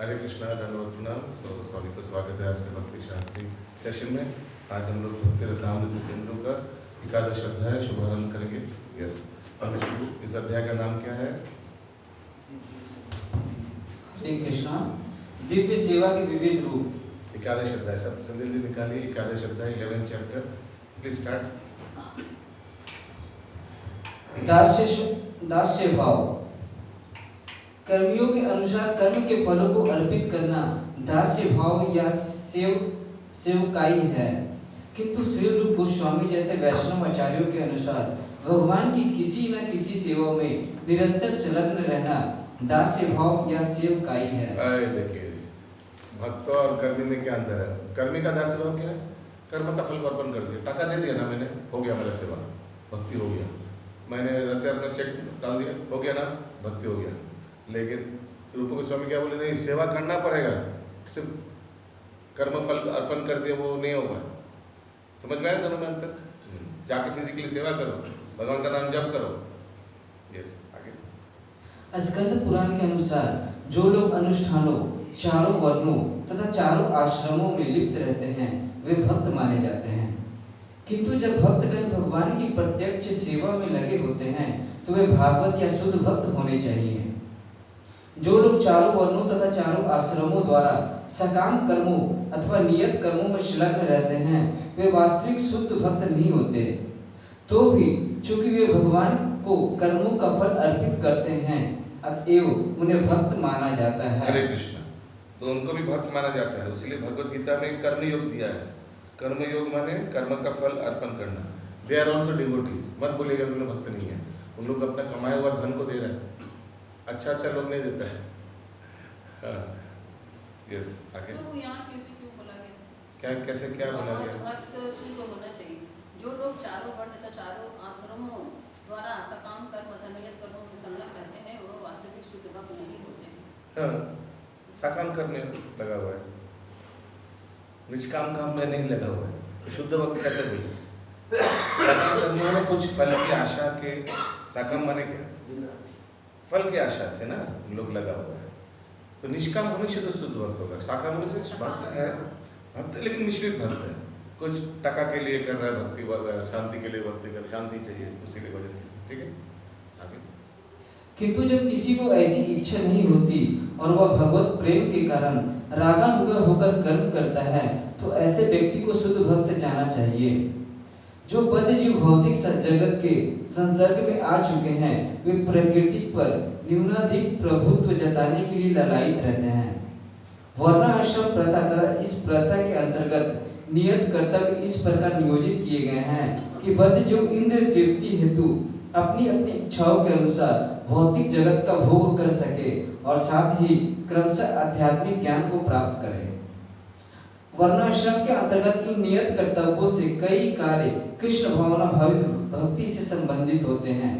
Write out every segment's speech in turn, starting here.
हरे कृष्णा धन्यवाद प्रणाम। सॉरी को स्वागत है आज के भक्ति शास्त्री सेशन में। आज हम लोग भक्ति रसामृत सिंधु का एकादश अध्याय शुभारंभ करेंगे। यस, इस अध्याय का नाम क्या है? हरे कृष्णा, दिव्य सेवा के विविध रूप। एकादश अध्याय सब जल्दी निकालिए। एकादश अध्याय 11 चैप्टर, प्लीज स्टार्ट। दास्य भाव। कर्मियों के अनुसार कर्म के फलों को अर्पित करना दास्य भाव या सेवकाई है। किंतु श्री रूप गोस्वामी जैसे वैष्णव आचार्यों के अनुसार भगवान की किसी न किसी सेवा में निरंतर संलग्न रहना दास्य भाव या सेवकाई है। देखिए, भक्त और कर्मी में क्या अंतर है? कर्मी का दास्य भाव क्या है? कर्म का फल अर्पण कर दिया, टाका दे दिया ना मैंने, हो गया मेरा सेवा, भक्ति हो गया। मैंने रथ अपना चेक डाल दिया, हो गया ना, भक्ति हो गया। लेकिन रूप गोस्वामी क्या बोले? नहीं, सेवा करना पड़ेगा, सिर्फ कर्म फल अर्पण कर दिया वो नहीं होगा। समझ में आया दोनों में अंतर? जाके फिजिकली सेवा करो, भगवान का नाम जप करो। यस, आगे। स्कंद पुराण के अनुसार जो लोग अनुष्ठानों, चारों वर्णों तथा चारों आश्रमों में लिप्त रहते हैं वे भक्त माने जाते हैं। किंतु जब भक्तगण भगवान की प्रत्यक्ष सेवा में लगे होते हैं तो वे भागवत या शुद्ध भक्त होने चाहिए। जो लोग चारों वर्णों तथा चारों आश्रमों द्वारा सकाम कर्मों अथवा नियत कर्मों में संलग्न रहते हैं वे वास्तविक शुद्ध भक्त नहीं होते। तो भी चूंकि वे भगवान को कर्मों का फल अर्पित करते हैं अतएव उन्हें भक्त माना जाता है। हरे कृष्ण। तो उनको भी भक्त माना जाता है, इसलिए भगवत गीता में कर्म योग दिया है। कर्म योग माने कर्म का फल अर्पण करना। They are also devotees. मत बोलिएगा कि भक्त नहीं है, उन लोग अपना कमाया हुआ धन को दे रहे हैं। अच्छा लोग नहीं देता है। हाँ, यस, आगे। तो यहाँ कैसे क्यों बोला गया? क्या कैसे क्या बोला गया? भक्त शुद्ध होना चाहिए। जो लोग चारों वर्ण तथा चारों आश्रमों द्वारा सकाम कर्म धर्मनियत कर्मों में संलग्न रहते हैं वो वास्तविक शुद्ध भक्त नहीं होते। हाँ, सकाम कर्म में लगा हुआ है, निष्काम काम में नहीं लगा हुआ है, तो शुद्ध भक्त कैसे बोले? सकाम कर्म में कुछ फल की आशा के, सकाम माने क्या? फल की आशा से ना लोग लगा हुआ है। तो निष्काम होने से तो शुद्ध भक्त होगा। साकाम होने से भक्त है, लेकिन मिश्रित भक्त है। कुछ टका के लिए कर रहा है भक्ति, शांति के लिए भक्ति कर, शांति चाहिए उसी के वजह से। ठीक है, आगे। किंतु जब किसी को ऐसी इच्छा नहीं होती और वह भगवत प्रेम के कारण रागानुगा होकर कर्म करता है तो ऐसे व्यक्ति को शुद्ध भक्त जाना चाहिए। जो बद्ध जीव भौतिक जगत के संसर्ग में आ चुके हैं वे प्रकृति पर न्यूनाधिक प्रभुत्व जताने के लिए ललायित रहते हैं। वर्णाश्रम प्रथा तथा इस प्रथा के अंतर्गत नियत कर्तव्य इस प्रकार नियोजित किए गए हैं कि बद्ध जीव इंद्र तृप्ति हेतु अपनी अपनी इच्छाओं के अनुसार भौतिक जगत का भोग कर सके और साथ ही क्रमशः आध्यात्मिक ज्ञान को प्राप्त करे। वर्णाश्रम के अंतर्गत इन नियत कर्तव्यों से कई कार्य कृष्ण भावना भावित भक्ति से संबंधित होते हैं।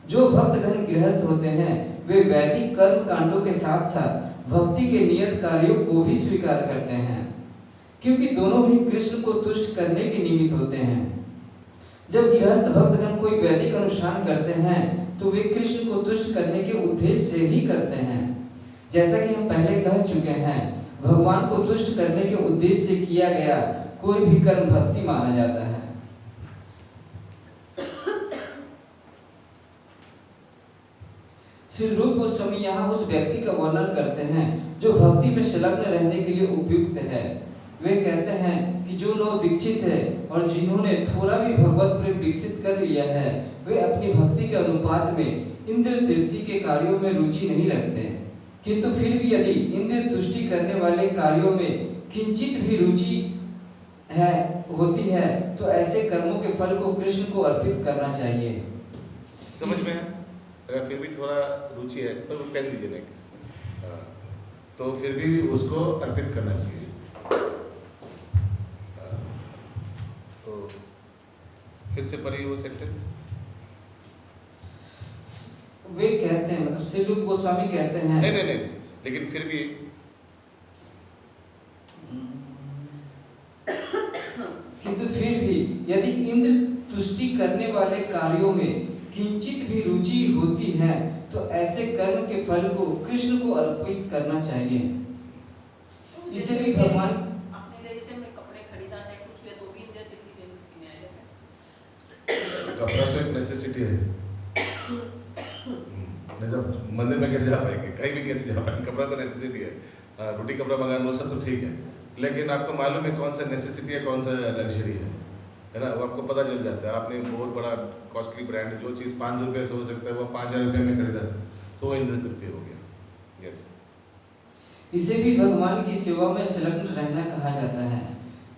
जो भक्तगण गृहस्थ होते हैं वे वैदिक कर्म कांडों के साथ साथ भक्ति के नियत कार्यों को भी स्वीकार करते हैं, क्योंकि दोनों ही कृष्ण को तुष्ट करने के निमित्त होते हैं। जब गृहस्थ भक्तगण कोई वैदिक अनुष्ठान करते हैं तो वे कृष्ण को तुष्ट करने के उद्देश्य से ही करते हैं। जैसा कि हम पहले कह चुके हैं, भगवान को तुष्ट करने के उद्देश्य से किया गया कोई भी कर्म भक्ति माना जाता है। श्री रूप गोस्वामी यहाँ उस व्यक्ति का वर्णन करते हैं जो भक्ति में संलग्न रहने के लिए उपयुक्त है। वे कहते हैं कि जो लोग दीक्षित है और जिन्होंने थोड़ा भी भगवत प्रेम विकसित कर लिया है वे अपनी भक्ति के अनुपात में इंद्र तृप्ति के कार्यों में रुचि नहीं रखते। किंतु फिर भी यदि इंद्र तुष्टि करने वाले कार्यों में किंचित भी रुचि होती है तो ऐसे कर्मों के फल को कृष्ण को अर्पित करना चाहिए। समझ में? अगर फिर भी थोड़ा रुचि है तो पेन दीजिए नहीं, तो फिर भी उसको अर्पित करना चाहिए। तो फिर से पढ़िए वो सेंटेंस। वे कहते हैं, मतलब श्री रूप गोस्वामी कहते हैं, नहीं, लेकिन फिर भी किंतु फिर भी यदि इंद्र तुष्टि करने वाले कार्यों में किंचित भी रुचि होती है तो ऐसे कर्म के फल को कृष्ण को अर्पित करना चाहिए। इसे भी भगवान अपने लिए जैसे मैं कपड़े खरीदा है कुछ किया तो भी इंद्रिय तृप्ति में आ जाता कपड़ा तो एक नेसेसिटी है। नहीं तो मंदिर में कैसे आ पाएंगे, कहीं भी कैसे जा पाएंगे, कपड़ा तो नेसेसिटी है। हाँ, रोटी कपड़ा मंगाना वो सब तो ठीक है, लेकिन आपको मालूम है कौन सा नेसेसिटी है कौन सा लग्जरी है ना, वो आपको पता चल जाता है। आपने बहुत बड़ा कॉस्टली ब्रांड, जो चीज़ 500 रुपये से हो सकता है वो 5000 रुपये में खरीदा तो वो इंद्रिय तृप्ति हो गया। यस, इसे भी भगवान की सेवा में संलग्न रहना कहा जाता है,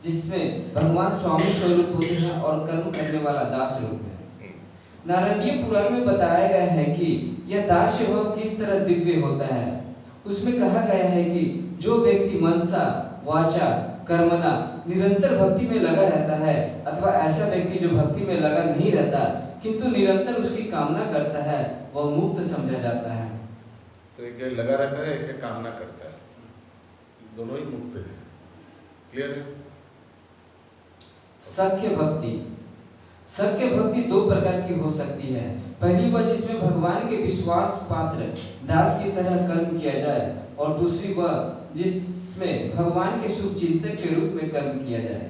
जिसमें भगवान स्वामी स्वरूप होते हैं और कर्म करने वाला दास रूप है। नारदीय पुराण में बताया गया है कि यह दास्य भाव किस तरह दिव्य होता है। उसमें कहा गया है कि जो व्यक्ति मनसा वाचा कर्मणा निरंतर भक्ति में लगा रहता है, अथवा ऐसा व्यक्ति जो भक्ति में लगा नहीं रहता किंतु निरंतर उसकी कामना करता है, वह मुक्त समझा जाता है। तो एक लगा रहता है, एक कामना करता है, दोनों ही मुक्त है। क्लियर है? सख्य भक्ति। सख्य भक्ति दो प्रकार की हो सकती है। पहली वह जिसमें भगवान के विश्वास पात्र दास की तरह कर्म किया जाए, और दूसरी वह जिसमें भगवान के शुभ चिंतक के रूप में कर्म किया जाए।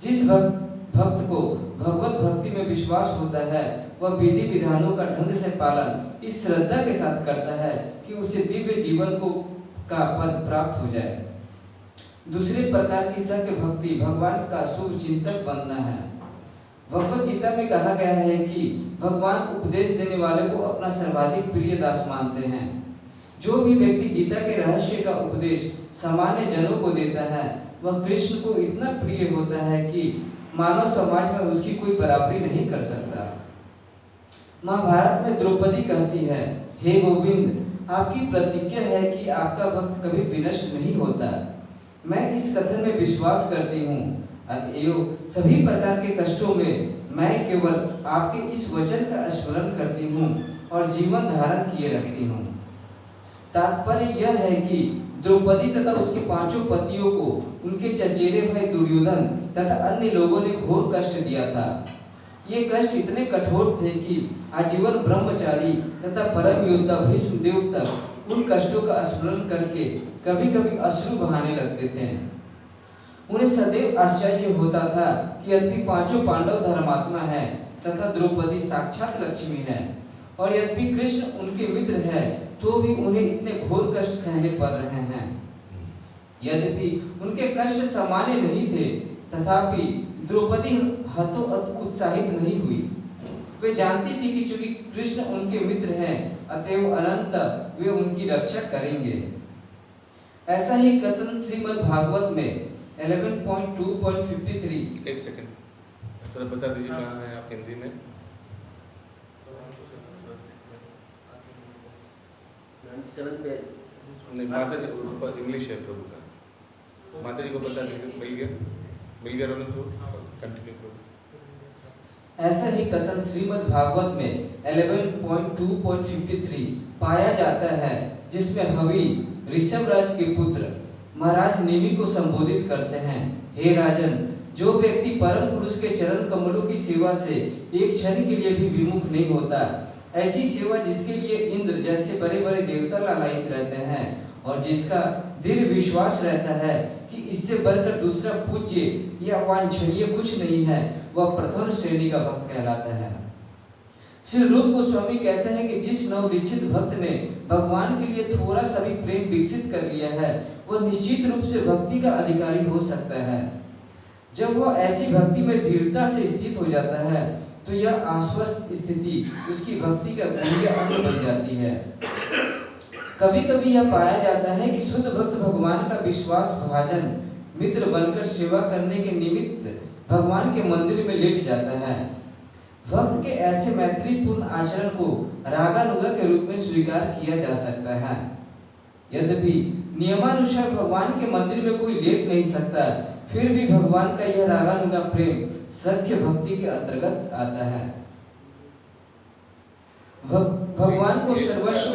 जिस भक्त को भगवत भक्ति में विश्वास होता है, वह विधि विधानों का ढंग से पालन इस श्रद्धा के साथ करता है कि उसे दिव्य जीवन का पद प्राप्त हो जाए। दूसरे प्रकार की सख्य भक्ति भगवान का शुभ चिंतक बनना है। भगवत गीता में कहा गया है कि भगवान उपदेश देने वाले को अपना सर्वाधिक प्रिय दास मानते हैं। जो भी व्यक्ति गीता के रहस्य का उपदेश सामान्य जनों को देता है, वह कृष्ण को इतना प्रिय होता है कि मानव समाज में उसकी कोई बराबरी नहीं कर सकता। महाभारत में द्रौपदी कहती है, हे गोविंद, आपकी प्रतिज्ञा है कि आपका भक्त कभी विनष्ट नहीं होता। मैं इस कथन में विश्वास करती हूँ, अतएव सभी प्रकार के कष्टों में मैं केवल आपके इस वचन का स्मरण करती हूँ और जीवन धारण किए रखती हूँ। तात्पर्य यह है कि द्रौपदी तथा उसके पांचों पतियों को उनके चचेरे भाई दुर्योधन तथा अन्य लोगों ने घोर कष्ट दिया था। ये कष्ट इतने कठोर थे कि आजीवन ब्रह्मचारी तथा परम योद्धा भीष्मदेव तक उन कष्टों का स्मरण करके कभी कभी अश्रु बहाने लगते थे। उन्हें सदैव आश्चर्य होता था कि यद्यपि पांचों पांडव धर्मात्मा है तथा द्रौपदी साक्षात लक्ष्मी है, और यद्यपि कृष्ण उनके मित्र है, तो भी उन्हें इतने घोर कष्ट सहने पड़ रहे हैं। यद्यपि उनके कष्ट सामान्य नहीं थे, तथापि द्रौपदी हतोत्साहित उत्साहित नहीं हुई। वे जानती थी कि चूंकि कृष्ण उनके मित्र हैं, अतएव अनंत वे उनकी रक्षा करेंगे। ऐसा ही कथन श्रीमद् भागवत में 11.2.53। एक सेकंड, थोड़ा बता दीजिए कहाँ है आप हिंदी में? नहीं, माता जी ऊपर इंग्लिश है प्रभु का, माता जी को बता दीजिए। मिल गया रोलन को कंटिन्यू करो। ऐसा ही कथन श्रीमद् भागवत में 11.2.53 पाया जाता है, जिसमें हवि ऋषभराज के पुत्र महाराज नेमि को संबोधित करते हैं, हे राजन, जो व्यक्ति परम पुरुष के चरण कमलों की सेवा से एक क्षण के लिए भी विमुख नहीं होता, ऐसी सेवा जिसके लिए इंद्र जैसे बड़े बड़े देवता लालायित रहते हैं, और जिसका दृढ़ विश्वास रहता है कि इससे बढ़कर दूसरा पूज्य या वांछनीय कुछ नहीं है, वह प्रथम श्रेणी का भक्त कहलाता है। श्री रूप गोस्वामी कहते हैं कि जिस नवदीक्षित भक्त ने भगवान के लिए थोड़ा सा भी प्रेम विकसित कर लिया है, वह निश्चित रूप से भक्ति का अधिकारी हो सकता है। जब वह ऐसी भक्ति में दृढ़ता से स्थित हो जाता है, तो यह आश्वस्त स्थिति उसकी भक्ति का मूल्य अंग बन जाती है। कभी कभी यह पाया जाता है कि शुद्ध भक्त भगवान का विश्वास भाजन मित्र बनकर सेवा करने के निमित्त भगवान के मंदिर में लेट जाता है। भक्त के ऐसे मैत्रीपूर्ण आचरण को रागानुगा के रूप में स्वीकार किया जा सकता है। यद्यपि नियमानुसार भगवान के मंदिर में कोई लेट नहीं सकता, फिर भी भगवान का यह रागानुगा प्रेम सख्य भक्ति के अंतर्गत आता है। भगवान को सर्वस्व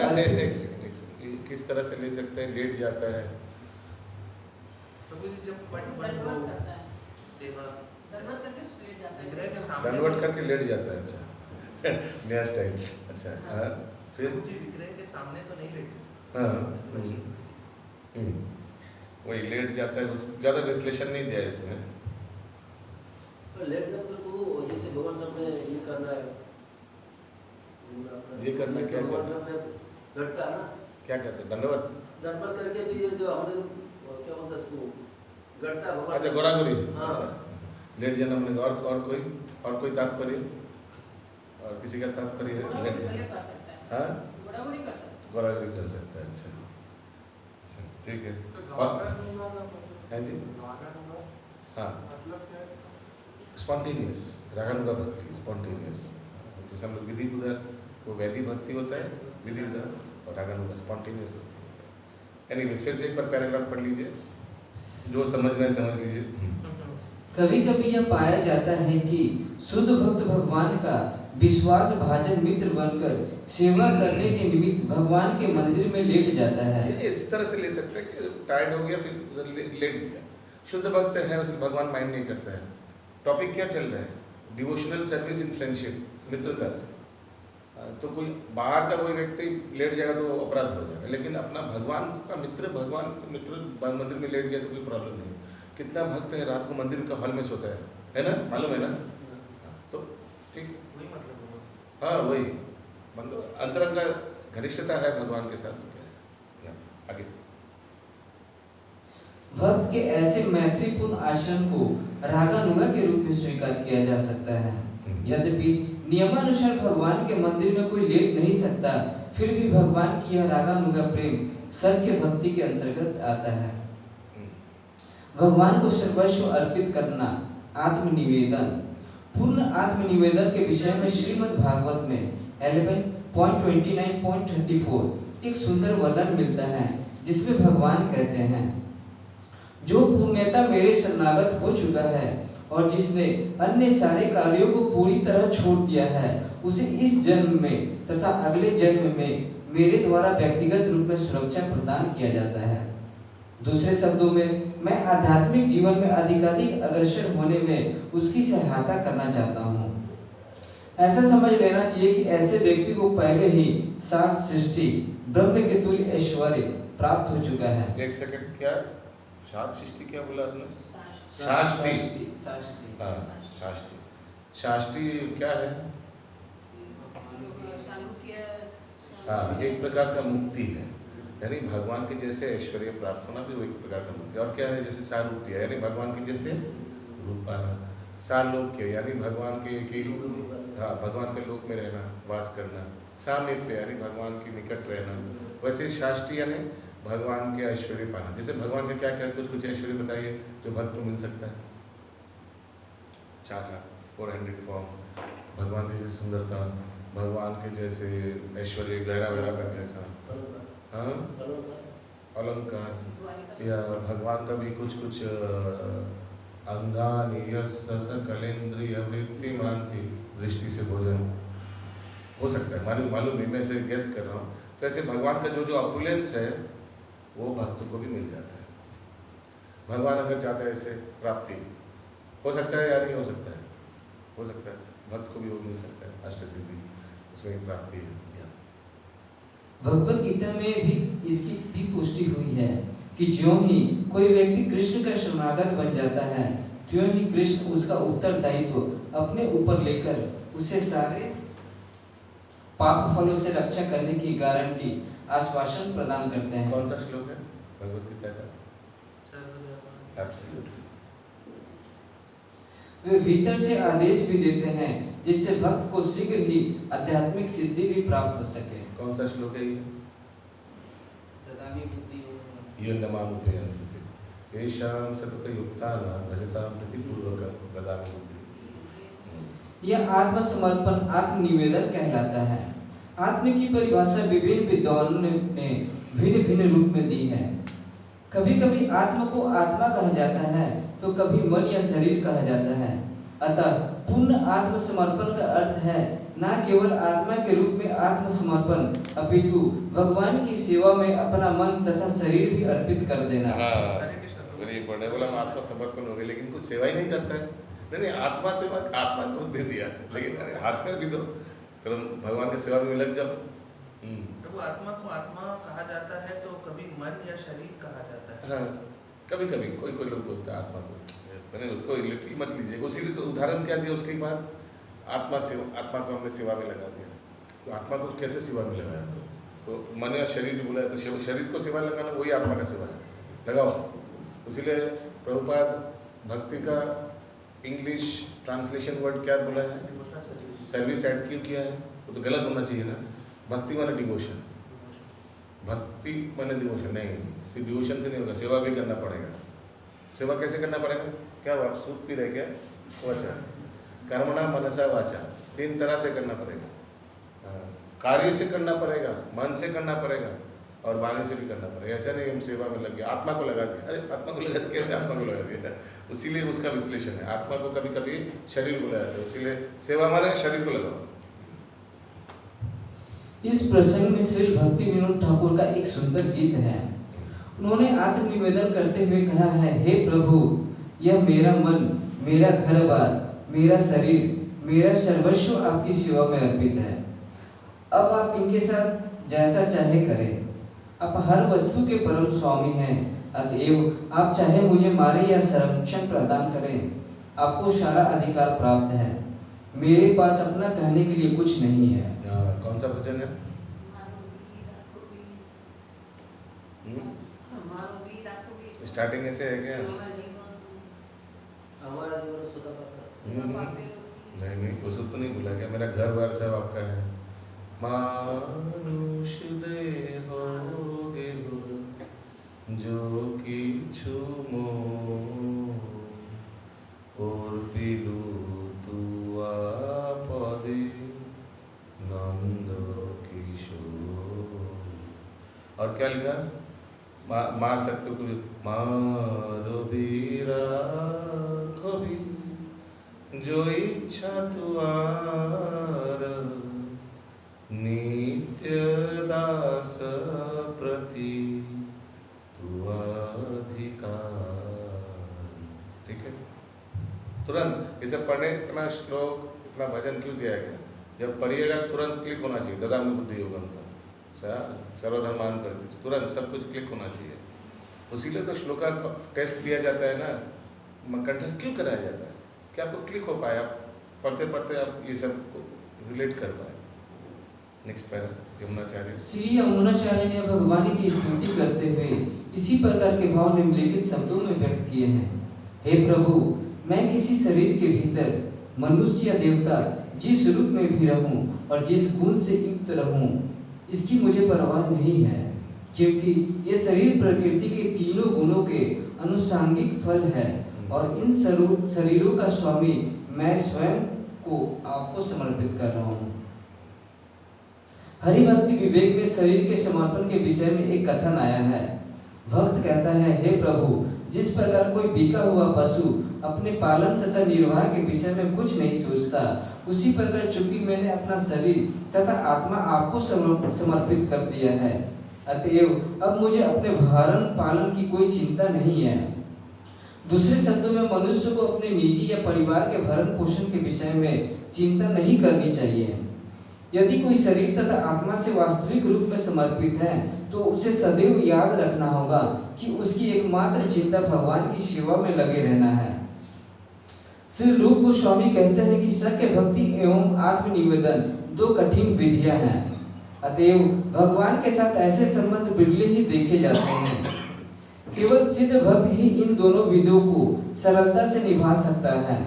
किस तरह से ले सकते हैं? लेट जाता है दंडवत करके लेट जाता है। अच्छा नया स्टाइल। अच्छा हाँ, फिर विग्रह के सामने तो नहीं लेटे। हाँ वही लेट जाता है, उसको ज़्यादा विश्लेषण नहीं दिया इसमें। लेट जब तो जैसे भगवान सामने ये करना है, ये करना क्या भगवान करना? सामने लड़ता है ना, क्या कहते हैं, दंडवत? दर्पण करके भी ये जो हमारे क्या बोलते हैं इसको, गड़ता है भगवान। अच्छा, गोरागोरी। हाँ। अच्छा, लेट जाना मैंने। और कोई तात्पर्य, और किसी का तात्पर्य है लेट गोरागोरी जाना? कर सकता है, हाँ, गोरागोरी कर सकता है। गोरागोरी कर सकता है। अच्छा, ठीक है। है जी, हाँ, स्पॉन्टेनियस रागानुगा भक्ति, स्पॉन्टेनियस। जैसे हम लोग विधि उधर वो वैधि भक्ति होता है, विधि उधर, और रागानुगा स्पॉन्टेनियस भक्ति होता है। एनीवेज, फिर से एक बार पैराग्राफ पढ़ लीजिए, जो समझना है समझ लीजिए। कभी कभी यह पाया जाता है कि शुद्ध भक्त भगवान का विश्वास भाजन मित्र बनकर सेवा करने के निमित्त भगवान के मंदिर में लेट जाता है। इस तरह से ले सकते हैं कि टायर्ड हो गया फिर उधर लेट गया। शुद्ध भक्त है, उसमें भगवान माइंड नहीं करता है। टॉपिक क्या चल रहा है? डिवोशनल सर्विस इन फ्रेंडशिप, मित्रता से। तो कोई बाहर का कोई व्यक्ति लेट जाएगा तो अपराध हो जाएगा, लेकिन अपना भगवान का मित्र, भगवान का मित्र मंदिर में लेट गया तो कोई प्रॉब्लम नहीं। कितना भक्त है रात को मंदिर का हॉल में सोता है ना, मालूम है ना? तो ठीक है, वही मतलब होगा। हाँ वही अंतरंग का घनिष्ठता है भगवान के साथ। क्या आगे? भक्त के ऐसे मैत्रीपूर्ण आचरण को रागानुगा के रूप में स्वीकार किया जा सकता है। यद्यपि नियमानुसार भगवान के मंदिर में कोई लेट नहीं सकता, फिर भी भगवान की यह रागानुगा प्रेम सत्य भक्ति के अंतर्गत आता है। भगवान को सर्वस्व अर्पित करना, आत्मनिवेदन। पूर्ण आत्मनिवेदन के विषय में श्रीमद् भागवत में 11.29.34 एक सुंदर वर्णन मिलता है, जिसमें भगवान कहते हैं, जो पुण्यता मेरे शरणागत हो चुका है और जिसने अन्य सारे कार्यों को पूरी तरह छोड़ दिया है, उसे इस जन्म में तथा अगले जन्म में मेरे द्वारा व्यक्तिगत रूप में सुरक्षा प्रदान किया जाता है। दूसरे शब्दों में, मैं आध्यात्मिक जीवन में अधिकाधिक अग्रसर होने में उसकी सहायता करना चाहता हूँ। ऐसा समझ लेना चाहिए कि ऐसे व्यक्ति को पहले ही साठ सृष्टि ब्रह्म के तुल्य ऐश्वर्य प्राप्त हो चुका है। एक सेकंड, क्या सात सृष्टि क्या बोला आपने? शाष्टी। हाँ, शाष्टी। शाष्टी क्या है? हाँ, एक प्रकार का मुक्ति है, यानी भगवान के जैसे ऐश्वर्य प्राप्त होना भी वो एक प्रकार का मुक्ति। और क्या है? जैसे सारूप्य, यानी भगवान के जैसे रूप पाना। सालोक्य, यानी भगवान के हाँ, भगवान के लोक में रहना, वास करना। सामीप्य, यानी भगवान के निकट रहना। वैसे शाष्टी यानी भगवान के ऐश्वर्य पाना। जैसे भगवान का क्या क्या कुछ ऐश्वर्य बताइए जो भक्त को मिल सकता है? 400 फॉर्म, भगवान की जैसी सुंदरता, भगवान के जैसे ऐश्वर्य, गहरा गहरा करके ऐसा, हाँ, अलंकार, या भगवान का भी कुछ अंगानि सकलेन्द्रिय वृत्तिमान थी, दृष्टि से भोजन हो सकता है, मालूम नहीं, मैं से गेस कर रहा हूँ। तो ऐसे भगवान का जो ऑपुलेंस है वो भक्त को भी मिल जाता है। भगवान अगर चाहता है ऐसे प्राप्ति हो सकता है या नहीं हो सकता है? हो सकता है, भक्त को भी वो मिल सकता है, अष्टसिद्धि उसमें प्राप्ति है। भगवत गीता में भी इसकी भी पुष्टि हुई है कि ज्यों ही कोई व्यक्ति कृष्ण का शरणागत बन जाता है, त्यों ही कृष्ण उसका उत्तरदायित्व अपने ऊपर लेकर उसे सारे पाप फलों से रक्षा करने की गारंटी, आश्वासन प्रदान करते हैं। कौन सा श्लोक है भगवत गीता का? एब्सोल्युटली। वे भीतर से आदेश भी देते हैं जिससे भक्त को शीघ्र ही आध्यात्मिक सिद्धि भी प्राप्त हो सके। कौन सा श्लोक है ये? ददामि बुद्धि ये नमामुपयन्ति येषां सततयुक्तानां भजतां प्रतिपूर्वकं ददामि बुद्धि। यह आत्मसमर्पण, आत्मनिवेदन कहलाता है। आत्म की परिभाषा विभिन्न विद्वानों ने भिन्न भिन्न रूप में दी है। कभी कभी आत्मा को आत्मा कहा जाता है, तो कभी मन या शरीर कहा जाता है। अतः पूर्ण आत्मसमर्पण का अर्थ है न केवल आत्मा के रूप में आत्मसमर्पण, अपितु भगवान की सेवा में अपना मन तथा शरीर भी अर्पित कर देना। बोला आत्मसमर्पण हो गया, लेकिन कुछ सेवा ही नहीं करता है। नहीं, आत्मा सेवा आत्मा को दे दिया, लेकिन हाथ में भी दो, तो भगवान की सेवा में लग जाओ। प्रभु, आत्मा को आत्मा कहा जाता है तो कभी मन या शरीर कहा जाता है। हाँ, कभी कभी कोई कोई लोग बोलते हैं आत्मा को, मैंने उसको लिटरली मत लीजिए, उसी तो उदाहरण क्या दिया उसके बाद, आत्मा को हमने सेवा में लगा दिया। तो आत्मा को कैसे सेवा में लगाया? तो मन या शरीर भी बोला है, तो शरीर को सेवा लगाना वही आत्मा का सेवा है, लगाओ। इसीलिए प्रभुपाद भक्ति का इंग्लिश ट्रांसलेशन वर्ड क्या बोला है? सर्विस ऐड क्यों किया है? वो तो गलत होना चाहिए ना। भक्ति माने डिवोशन, भक्ति माने डिवोशन नहीं, सिर्फ डिवोशन से नहीं होगा, सेवा भी करना पड़ेगा। सेवा कैसे करना पड़ेगा? क्या आप सूद पी रहे क्या? वाचा कर्मणा मनसा वाचा, 3 तरह से करना पड़ेगा। कार्य से करना पड़ेगा, मन से करना पड़ेगा और वाणी से भी करना पड़ेगा। ऐसा नहीं हम सेवा में लग गए, आत्मा को लगा दिया। अरे आत्मा को लगा दिया, कैसे आत्मा को लगा दिया? इसीलिए उसका विश्लेषण है। आत्मा को कभी कभी शरीर को लगाते हैं, इसीलिए सेवा माने शरीर को लगाओ। इस प्रसंग में श्री भक्ति विनोद ठाकुर का एक सुंदर गीत है। उन्होंने आत्मनिवेदन करते हुए कहा है, हे प्रभु, यह मेरा मन, मेरा घर-बार, मेरा शरीर, मेरा सर्वस्व आपकी सेवा में अर्पित है। अब आप इनके साथ जैसा चाहे करें। आप हर वस्तु के परम स्वामी हैं, अतएव आप चाहे मुझे मारे या संरक्षण प्रदान करें, आपको सारा अधिकार प्राप्त है। मेरे पास अपना कहने के लिए कुछ नहीं है। कौन सा भजन है? स्टार्टिंग ऐसे है क्या? हमारा जीवन स्वतः पाकर। नहीं वो सब तो नहीं बोला क्या? मेरा घर बार सब आपका है। मानुष देह होगे हो जो किछु मोह और पिलू तू आपदे नंद किशोर। और क्या लिखा? मार सकते हो कुछ? मारो बीरा कभी जो इच्छा तुआर नित्य दास प्रति तू अधिकार। ठीक है, तुरंत इसे पढ़ने इतना श्लोक इतना भजन क्यों दिया गया? जब पढ़िएगा तुरंत क्लिक होना चाहिए। ददामी बुद्धि योगम था सर्वधर्मान करती, तुरंत सब कुछ क्लिक होना चाहिए। उसीलिए तो श्लोका टेस्ट लिया जाता है ना, कंठस्थ क्यों कराया जाता है? कि आपको क्लिक हो पाए, आप पढ़ते पढ़ते आप ये सब रिलेट कर पाए। Next para Yamunacharya. श्री यमुनाचार्य ने भगवान की स्तुति करते हुए इसी प्रकार के भाव निम्नलिखित शब्दों में व्यक्त किए हैं। हे प्रभु, मैं किसी शरीर के भीतर मनुष्य या देवता जिस रूप में भी रहूं और जिस गुण से युक्त रहूं, इसकी मुझे परवाह नहीं है, क्योंकि ये शरीर प्रकृति के तीनों गुणों के अनुसांगिक फल है और इन शरीरों का स्वामी मैं स्वयं को आपको समर्पित कर रहा हूँ। हरि भक्ति विवेक में शरीर के समर्पण के विषय में एक कथन आया है। भक्त कहता है, हे प्रभु, जिस प्रकार कोई बिका हुआ पशु अपने पालन तथा निर्वाह के विषय में कुछ नहीं सोचता, उसी प्रकार चूंकि मैंने अपना शरीर तथा आत्मा आपको समर्पित कर दिया है, अतएव अब मुझे अपने भरण पालन की कोई चिंता नहीं है। दूसरे शब्दों में मनुष्य को अपने निजी या परिवार के भरण पोषण के विषय में चिंता नहीं करनी चाहिए। यदि कोई शरीर तथा आत्मा से वास्तविक रूप में समर्पित है, तो उसे सदैव याद रखना होगा कि उसकी एकमात्र चिंता भगवान की सेवा में लगे रहना है। श्री रूप गोस्वामी कहते हैं कि सत्य भक्ति एवं आत्मनिवेदन दो कठिन विधियां हैं, अतएव भगवान के साथ ऐसे संबंध बिरले ही देखे जाते हैं। केवल सिद्ध भक्त ही इन दोनों विधियों को सरलता से निभा सकता है।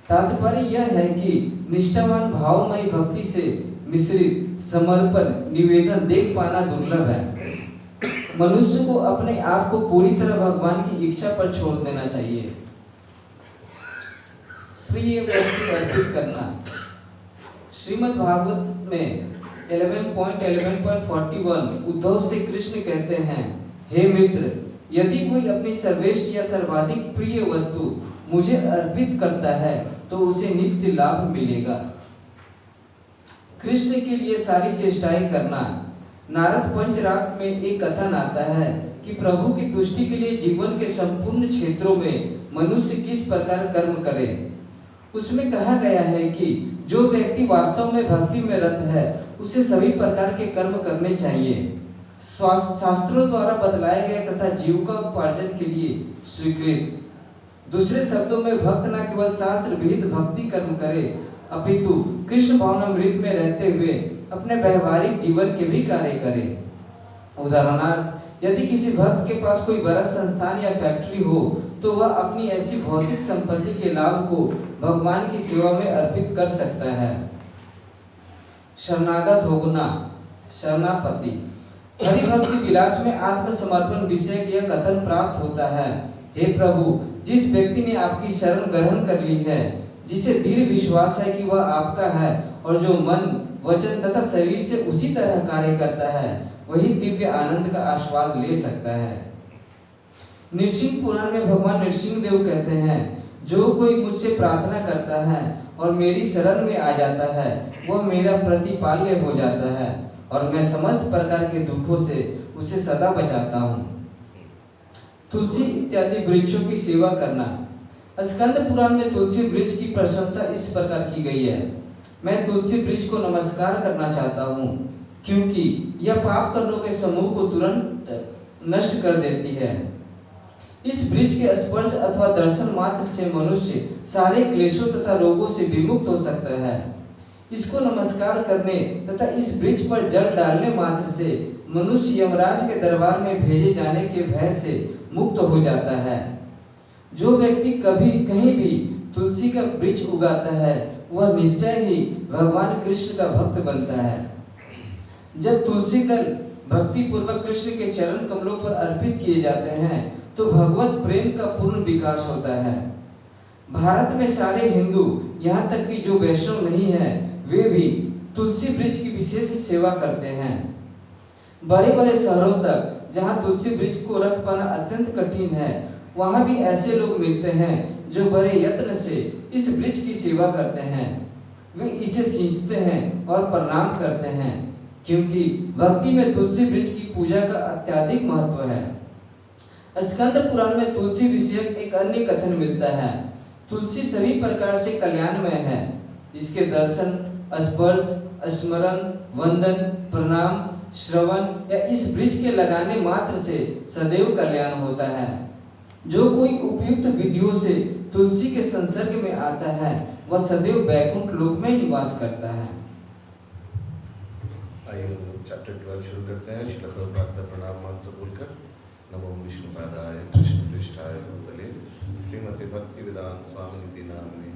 तात्पर्य यह है कि निष्ठावान भावमयी भक्ति से मिश्रित समर्पण निवेदन देख पाना दुर्लभ है। मनुष्य को अपने आप को पूरी तरह भगवान की इच्छा पर छोड़ देना चाहिए। प्रिय वस्तु अर्पित करना। श्रीमद् भागवत में 11.11.41 उद्धव से कृष्ण कहते हैं, हे मित्र, यदि कोई अपनी सर्वश्रेष्ठ या सर्वाधिक प्रिय वस्तु मुझे अर्पित करता है तो उसे नित्य लाभ मिलेगा। कृष्ण के लिए सारी चेष्टाएं करना। नारद पंचरात में एक कथन आता है कि प्रभु की तुष्टि के लिए जीवन के संपूर्ण क्षेत्रों में मनुष्य किस प्रकार कर्म करे। उसमें कहा गया है कि जो व्यक्ति वास्तव में भक्ति में रत है, उसे सभी प्रकार के कर्म करने चाहिए। शास्त्रों द्वारा बतलाए गए तथा जीविका उपार्जन के लिए स्वीकृत। दूसरे शब्दों में भक्त न केवल शास्त्र विहित भक्ति कर्म करे अपितु कृष्ण भावनामृत में रहते हुए अपने व्यवहारिक जीवन के भी कार्य करे। उदाहरणार्थ यदि किसी भक्त के पास कोई बड़ा संस्थान या फैक्ट्री हो तो वह अपनी ऐसी भौतिक संपत्ति के लाभ को भगवान की सेवा में अर्पित कर सकता है। शरणागत होना, शरणापति। हरि भक्ति विलास में आत्मसमर्पण विषय यह कथन प्राप्त होता है, हे प्रभु, जिस व्यक्ति ने आपकी शरण ग्रहण कर ली है, जिसे दृढ़ विश्वास है कि वह आपका है और जो मन, वचन तथा शरीर से उसी तरह कार्य करता है, वही दिव्य आनंद का आस्वाद ले सकता है। नृसिंह पुराण में भगवान नृसिंह देव कहते हैं, जो कोई मुझसे प्रार्थना करता है और मेरी शरण में आ जाता है, वह मेरा प्रतिपाल्य हो जाता है और मैं समस्त प्रकार के दुखों से उसे सदा बचाता हूँ। तुलसी इत्यादि वृक्षों की सेवा करना। स्कंद पुराण में तुलसी वृक्ष की प्रशंसा इस प्रकार की गई है, मैं तुलसी वृक्ष को नमस्कार करना चाहता हूँ क्योंकि यह पाप कर्मों के समूह को तुरंत नष्ट कर देती है। इस वृक्ष के स्पर्श अथवा दर्शन मात्र से मनुष्य सारे क्लेशों तथा रोगों से विमुक्त हो सकता है। इसको नमस्कार करने तथा इस वृक्ष पर जल डालने मात्र से मनुष्य यमराज के दरबार में भेजे जाने के भय से मुक्त हो जाता है। जो व्यक्ति कभी कहीं भी तुलसी का वृक्ष उगाता है, वह निश्चय ही भगवान कृष्ण का भक्त बनता है। जब तुलसी दल भक्ति पूर्वक कृष्ण के चरण कमलों पर अर्पित किए जाते हैं तो भगवत प्रेम का पूर्ण विकास होता है। भारत में सारे हिंदू, यहाँ तक कि जो वैष्णव नहीं है, वे भी तुलसी वृक्ष की विशेष सेवा करते हैं। बड़े बड़े शहरों तक जहाँ तुलसी वृक्ष को रख पाना अत्यंत कठिन है, वहाँ भी ऐसे लोग मिलते हैं जो बड़े यत्न से इस वृक्ष की सेवा करते हैं। वे इसे सींचते हैं और प्रणाम करते हैं क्योंकि भक्ति में तुलसी वृक्ष की पूजा का अत्यधिक महत्व है। स्कंद पुराण में तुलसी विषयक एक अन्य कथन मिलता है। तुलसी सभी प्रकार से कल्याणमय है। इसके दर्शन, स्पर्श, स्मरण, वंदन, प्रणाम, श्रवण या इस वृक्ष के लगाने मात्र से सदैव कल्याण होता है। जो कोई उपयुक्त विधियों से तुलसी के संसर्ग में आता है, वह सदैव वैकुंठ लोक में निवास करता है। आइए चैप्टर 12 शुरू करते हैं। श्रील प्रभुपाद का प्रणाम मंत्र बोलकर नमो विष्णुपादाय कृष्ण पृष्ठाय भूतले श्रीमती भक्ति वेदांत स्वामी नामिने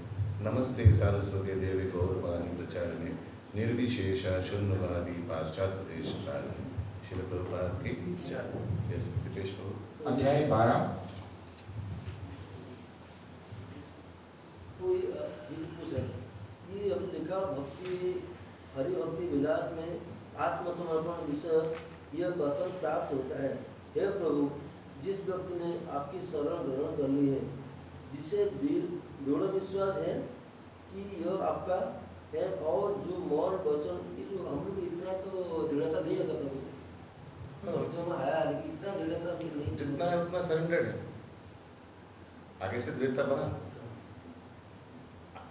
नमस्ते सारस्वती देवी गौरवाणी प्रचारिणे निर्विशेष शून्यवादी पाश्चात्य देश कारिणे। श्रील प्रभुपाद की जय। यस दीपेश प्रभु। अध्याय 12। तो ये हम लिखा भक्ति हरि भक्ति विलास में आत्मसमर्पण विषय यह कथन प्राप्त होता है, हे प्रभु, जिस व्यक्ति ने आपकी शरण ग्रहण कर ली है, जिसे दृढ़ विश्वास है कि यह आपका है और जो मौन वचन, इस हम लोग इतना तो दृढ़ता नहीं है करना जो हम आया, लेकिन इतना दृढ़ता नहीं, जितना है उतना सरेंडर्ड है। आगे से दृढ़ता बढ़ा।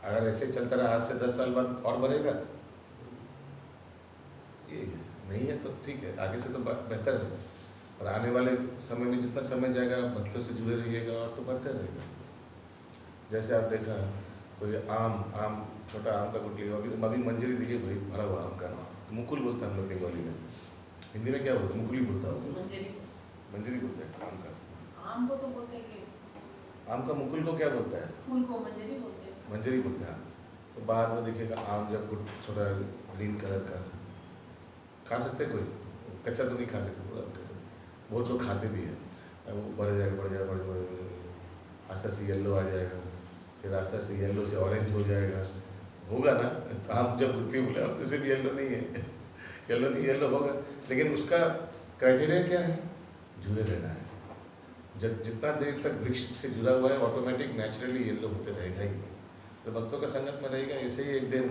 अगर ऐसे चलता रहा आज से 10 साल बाद और बढ़ेगा, ये नहीं है तो ठीक है, आगे से तो बेहतर है। और आने वाले समय में जितना समय जाएगा भक्तों से जुड़े रहिएगा और तो बढ़ते रहेगा। जैसे आप देखा कोई आम छोटा आम का गुटली, अभी मंजरी देखिए भाई भरा हुआ आम का, मुकुल बोलते हैं हम लोग बंगाली में। हिंदी में क्या बोलते हैं? मुकुल ही बोलता होगा। मंजरी बोलते हैं आम का। आम को तो बोलते हैं, आम का मुकुल को क्या बोलता है? फूल को मंजरी बोलते हैं। मंजरी बोलते हैं। तो बाद में देखिएगा आम जब थोड़ा ग्रीन कलर का खा सकते कोई, कच्चा तो नहीं खा सकते, पूरा कच्चा बहुत लोग खाते भी हैं। वो बढ़ जाएगा आस्ते से येलो आ जाएगा, फिर आस्ते से येलो से ऑरेंज हो जाएगा, होगा ना। तो आम जब गुटली बोले अब तो सिर्फ येलो नहीं है, येलो होगा, लेकिन उसका क्राइटेरिया क्या है? जुड़े रहना है। जब जितना देर तक वृक्ष से जुड़ा हुआ है ऑटोमेटिक नेचुरली येलो होते रहेगा ही। तो भक्तों का संगत में रहेगा, ऐसे ही एक दिन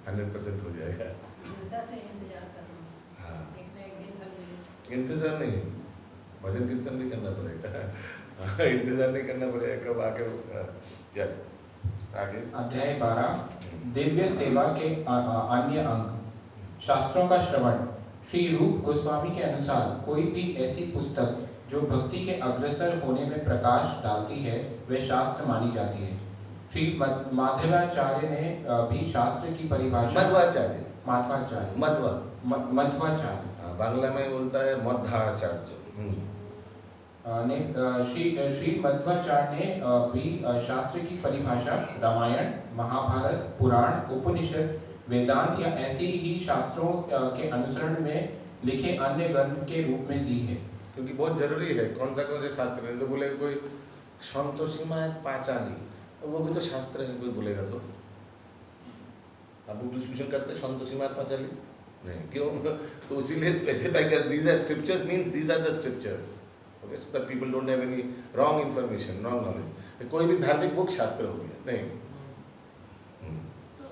100% हो जाएगा। से इंतजार करना। हाँ, एक ना एक दिन फल मिले। इंतजार नहीं, भजन कीर्तन भी करना पड़ेगा। इंतजार नहीं करना पड़ेगा कब आके क्या आगे। अध्याय 12। दिव्य सेवा के अन्य अंग। शास्त्रों का श्रवण। श्री रूप गोस्वामी के अनुसार कोई भी ऐसी पुस्तक जो भक्ति के अग्रसर होने में प्रकाश डालती है वह शास्त्र मानी जाती है। श्री माधवाचार्य ने भी शास्त्र की परिभाषा मध्वाचार्य माधवाचार्य मध्वाचार्य बांग्ला में बोलता है मध्वाचार्य। श्री मध्वाचार्य ने भी शास्त्र की परिभाषा रामायण, महाभारत, पुराण, उपनिषद, वेदांत या ऐसी ही शास्त्रों के अनुसरण में लिखे अन्य ग्रंथ के रूप में दी है। क्योंकि बहुत जरूरी है कौन से शास्त्र है। तो बोले कोई संतोषीमा पांचाली, वो भी तो शास्त्र है, कोई बोलेगा तो आप डिस्कशन करते संतोषीमा पांचाली नहीं, क्यों? तो इसीलिए स्पेसिफाई कर these are scriptures means these are the scriptures, okay, so that people don't have any wrong information, wrong knowledge. कोई भी धार्मिक बुक शास्त्र हो गया नहीं। तो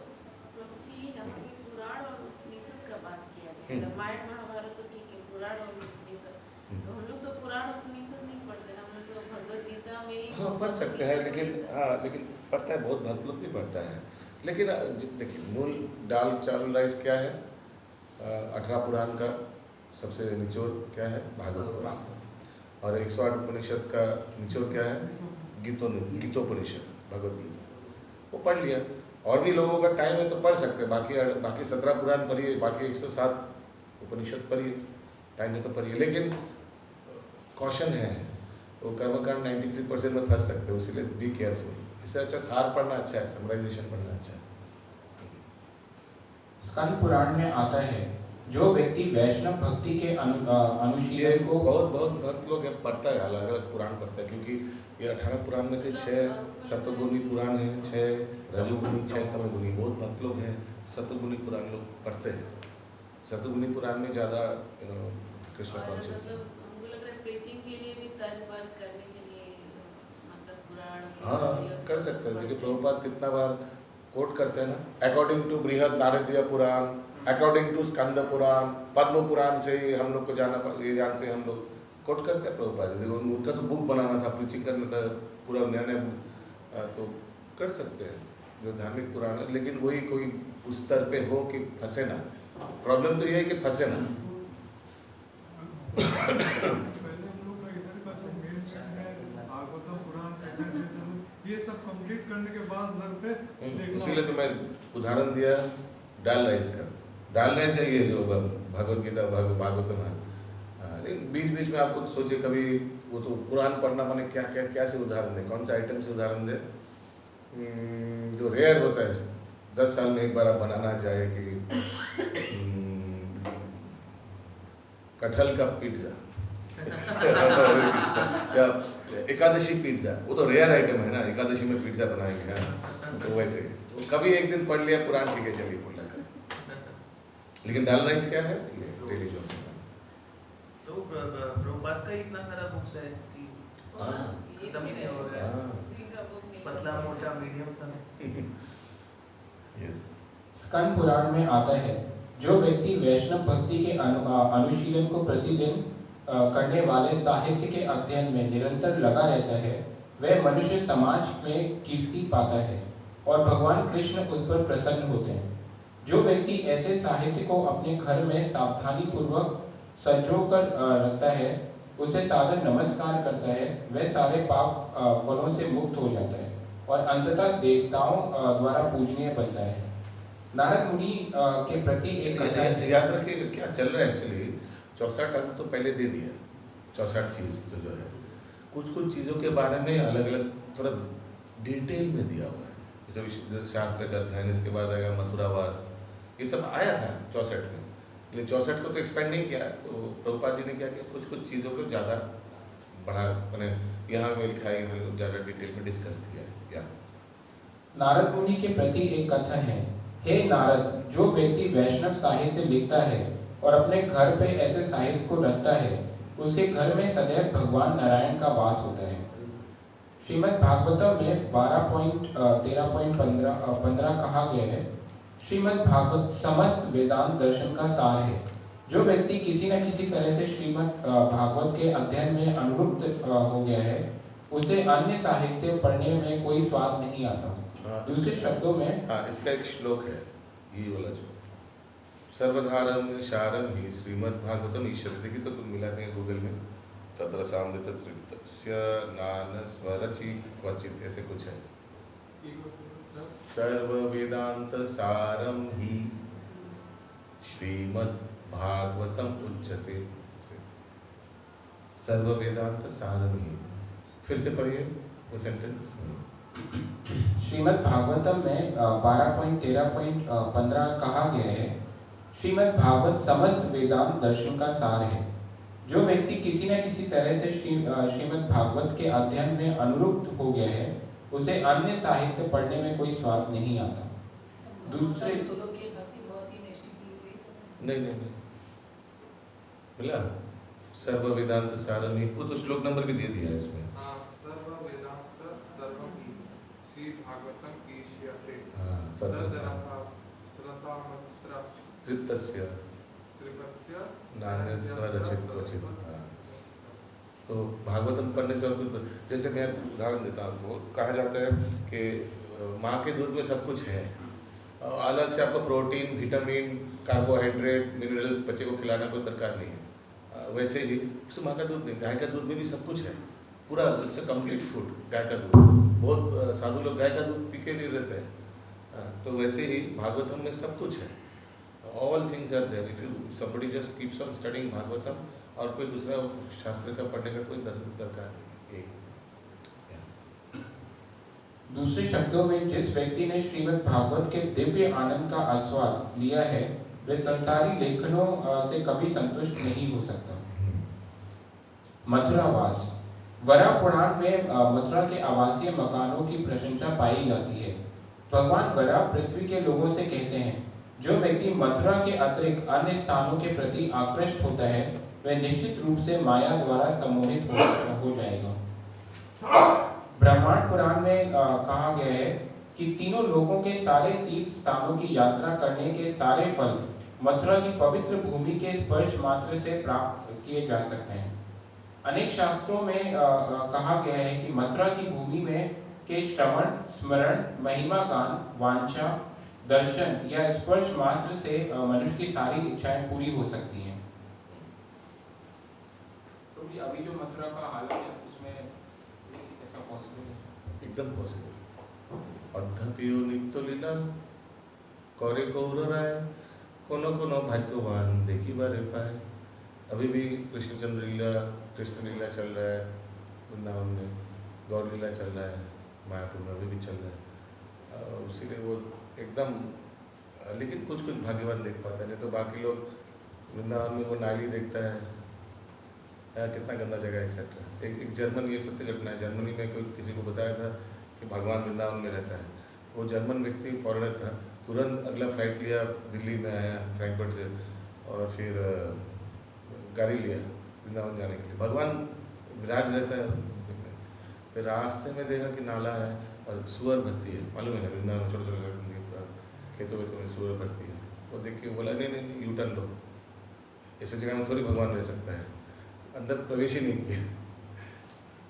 प्रभु जी यहाँ पे पुराण और उपनिषद का बात किया गया, रामायण महाभारत तो ठीक है, पुराण और उपनिषद, तो हम लोग तो पुराण उपनिषद नहीं पढ़ते ना, हम लोग तो भगवद गीता में ही हाँ पढ़ सकते हैं, लेकिन पढ़ता है, बहुत भक्त लोग भी पढ़ता है। लेकिन देखिए मूल दाल चावल राइस क्या है? 18 पुराण का सबसे निचोड़ क्या है? भागवत पुराण। और 108 उपनिषद का निचोड़ क्या है? गीतोपनिषद, भगवद गीता। वो पढ़ लिया। और भी लोगों का टाइम है तो पढ़ सकते हैं, बाकी 17 पुराण पढ़िए, बाकी 107 उपनिषद पढ़िए, टाइम है तो पढ़िए। लेकिन कॉशन है, वो कर्मकांड 93% में फंस सकते हो, इसलिए बी केयरफुल। इससे अच्छा सार पढ़ना अच्छा है, समराइजेशन पढ़ना अच्छा है। स्कंद पुराण में आता है जो व्यक्ति वैष्णव भक्ति के अनुशीलन को बहुत भक्त लोग पढ़ता है, अलग अलग पुराण पढ़ता है, क्योंकि ये 18 पुराण में से 6 सतगुणी पुराण है, 6 रजोगुणी, 6 तमोगुणी। बहुत भक्त लोग हैं सतगुणी पुराण लोग पढ़ते हैं। सतगुणी पुराण में ज़्यादा कृष्ण कॉन्शियस है। हमको लग रहा है प्रीचिंग के लिए भी तर्क वर्क करने के लिए मतलब पुराण हाँ कर सकते हैं। देखिए प्रभुपाद कितना बार कोट करते हैं ना, अकॉर्डिंग टू बृहद नारदीय पुराण, अकॉर्डिंग टू स्कंद पुराण, पद्म पुराण से हम लोग को ये जानते हैं, हम लोग कोट करते हैं प्रभुपाद। देखो उनका तो बुक बनाना था, प्रीचिंग करना था, पूरा नया बुक तो कर सकते हैं जो धार्मिक पुराण है। लेकिन वही कोई उस स्तर पे हो कि फंसे ना। प्रॉब्लम तो ये है कि फंसे ना। ये सब कंप्लीट करने के बाद घर पे इसीलिए तो मैं उदाहरण दिया दाल राइस का। दाल राइस है ये जो भगवद गीता भागवतम है। बीच में आपको सोचिए कभी वो तो पुराण पढ़ना माने क्या से उदाहरण दे, कौन सा आइटम से उदाहरण दे जो रेयर होता है, 10 साल में एक बार आप बनाना चाहे कि कटहल का पिज्जा या एकादशी पिज्जा, वो तो रेयर आइटम है ना, एकादशी में पिज्जा बनाएंगे हाँ। तो वैसे तो कभी एक दिन पढ़ लिया पुराण, ठीक है चलिए पुल्ला कर। लेकिन दाल राइस क्या है? ये डेली जो तो प्रभुपाद का इतना सारा बुक्स है कि खत्म ही नहीं हो गया, पतला मोटा मीडियम सा। यस। स्कंद पुराण में आता है जो व्यक्ति वैष्णव भक्ति के अनुशीलन को प्रतिदिन करने वाले साहित्य के अध्ययन में निरंतर लगा रहता है, वह मनुष्य समाज में कीर्ति पाता है और भगवान कृष्ण उस पर प्रसन्न होते हैं। जो व्यक्ति ऐसे साहित्य को अपने घर में सावधानी पूर्वक संजो कर रखता है, उसे सादर नमस्कार करता है, वह सारे पाप फलों से मुक्त हो जाता है और अंततः देवताओं द्वारा पूजनीय बनता है। नारद मुनि के प्रति एक कथा याद रखिए क्या चल रहा है। एक्चुअली 64 अंक तो पहले दे दिया, 64 चीज़ जो है कुछ चीज़ों के बारे में अलग अलग थोड़ा डिटेल में दिया हुआ है। जैसे शास्त्र का अध्ययन, इसके बाद आएगा मथुरावास, ये सब आया था 64 में, लेकिन 64 को तो एक्सपेंड नहीं किया। तो प्रभुपाद जी ने क्या किया, कुछ चीज़ों को ज़्यादा बढ़ा, मैंने यहाँ में लिखा है, यहाँ ज़्यादा डिटेल में डिस्कस किया है। नारद मुनि के प्रति एक कथन है, हे नारद, जो व्यक्ति वैष्णव साहित्य लिखता है और अपने घर पे ऐसे साहित्य को रखता है, उसके घर में सदैव भगवान नारायण का वास होता है। श्रीमद् भागवतम में 12.13.15 कहा गया है, श्रीमद् भागवत समस्त वेदांत दर्शन का सार है। जो व्यक्ति किसी न किसी तरह से श्रीमद् भागवत के अध्ययन में अनुरक्त हो गया है, उसे अन्य साहित्य पढ़ने में कोई स्वाद नहीं आता। दूसरे शब्दों में हाँ, इसका एक श्लोक है, ये वाला जो सर्वधारम शारम ही श्रीमद्भागवतम ईश्वर, देखिए तो तुम मिलाते हैं गूगल में, तद्रसामृत तृप्तस्य नान स्वरचि क्वचित, ऐसे कुछ है। सर्व वेदांत सारम ही श्रीमद्भागवतम उच्यते, सर्व वेदांत सारम ही। फिर से पढ़िए वो सेंटेंस। श्रीमद् भागवतम में 12.13.15 कहा गया है, श्रीमद् भागवत समस्त वेदांत दर्शन का सार है। जो व्यक्ति किसी न किसी तरह से श्रीमद् भागवत के अध्ययन में अनुरुक्त हो गया है, उसे अन्य साहित्य पढ़ने में कोई स्वाद नहीं आता। दूसरे श्लोक की भक्ति बहुत ही निष्ठ की हुई। नहीं मिला, सर्व वेदांत सारम ही, वो तो श्लोक नंबर भी दे दिया है इसमें। सर्व वेदांत सर्वम ही श्री भागवतम ईश्यते तृप्तस्य नान्यत् स्वरचित क्वचित। तो भागवतम पढ़ने से और कुछ, जैसे मैं उदाहरण देता हूँ, तो कहा जाता है कि माँ के दूध में सब कुछ है, अलग से आपको प्रोटीन, विटामिन, कार्बोहाइड्रेट, मिनरल्स बच्चे को खिलाना कोई दरकार नहीं है। वैसे ही सिर्फ माँ का दूध नहीं, गाय का दूध में भी सब कुछ है, पूरा इट्स अ कंप्लीट फूड गाय का दूध। बहुत साधु लोग गाय का दूध पी के नहीं रहते हैं। तो वैसे ही भागवतम में सब कुछ है, all things are there. If you somebody just keeps on studying Bhagavatam, और कोई दूसरा शास्त्र का पढ़ने का कोई दरकार नहीं। दूसरे शब्दों में, जिस व्यक्ति ने श्रीमद् भागवत के दिव्य आनंद का आस्वाद लिया है, वे संसारी लेखनों से कभी संतुष्ट नहीं हो सकता। मथुरावास। वराह पुराण में मथुरा के आवासीय मकानों की प्रशंसा पाई जाती है। भगवान वराह पृथ्वी के लोगों से कहते हैं, जो व्यक्ति मथुरा के अतिरिक्त अन्य स्थानों के प्रति आकृष्ट होता है, वह निश्चित रूप से माया द्वारा सम्मोहित हो जाएगा। ब्रह्मांड पुराण में कहा गया है कि तीनों लोकों के सारे तीर्थ स्थानों की यात्रा करने के सारे फल मथुरा की पवित्र भूमि के स्पर्श मात्र से प्राप्त किए जा सकते हैं। अनेक शास्त्रों में कहा गया है कि मथुरा की भूमि में के श्रवण, स्मरण, महिमा गान, वांछा, दर्शन या स्पर्श मात्र से मनुष्य की सारी इच्छाएं पूरी हो सकती हैं। तो भी अभी जो मथुरा का हालत है, उसमें ऐसा पॉसिबल है? एकदम पॉसिबल। अध्यपियो नित्य लीला करे गौर राय, कोनो भाग्यवान देखी बारे पाए। अभी भी कृष्ण लीला चल रहा है वृंदावन में, गौर लीला चल रहा है मायापुर में, अभी भी चल रहा है। इसीलिए वो एकदम, लेकिन कुछ भाग्यवान देख पाता है, नहीं तो बाकी लोग वृंदावन में वो नाली देखता है, कितना गंदा जगह है एक्सेट्रा। एक जर्मन, ये सत्य घटना है, जर्मनी में कोई किसी को बताया था कि भगवान वृंदावन में रहता है। वो जर्मन व्यक्ति फॉरेनर था, तुरंत अगला फ्लाइट लिया, दिल्ली में आया फ्रैंकफर्ट से, और फिर गाड़ी लिया वृंदावन जाने के लिए। भगवान विराज रहता है। फिर रास्ते में देखा कि नाला है और सुअर भरती है, मालूम है ना, वृंदावन छोटे छोटे खेतों में सुअर भरती है। वो देख के बोला नहीं यू टर्न लो, ऐसे जगह में थोड़ी भगवान रह सकता है, अंदर प्रवेश ही नहीं किया।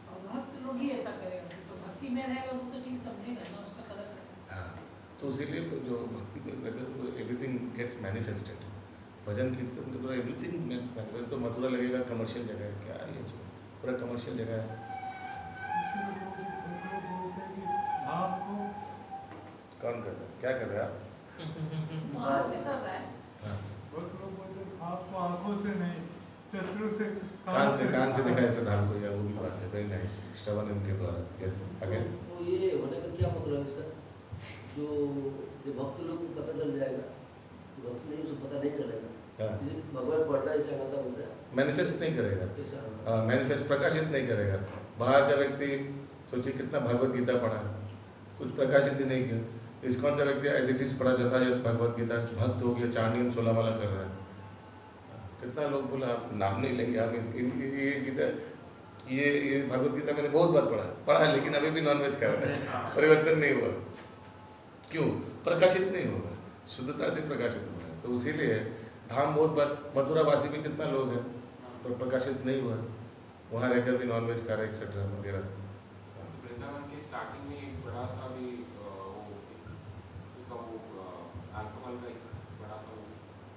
और भक्त लोग ही ऐसा करेगा, तो भक्ति में रहेगा वो तो ठीक समझेगा ना, उसका कदर करेगा। हाँ, तो इसीलिए जो भक्ति में रहता है तो एवरीथिंग गेट्स मैनिफेस्टेड। भजन कीर्तन तो एवरीथिंग मैनिफेस्ट। तो मथुरा लगेगा कमर्शियल जगह है, क्या है ये, पूरा कमर्शियल जगह है। कौन कर रहा है, क्या कर रहा है आप? वहाँ से कर रहा है। हाँ, बहुत लोग बोलते हैं आपको आंखों से नहीं, चश्मों से, कान से दिखाई तो धाम को, या वो भी बात है। वेरी नाइस, श्रवण इनके द्वारा। Yes, again. तो ये होने का क्या मतलब है इसका? जो भक्त लोग को पता चल जाएगा, तो भक्त नहीं, उसको पता नहीं चलेगा। भगवान पढ़ता है, ऐसा मतलब होता है, मैनिफेस्ट नहीं करेगा, ऐसा मैनिफेस्ट प्रकाशित नहीं करेगा। बाहर का व्यक्ति सोचिए कितना भगवत गीता पढ़ा, कुछ प्रकाशित ही नहीं किया। इस्कॉन का व्यक्ति एज इट इज पढ़ा जाता है भगवत गीता, भक्त हो गया, चांडियम 16 माला कर रहा है। कितना लोग बोला, आप नाम नहीं लेंगे, आप ये गीता, ये भगवत गीता मैंने बहुत बार पढ़ा है, लेकिन अभी भी नॉनवेज खा रहा है, परिवर्तन नहीं हुआ। क्यों? प्रकाशित नहीं हुआ, शुद्धता से प्रकाशित हुआ है। तो इसीलिए धाम बहुत बार, मथुरा वासी भी कितना लोग हैं पर प्रकाशित नहीं हुआ, वहाँ रहकर भी नॉनवेज खा रहे एक्सेट्रा वगैरह। वृंदावन के स्टार्टिंग में एक बड़ा सा भी अल्कोहल का एक बड़ा सा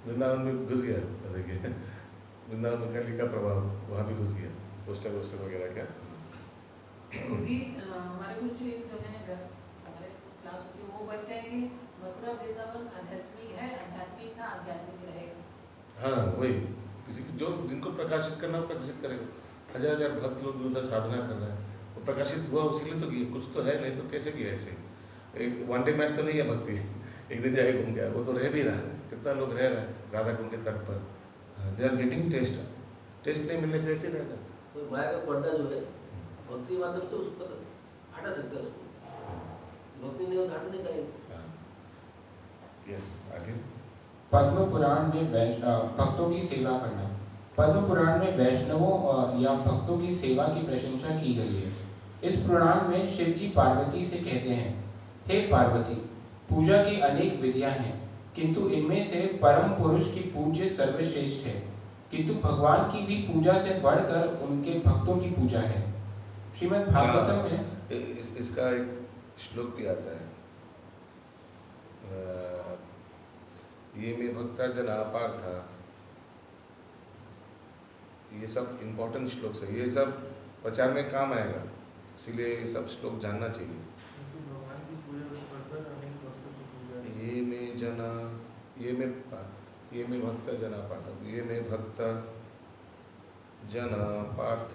वृंदावन में घुस गया, देखिए वृंदावन में कली का प्रभाव वहाँ भी घुस गया, पोस्टर वोस्टर वगैरह क्या। भी हमारे गुरु जी जो है घर हमारे क्लास होती है वो बोलते हैं कि मथुरा वृंदावन आध्यात्मिक है, आध्यात्मिक था, आध्यात्मिक रहेगा। हाँ वही, किसी जो जिनको प्रकाशित करना हो प्रकाशित करेगा। हजार हजार भक्त लोग उधर साधना कर रहे हैं, वो प्रकाशित हुआ उसीलिए तो किया, कुछ तो है, नहीं तो कैसे किया ऐसे। एक वन डे मैच तो नहीं है भक्ति, एक दिन जाके घूम गया, वो तो रह भी रहा है, कितना लोग रह रहे हैं राधा कुंड के तट पर। दे आर गेटिंग टेस्ट नहीं मिलने से ऐसे रहेगा। तो माया का पर्दा जो है भक्ति माध्यम से उसको हटा सकता है, उसको भक्ति नहीं हो हटने का। यस, आगे। पद्म पुराण में भक्तों की सेवा करना। पद्म पुराण में वैष्णवों या भक्तों की सेवा की प्रशंसा की गई है। इस पुराण में शिव जी पार्वती से कहते हैं, हे पार्वती, पूजा की अनेक विधियां हैं, किंतु इनमें से परम पुरुष की पूज्य सर्वश्रेष्ठ है, किंतु भगवान की भी पूजा से बढ़कर उनके भक्तों की पूजा है। श्रीमद् भागवतम में इसका एक श्लोक भी आता है, ये में भक्ता जना पार्था, ये सब इम्पोर्टेंट श्लोक है, ये सब प्रचार में काम आएगा, इसीलिए ये सब श्लोक जानना चाहिए। भगवान की पूजा को बढ़कर अनेक भक्तों की पूजा है। ये में जना, ये में भक्त जना पार्थ, ये में भक्त जना पार्थ।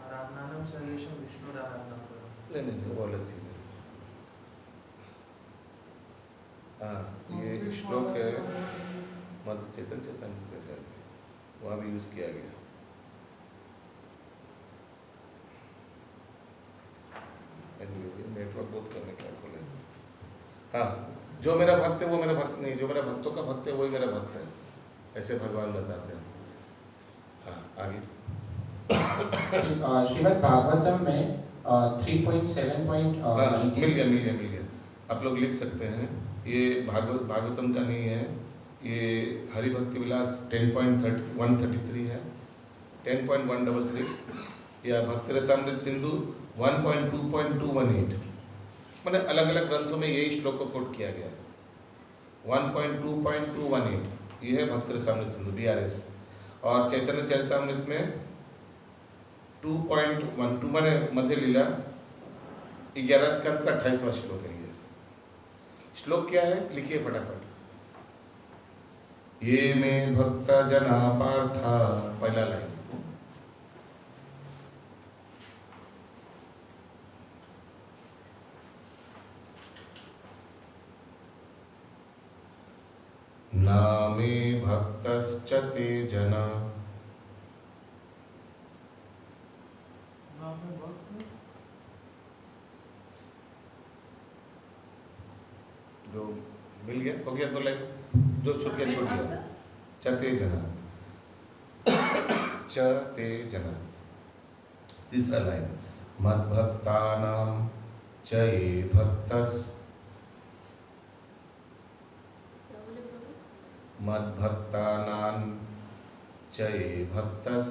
आराधनानम सर्वेशम विष्णु आराधना करो। नहीं, वो अलग चीज़ है। हाँ, ये श्लोक है मध्य चेतन कैसे वहाँ भी यूज़ किया गया। नेटवर्क बहुत करने का खोले। हाँ, जो मेरा भक्त है वो मेरा भक्त नहीं, जो मेरा भक्तों का भक्त है वही मेरा भक्त है, ऐसे भगवान बताते हैं। हाँ, आगे। श्रीमद् भागवतम में 3.7. मिल गया। आप लोग लिख सकते हैं, ये भागवतम का नहीं है, ये हरि भक्ति विलास 10.133 है, 10.133 या भक्ति रसामृत सिंधु 1.2.218। मैंने अलग अलग ग्रंथों में यही श्लोक को कोट किया गया। 1.2.218 ये है भक्ति रसामृत सिंधु BRS, और चैतन्य चरितामृत में 2.12 मैंने मध्य लीला 11 स्कंद का 28वां श्लोक है। ये श्लोक क्या है, लिखिए फटाफट। ये में भक्त जना पार्था, पहला लाइन। नामे भक्तश्च ते जना, नाम में भक्त जो मिल गया हो गया, तो लाइन जो छूट गया चते जना, चते जना। तीसरा लाइन, मद्भक्तानां च ये भक्तस्, मद्भक्तानां च ये भक्तस्।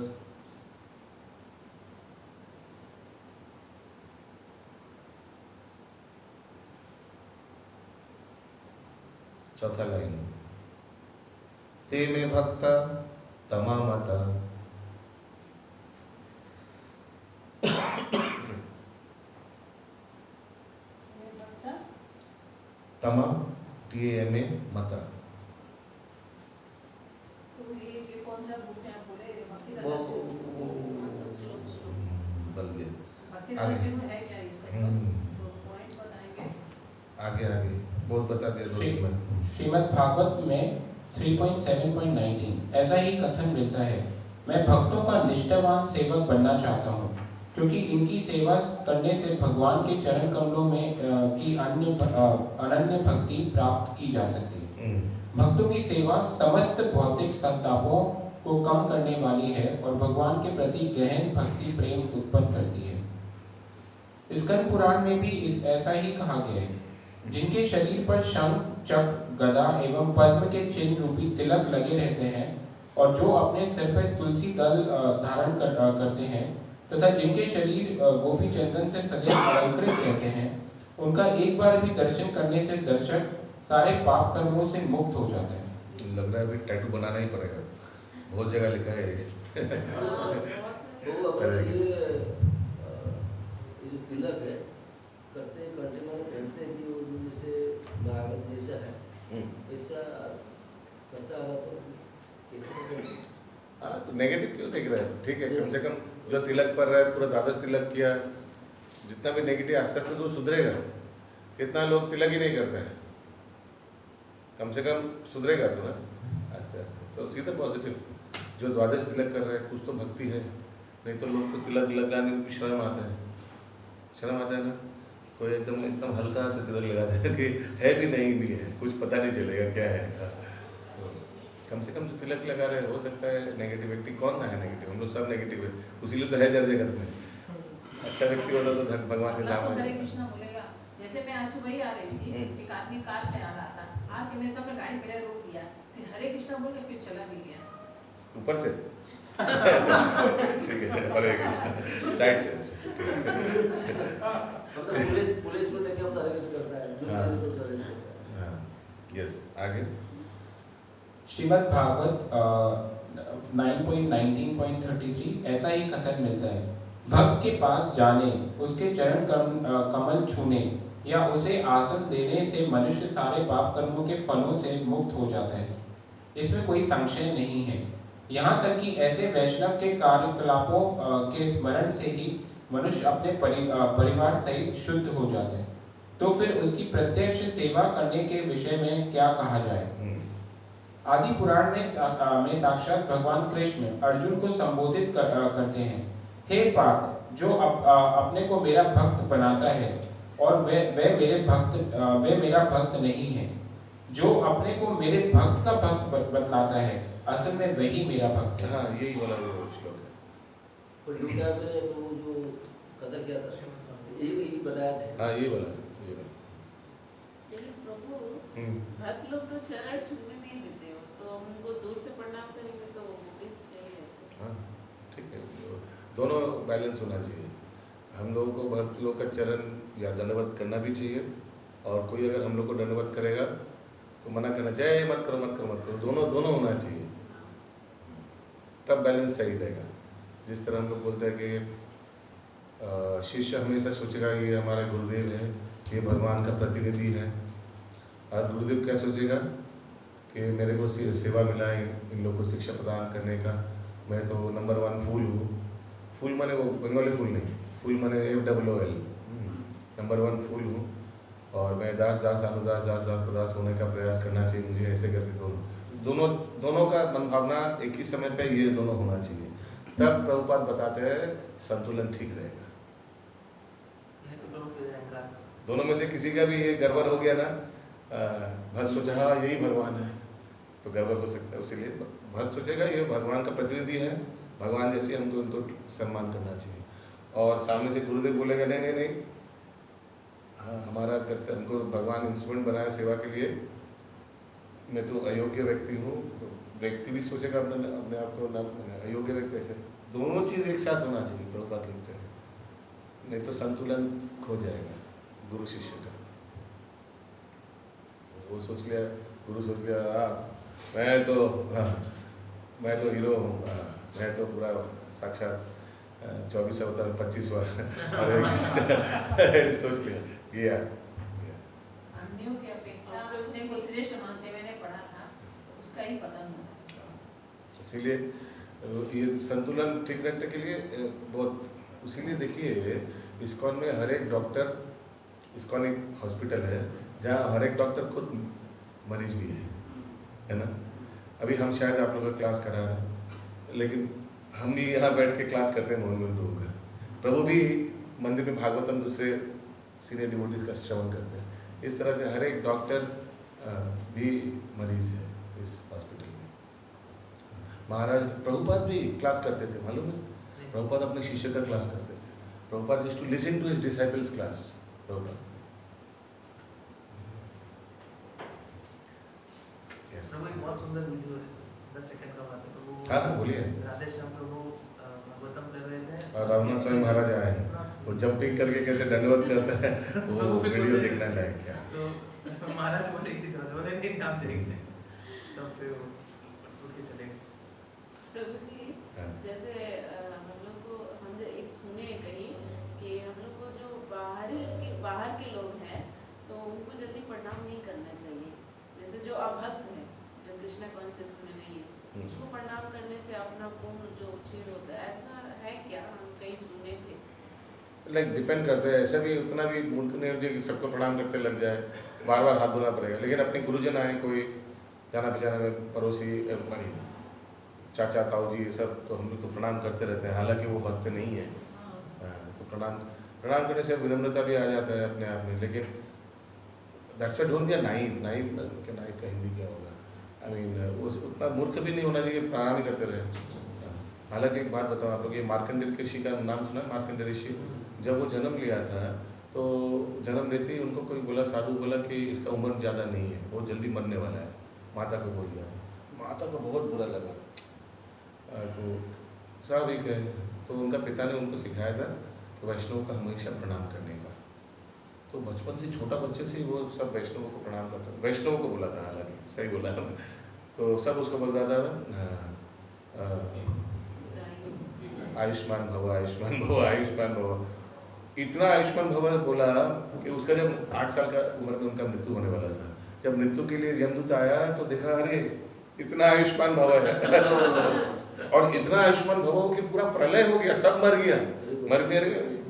चौथा लाइन, ते में भक्त तमामत, तमा TAMA मता। तो ये कौन सा बुक है आप बोले, भक्ति रसा बन गया। भक्ति रसा में है क्या इसका, तो पॉइंट बताएंगे आगे बहुत बता दिया दो में। श्रीमद् भागवत में 3.7.19 ऐसा ही कथन मिलता है, मैं भक्तों का निष्ठावान सेवक बनना चाहता हूँ, क्योंकि इनकी सेवा करने से भगवान के चरण कमलों में की अनन्य भक्ति प्राप्त की जा सकती है। भक्तों की सेवा समस्त भौतिक संतापों को कम करने वाली है और भगवान के प्रति गहन भक्ति प्रेम उत्पन्न करती है। स्कंद पुराण में भी ऐसा ही कहा गया है, जिनके शरीर पर शंख, चक्र, गदा एवं पद्म के चिन्ह रूपी तिलक लगे रहते हैं और जो अपने सिर पर तुलसी दल धारण करते हैं तथा जिनके शरीर गोपी चंदन से सदैव अलंकृत रहते हैं, उनका एक बार भी दर्शन करने से दर्शक सारे पाप कर्मों से मुक्त हो जाता है। लग रहा है अभी टैटू बनाना ही पड़ेगा, बहुत जगह लिखा है ये। वो अगर ये जो तिलक है करते कंठे में पहनते हैं कि वो जैसे नागत जैसा है ऐसा करता है तो कैसे? हाँ तो नेगेटिव क्यों देख रहे हैं? ठीक है, कम से कम जो तिलक पर रहा है पूरा द्वादश तिलक किया, जितना भी नेगेटिव आस्ते आस्ते तो सुधरेगा। कितना लोग तिलक ही नहीं करते हैं, कम से कम सुधरेगा तो ना आस्ते आस्ते। तो सीधे पॉजिटिव, जो द्वादश तिलक कर रहे हैं कुछ तो भक्ति है, नहीं तो लोग तो तिलक लगाने में भी शर्म आता है, शर्म आता है ना। कोई एकदम एकदम हल्का से तिलक लगा दे कि है भी नहीं भी है, कुछ पता नहीं चलेगा क्या है। तो कम से कम जो तिलक लगा रहे हो सकता है नेगेटिव व्यक्ति कौन ना है नेगेटिव, हम लोग सब नेगेटिव है, उसीलिए तो है जर जगत में। अच्छा व्यक्ति होता तो भगवान के नाम हरे कृष्णा बोलेगा। जैसे मैं आज सुबह ही आ रही थी, एक आदमी कार से आ रहा था, आके मेरे सामने गाड़ी पहले रोक दिया, फिर हरे कृष्णा बोल के फिर चला भी गया ऊपर से। ठीक है, हरे कृष्णा साइड से। मतलब पुलिस को लेके हम अरेस्ट करता है जो हाँ। तो अरेस्ट करता है। यस, आगे। श्रीमद् भागवत 9.19.33 ऐसा ही कथन मिलता है, भक्त के पास जाने, उसके चरण कमल छूने या उसे आसन देने से मनुष्य सारे पाप कर्मों के फलों से मुक्त हो जाता है। इसमें कोई संशय नहीं है। यहाँ तक कि ऐसे वैष्णव के कार्यकलापों के स्मरण से ही मनुष्य अपने परिवार सहित शुद्ध हो जाता है। तो फिर उसकी प्रत्यक्ष सेवा करने के विषय में क्या कहा जाए? आदि पुराण में साक्षात भगवान कृष्ण अर्जुन को संबोधित करते हैं, हे पार्थ, जो अपने को मेरा भक्त बनाता है और वे मेरा भक्त नहीं है, जो अपने को मेरे भक्त का भक्त बतलाता है, असल में वही मेरा भक्त है। हाँ, यही वाला वो श्लोक है। और गीता में तो जो कथा क्या था यही बताया था। हाँ, यही वाला। लेकिन प्रभु भक्त लोग तो चरण छूने नहीं देते हो, तो हम उनको दूर से प्रणाम करेंगे तो वो भी सही है। हाँ ठीक है, दोनों बैलेंस होना चाहिए। हम लोगों को भक्त लोग का चरण या दंडवत करना भी चाहिए, और कोई अगर हम लोग को दंडवत करेगा तो मना करना चाहिए, मत करो मत करो मत करो, दोनों होना चाहिए, तब बैलेंस सही रहेगा। जिस तरह हम लोग बोलते हैं कि शिष्य हमेशा सोचेगा ये हमारा गुरुदेव है, ये भगवान का प्रतिनिधि है, और गुरुदेव क्या सोचेगा कि मेरे को सेवा मिला है इन लोगों को शिक्षा प्रदान करने का, मैं तो नंबर 1 फूल हूँ। फूल माने वो बंगाली फूल नहीं, फूल माने FOOL, नंबर 1 फूल हूँ, और मैं दास दास होने का प्रयास करना चाहिए मुझे, ऐसे करके दोनों का मनभावना एक ही समय पे ये दोनों होना चाहिए, तब प्रभुपाद बताते हैं संतुलन ठीक रहेगा। दोनों में से किसी का भी ये गड़बड़ हो गया ना, भक्त सोचा हाँ यही भगवान है, तो गड़बड़ हो सकता है। इसीलिए भक्त सोचेगा ये भगवान का प्रतिनिधि है, भगवान जैसे हमको उनको सम्मान करना चाहिए, और सामने से गुरुदेव बोलेगा नहीं नहीं नहीं, हाँ हमारा करते हमको भगवान इंस्ट्रूमेंट बनाया सेवा के लिए, मैं तो अयोग्य व्यक्ति हूँ, तो व्यक्ति भी सोचेगा अपने आप को अयोग्य व्यक्ति, ऐसे दोनों चीज़ एक साथ होना चाहिए, प्रभुपाद लिखते हैं, नहीं तो संतुलन खो जाएगा गुरु शिष्य का। वो सोच लिया, गुरु सोच लिया मैं तो हीरो हूँ, मैं तो पूरा साक्षात 24 अवतार 25 बार सोच लिया गया। अन्यों की अपेक्षा अपने को श्रेष्ठ मानते मैंने पढ़ा था, उसका ही पतन हुआ। इसीलिए ये संतुलन ठीक रखने के लिए बहुत, इसीलिए देखिए इस्कॉन में हर एक डॉक्टर, इस्कॉन एक हॉस्पिटल है जहाँ हर एक डॉक्टर खुद मरीज भी है ना। अभी हम शायद आप लोग का क्लास करा रहे हैं, लेकिन हम भी यहाँ बैठ के क्लास करते हैं मोहन लोगों का। प्रभु भी मंदिर में भागवतम दूसरे सीनियर डिवोटीज का श्रवण करते हैं। इस तरह से हर एक डॉक्टर भी मरीज है इस हॉस्पिटल में। महाराज प्रभुपाद भी क्लास करते थे, मालूम है? प्रभुपाद अपने शिष्य का क्लास करते थे। Prabhupada used to listen to his disciples class. Prabhupada Prabhu एक बहुत सुंदर वीडियो है, 10 सेकंड का बात है। तो वो हाँ बोलिए। राधे श्याम प्रभु भागवतम कर रहे थे, और रघुनाथ स्वामी महाराज आए, वो जंपिंग करके कैसे दंडवत करते हैं, वो वीडियो देखना लायक क्या। तो महाराज बोले कि चलो बोले नहीं आप जाएंगे, तब फिर वो उठ के चले गए। प्रभु जी हाँ। जैसे हम लोग को हम एक सुने कहीं कि हम लोग को जो बाहर के लोग हैं तो उनको जल्दी प्रणाम नहीं करना चाहिए। जैसे जो अभक्त है, जो कृष्णा कॉन्शियस में नहीं है, उसको प्रणाम करने से अपना पूर्ण जो छेद होता है, ऐसा है क्या? हम कहीं सुने थे। लाइक डिपेंड करता है, ऐसा भी उतना भी मुल्क नहीं हो कि सबको प्रणाम करते लग जाए, बार बार हाथ धोना पड़ेगा। लेकिन अपने गुरुजन आए, कोई जाना पहचाना में पड़ोसी भाई चाचा ताऊ जी, ये सब तो हम लोग तो प्रणाम करते रहते हैं, हालांकि वो भक्त नहीं है। तो प्रणाम करने से विनम्रता भी आ जाता है अपने आप में। लेकिन that's why don't be naive का हिंदी क्या होगा, आई मीन वो उतना मूर्ख भी नहीं होना चाहिए प्रणाम ही करते रहे। हालांकि एक बात बताऊँ आप लोग, ये मार्कंडेय ऋषि का नाम सुना? मार्कंडेय ऋषि जब वो जन्म लिया था तो जन्म लेते ही उनको कोई बोला, साधु बोला कि इसका उम्र ज़्यादा नहीं है, वो जल्दी मरने वाला है। माता को बोल दिया था, माता को बहुत बुरा लगा। तो स्वाभाविक है, तो उनका पिता ने उनको सिखाया था कि वैष्णव का हमेशा प्रणाम करने का। तो बचपन से, छोटा बच्चे से वो सब वैष्णवों को प्रणाम करता था। वैष्णवों को बोला था, हालांकि सही बोला था। तो सब उसको बोलता था आयुष्मान भव, आयुष्मान भव, आयुष्मान भव। इतना आयुष्मान भव बोला कि उसका जब 8 साल का उम्र में उनका मृत्यु होने वाला था, जब मृत्यु के लिए यमदूत आया तो देखा, अरे इतना आयुष्मान भव है और इतना आयुष्मान भव हो कि पूरा प्रलय हो गया, सब मर गया,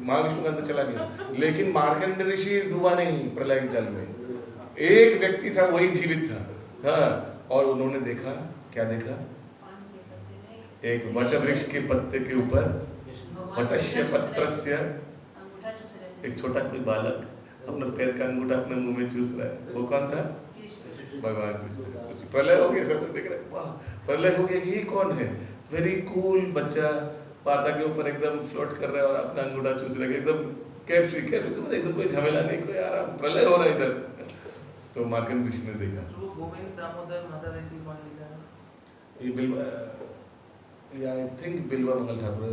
महाविष्णु के अंदर चला गया। लेकिन मार्कंडेय ऋषि डूबा नहीं प्रलय के जल में, एक व्यक्ति था वही जीवित था। हाँ, और उन्होंने देखा, क्या देखा? एक वट वृक्ष के पत्ते के ऊपर वटस्य पत्रस्य एक छोटा कोई बालक अपना पैर का अंगूठा अपने मुंह में चूस रहा है। वो कौन था? भगवान कृष्ण। प्रलय हो गया, सब कुछ देख रहे हैं, वाह प्रलय हो गया, ये कौन है? वेरी कूल बच्चा पाता के ऊपर एकदम फ्लोट कर रहा है और अपना अंगूठा चूस रहा है, एकदम केयरफ्री समझ, एकदम कोई झमेला नहीं, कोई आराम, प्रलय हो रहा है इधर। तो मार्कंडेय ऋषि ने देखा, गोविंद दामोदर माधव मान लिया ये I think Bilva Mangal Thakur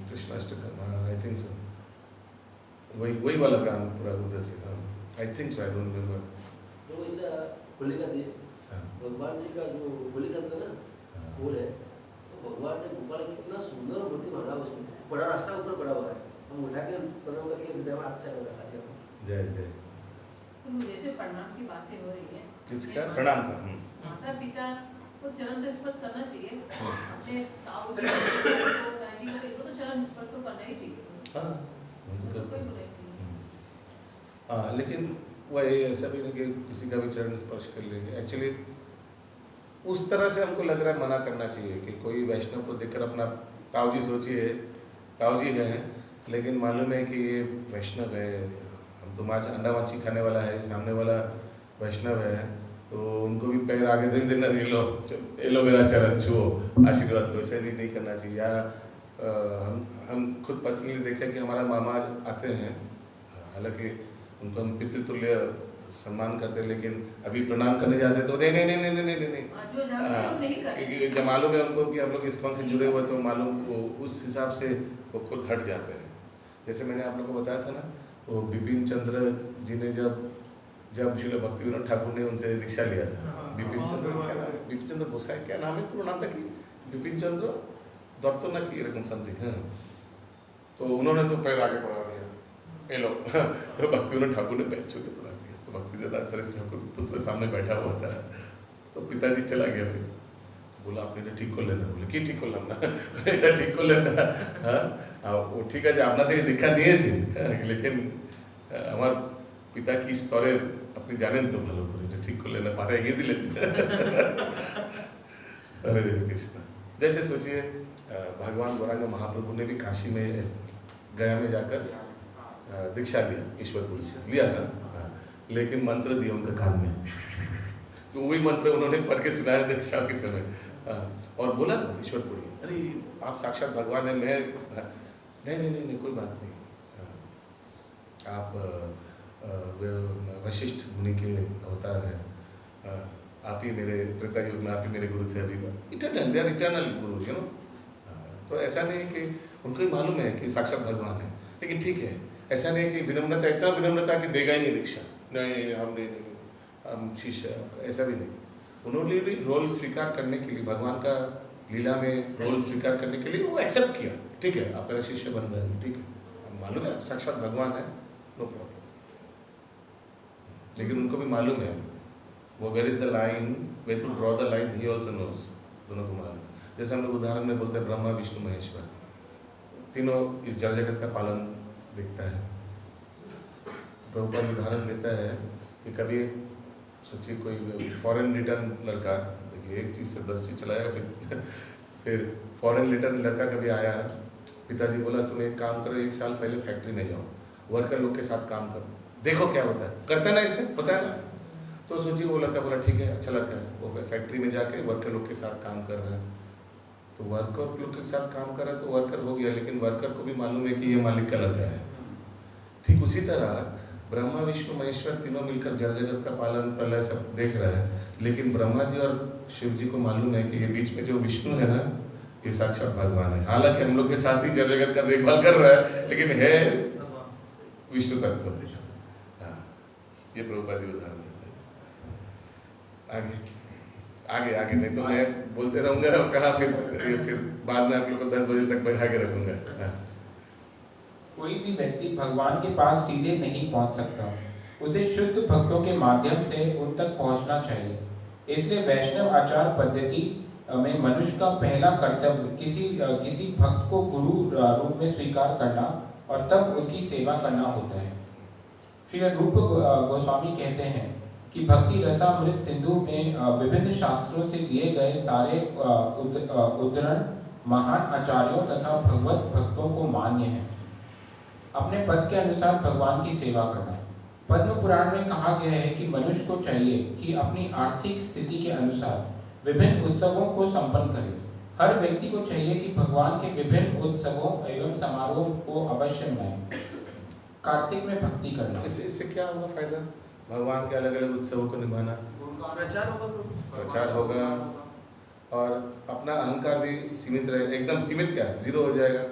Krishnashtakam, I think so, वही वाला काम पूरा उधर से था, I think so, I don't remember. तो ऐसा होलिका दिन भगवान जी का जो होलिका था ना फूल है, तो भगवान ने गोपाल कितना सुंदर मूर्ति बना, उसमें बड़ा रास्ता ऊपर बड़ा हुआ है, हम उठा के प्रणाम करके जब हाथ से लगा दिया। जय जय। तो जैसे प्रणाम की बातें हो रही है, किसका प्रणाम का? माता पिता को चरण तो स्पर्श करना चाहिए, अपने ताऊ जी को तो चरण स्पर्श तो करना ही चाहिए। हाँ, कोई बुराई नहीं। हाँ, लेकिन वही ऐसा भी नहीं कि किसी का भी चरण स्पर्श कर लेंगे। एक्चुअली उस तरह से हमको लग रहा है मना करना चाहिए कि कोई वैष्णव को देखकर अपना ताऊ जी सोचिए, ताऊ जी हैं, लेकिन मालूम है कि ये वैष्णव है, हम तो माछ अंडा मच्छी खाने वाला है, सामने वाला वैष्णव है, तो उनको भी पैर आगे दे देना, ये लो मेरा चरण छुओ, आशीर्वाद लो, ऐसे भी नहीं करना चाहिए। या हम खुद पर्सनली देखें कि हमारा मामा आते हैं, हालांकि उनको हम पितृतुल्य सम्मान करते हैं, लेकिन अभी प्रणाम करने जाते तो नहीं, क्योंकि जब मालूम है उनको कि हम लोग इस्कॉन से जुड़े हुए, तो मालूम उस हिसाब से वो खुद हट जाते हैं। जैसे मैंने आप लोग को बताया था ना, वो बिपिन चंद्र जी ने जब श्रील भक्तिविनोद ठाकुर ने उनसे दीक्षा लिया था, बिपिन चंद्र गोसाई, क्या नाम है पूरा नाम था कि बिपिन चंद्र दत्त न की रकम समथिंग, हाँ, तो उन्होंने तो पैर आगे बढ़ा दिया, ये लो तो भक्तिविनोद ठाकुर ने पैर छू के बढ़ा दिया, तो भक्ति सरस ठाकुर पुत्र सामने बैठा हुआ था, तो पिताजी चला गया, फिर बोला आपने तो ठीक कर लेना, बोले कि ठीक कर लेना এটা ঠিক করলে না, হ্যাঁ ও ঠিক আছে আপনাদের দীক্ষা নিয়েছে, लेकिन আমার পিতা কি স্তরের আপনি জানেন তো ভালো করে, এটা ঠিক করলে না পাটা এগিয়ে দিলেন। अरे कृष्ण। जैसे सोचिए भगवान गौरांग महाप्रभु ने भी काशी में गया में जाकर दीक्षा लिया, ईश्वरपुरी से लिया था, लेकिन मंत्र दिया उनका कान में, तो वही मंत्र उन्होंने पढ़ के सुनाया दीक्षा के समय, और बोला ईश्वरपुरी, अरे आप साक्षात भगवान है, मैं नहीं कोई बात नहीं, आप वशिष्ठ मुनि के अवतार हैं, आप ही मेरे त्रेता युग में आप ही मेरे गुरु थे, अभी eternal, they are eternal Guru, you know. तो ऐसा नहीं कि उनको ही मालूम है कि साक्षात भगवान है, लेकिन ठीक है, ऐसा नहीं कि विनम्रता, इतना विनम्रता कि देगा ही नहीं दीक्षा, नहीं हम नहीं हम शिष्य, ऐसा भी नहीं। उन्होंने भी रोल स्वीकार करने के लिए, भगवान का लीला में रोल स्वीकार करने के लिए वो एक्सेप्ट किया। ठीक है, आप मेरा शिष्य बन रहे हैं, ठीक है, मालूम है साक्षात भगवान है, नो प्रॉब्लम। लेकिन उनको भी मालूम है वो where is the line, where to draw the line, he also knows, दोनों को मालूम। जैसे हम लोग उदाहरण में बोलते हैं ब्रह्मा विष्णु महेश्वर, तीनों इस जड़ जगत का पालन दिखता है। प्रभुपाद उदाहरण देता है कि कभी सोचिए कोई फॉरेन रिटर्न लड़का, देखिए एक चीज़ से 10 चीज़ चलाया, फिर फॉरेन रिटर्न लड़का कभी आया, पिताजी बोला तुम एक काम करो, 1 साल पहले फैक्ट्री में जाओ, वर्कर लोग के साथ काम करो, देखो क्या होता है, करते ना इसे, पता है ना। तो सोचिए वो लड़का बोला ठीक है, अच्छा लड़का है, वो फैक्ट्री में जाके वर्कर लोग के साथ काम कर रहा है। तो वर्कर लोग के साथ काम कर रहा है तो वर्कर हो गया, लेकिन वर्कर को भी मालूम है कि ये मालिक का लड़का है। ठीक उसी तरह ब्रह्मा विष्णु महेश्वर तीनों मिलकर जड़ जगत का पालन प्रलय सब देख रहा है, लेकिन ब्रह्मा जी और शिव जी को मालूम है कि ये बीच में जो विष्णु है ना, ये साक्षात भगवान है। हालांकि हम लोग के साथ ही जड़ जगत का देखभाल कर रहा है, लेकिन है विष्णु तत्व। हाँ, ये प्रभुपाद जी उदाहरण देते हैं। आगे आगे नहीं तो मैं बोलते रहूंगा और कहाँ फिर बाद में आप लोग को 10 बजे तक बैठा के रखूंगा। हाँ। कोई भी व्यक्ति भगवान के पास सीधे नहीं पहुंच सकता, उसे शुद्ध भक्तों के माध्यम से उन तक पहुंचना चाहिए। इसलिए वैष्णव आचार पद्धति में मनुष्य का पहला कर्तव्य किसी भक्त को गुरु रूप में स्वीकार करना और तब उसकी सेवा करना होता है। श्री रूप गोस्वामी कहते हैं कि भक्ति रसामृत सिंधु में विभिन्न शास्त्रों से दिए गए सारे उद्धरण महान आचार्यों तथा भगवत भक्तों को मान्य है। अपने पद के अनुसार भगवान की सेवा करना। पद्म पुराण में कहा गया है कि मनुष्य को चाहिए कि अपनी आर्थिक स्थिति के अनुसार विभिन्न उत्सवों को संपन्न करे। हर व्यक्ति को चाहिए कि भगवान के विभिन्न उत्सवों एवं समारोह को अवश्य मनाए। कार्तिक में भक्ति करना। इससे क्या होगा फायदा? भगवान के अलग अलग उत्सवों को निभाना, प्रचार होगा और अपना अहंकार भी सीमित रहे, एकदम सीमित क्या, जीरो हो जाएगा।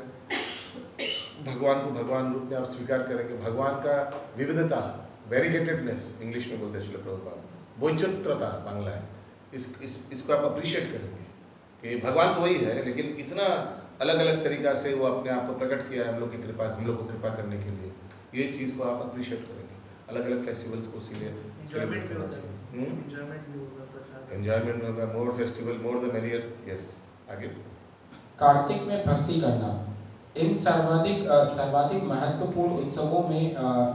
भगवान को भगवान रूप में आप स्वीकार करेंगे। भगवान का विविधता, वेरीगेटेडनेस इंग्लिश में बोलते हैं श्रील प्रभुपाद, वैचित्रता बांग्ला है, इसको आप अप्रिशिएट करेंगे कि भगवान तो वही है, लेकिन इतना अलग अलग तरीका से वो अपने आप को प्रकट किया है हम लोग की कृपा, हम लोग को कृपा करने के लिए। ये चीज़ को आप अप्रिशिएट करेंगे। अलग अलग फेस्टिवल्स को इसीलिए एंजॉयमेंट होगा, more festival more the merrier. Yes, आगे। कार्तिक में भक्ति करना। इन सर्वाधिक महत्वपूर्ण उत्सवों में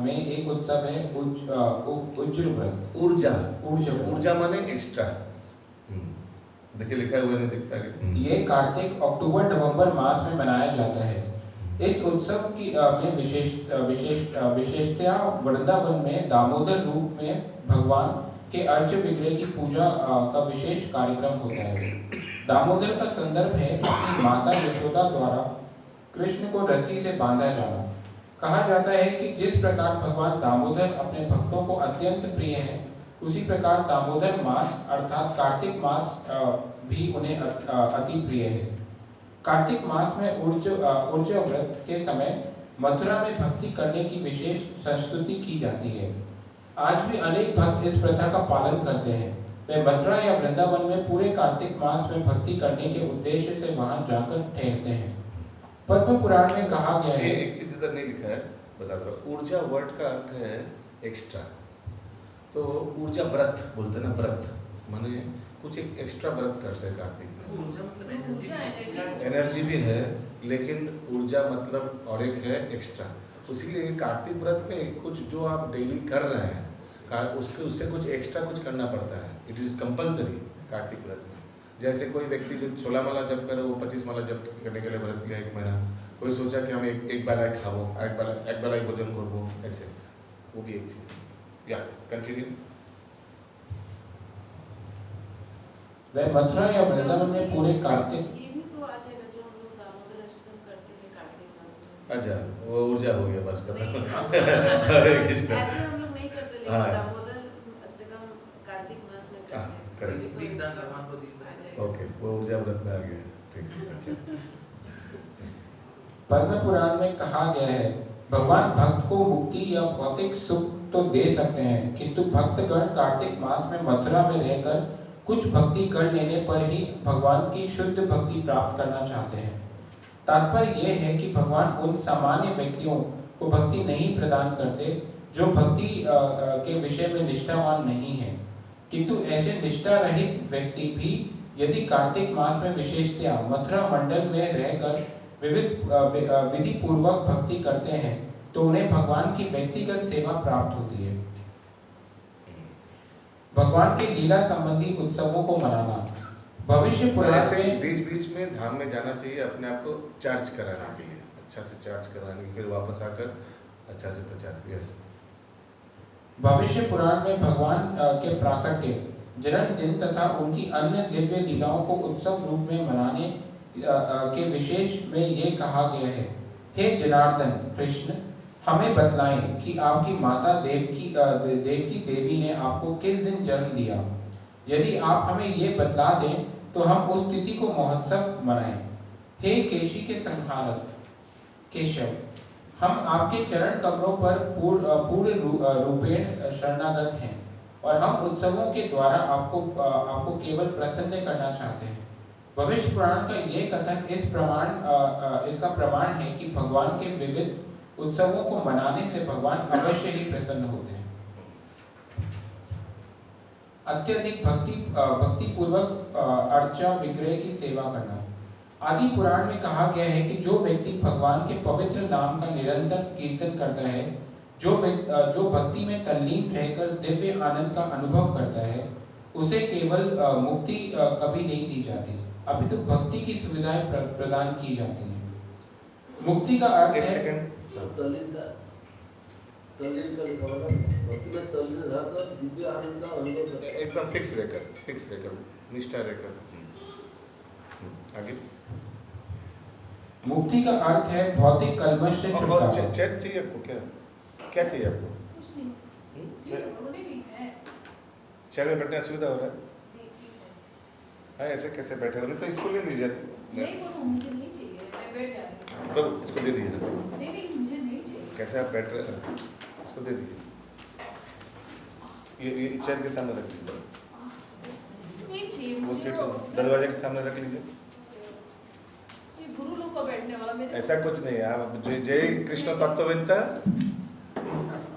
एक उत्सव है उज्र व्रत। ऊर्जा माने एक्स्ट्रा। देखिए लिखा हुआ नहीं दिखता है। ये कार्तिक अक्टूबर नवंबर मास में मनाया जाता है। इस उत्सव की में विशेषतया वृंदावन में दामोदर रूप में भगवान के अर्च विग्रह की पूजा का विशेष कार्यक्रम होता है। दामोदर का संदर्भ है अपनी माता यशोदा द्वारा कृष्ण को रस्सी से बांधा जाना। कहा जाता है कि जिस प्रकार भगवान दामोदर अपने भक्तों को अत्यंत प्रिय हैं, उसी प्रकार दामोदर मास अर्थात कार्तिक मास भी उन्हें अति प्रिय है। कार्तिक मास में ऊर्जा व्रत के समय मथुरा में भक्ति करने की विशेष संस्कृति की जाती है। आज भी अनेक भक्त इस प्रथा का पालन करते हैं। वे मथुरा या वृंदावन में पूरे कार्तिक मास में भक्ति करने के उद्देश्य से वहां जाकर ठहरते हैं। पद्म पुराण में कहा गया है, एक चीज इधर नहीं लिखा है, बता दो। ऊर्जा वर्ड का अर्थ है एक्स्ट्रा। तो ऊर्जा व्रत बोलते हैं ना, व्रत माने कुछ एक एक्स्ट्रा व्रत करते हैं कार्तिक में। ऊर्जा मतलब एनर्जी भी है, लेकिन ऊर्जा मतलब और एक है एक्स्ट्रा। इसीलिए कार्तिक व्रत में कुछ जो आप डेली कर रहे हैं उससे कुछ एक्स्ट्रा कुछ करना पड़ता है। इट इज़ कंपल्सरी कार्तिक व्रत में। जैसे कोई व्यक्ति जो 16 माला जप करे वो 25 माला जप करने के लिए व्रत लिया 1 महीना। कोई सोचा कि हम एक बेला खाबो, एक बेला भोजन करबो, ऐसे वो भी एक चीज़। या कंटिन्यू। वह मथुरा या वृंदावन में पूरे कार्तिक ये भी तो आ जाएगा जो हम लोग दामोदर अष्टकम करते थे कार्तिक मास में। अच्छा, वो ऊर्जा हो गया बस खत्म। ऐसे हम लोग नहीं करते, लेकिन हाँ। दामोदर अष्टकम कार्तिक मास में करते हैं। करेक्ट। ये तो दीपदान इसका भगवान को आ दीपदान। जाएगा। ओके, वो ऊर्जा व्रत में आ गया। ठीक है, अच्छा। पद्म पुराण में कहा गया है, भगवान भक्त को मुक्ति या भौतिक सुख तो दे सकते हैं, किंतु भक्तगण कार्तिक मास में मथुरा में रहकर कुछ भक्ति कर लेने पर ही भगवान की शुद्ध भक्ति प्राप्त करना चाहते हैं। तात्पर्य यह है कि भगवान उन सामान्य व्यक्तियों को भक्ति नहीं प्रदान करते जो भक्ति के विषय में निष्ठावान नहीं है, किंतु ऐसे निष्ठा रहित व्यक्ति भी यदि कार्तिक मास में विशेषतया मथुरा मंडल में रहकर विधि पूर्वक भक्ति करते हैं तो उन्हें भगवान की व्यक्तिगत सेवा प्राप्त होती है। भगवान के लीला संबंधी उत्सवों को मनाना। भविष्य पुराण ऐसे में बीच बीच में धाम में जाना चाहिए अपने आप को चार्ज कराने के लिए, अच्छा से चार्ज कराने के, फिर वापस आकर अच्छा से प्रचार। यस। भविष्य पुराण में भगवान के प्राकट्य, जन्मदिन तथा उनकी अन्य दिव्य लीलाओं को उत्सव रूप में मनाने के विशेष में ये कहा गया है, हे जनार्दन कृष्ण, हमें बतलाएं कि आपकी माता देवकी देवी ने आपको किस दिन जन्म दिया। यदि आप हमें ये बतला दें तो हम उस तिथि को महोत्सव मनाएं। हे केशी के संहारक केशव, हम आपके चरण कमलों पर पूर्ण रूपेण शरणागत हैं और हम उत्सवों के द्वारा आपको केवल प्रसन्न करना चाहते हैं। भविष्य पुराण का यह कथन इसका प्रमाण है कि भगवान के विविध उत्सवों को मनाने से भगवान अवश्य ही प्रसन्न होते हैं। अत्यधिक भक्ति पूर्वक अर्चा विग्रह की सेवा करना। आदि पुराण में कहा गया है कि जो व्यक्ति भगवान के पवित्र नाम का निरंतर कीर्तन करता है, जो भक्ति में तल्लीन रहकर दिव्य आनंद का अनुभव करता है, उसे केवल मुक्ति कभी नहीं दी जाती, अपितु भक्ति की सुविधाएं प्रदान की जाती हैं। मुक्ति का अर्थ है तल्लीन का लिखा हुआ भक्ति में तल्लीन रहकर दिव्य आनंद का अनुभव करता है। एकदम फिक्स रहकर निष्ठा रहकर। आगे। मुक्ति का अर्थ है भौतिक कलमश से छुटकारा। चैट चाहिए आपको? क्या चाहिए आपको? कुछ नहीं, ये उन्होंने भी है। चैट में बैठने असुविधा हो रहा है? ठीक है। हाँ, ऐसे कैसे बैठे हो? नहीं तो इसको ले लीजिए। नहीं, वो मुझे नहीं चाहिए, मैं बैठ जाती तो इसको दे दीजिए ना। नहीं, मुझे नहीं चाहिए। कैसे आप बैठ रहे हैं? इसको दे दीजिए। ये चेयर के सामने रख दीजिए। नहीं चाहिए वो मुझे। सीट दरवाजे के सामने रख लीजिए। ये गुरु लोग का बैठने वाला मेरे। ऐसा कुछ नहीं है। आप जय कृष्ण तत्ववेत्ता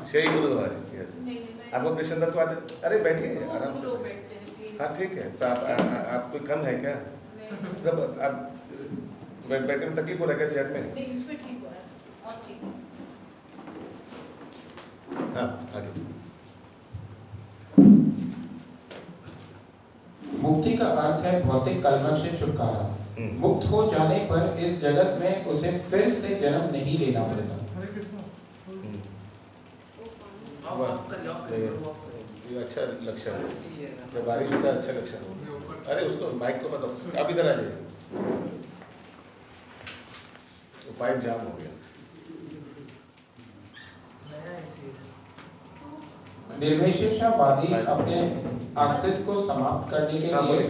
सही गुरु है। यस। आपको कृष्ण तत्व आते? अरे बैठिए आराम से। बैठते हैं प्लीज। हाँ ठीक है। तो आप कोई कम है क्या? मतलब आप बैठने में तकलीफ हो रहा है क्या चेयर में? नहीं, इस पे ठीक हो रहा है और ठीक है। हाँ आगे। मुक्ति का अर्थ है भौतिक कलमश से छुटकारा। मुक्त हो जाने पर इस जगत में उसे फिर से जन्म नहीं लेना पड़ेगा। हरे कृष्ण। ये अच्छा लक्षण है। जब बारिश होता है अच्छा लक्षण है। अरे उसको माइक को बताओ। अब इधर आ जाइए। वो पाइप जाम हो गया। निर्विशेषवादी अपने अस्तित्व को समाप्त करने के लिए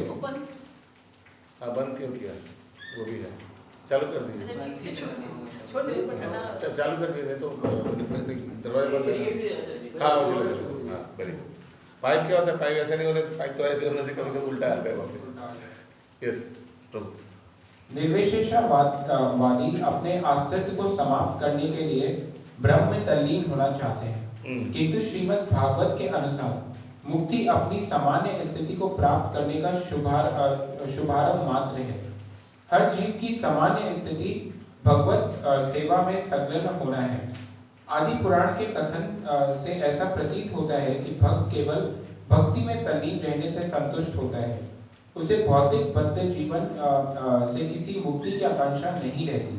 बंद क्यों किया? वो भी है। चालू कर दीजिए। चालू कर दीजिए तो दरवाजा बंद कर। हाँ वो चलो। हाँ वेरी गुड। पाइप क्या होता है? पाइप ऐसा नहीं होने, पाइप तो ऐसे होने से कभी कभी उल्टा आता है वापस। यस प्रभु। निर्विशेषवादी अपने अस्तित्व को समाप्त करने के लिए ब्रह्म में तल्लीन होना चाहते हैं, किंतु श्रीमद् भागवत के अनुसार मुक्ति अपनी सामान्य स्थिति को प्राप्त करने का शुभारंभ मात्र है। हर जीव की सामान्य स्थिति भगवत सेवा में संलग्न होना है। आदि पुराण के कथन से ऐसा प्रतीत होता है कि भक्त केवल भक्ति में तल्लीन रहने से संतुष्ट होता है, उसे भौतिक बद्ध जीवन से किसी मुक्ति की आकांक्षा नहीं रहती।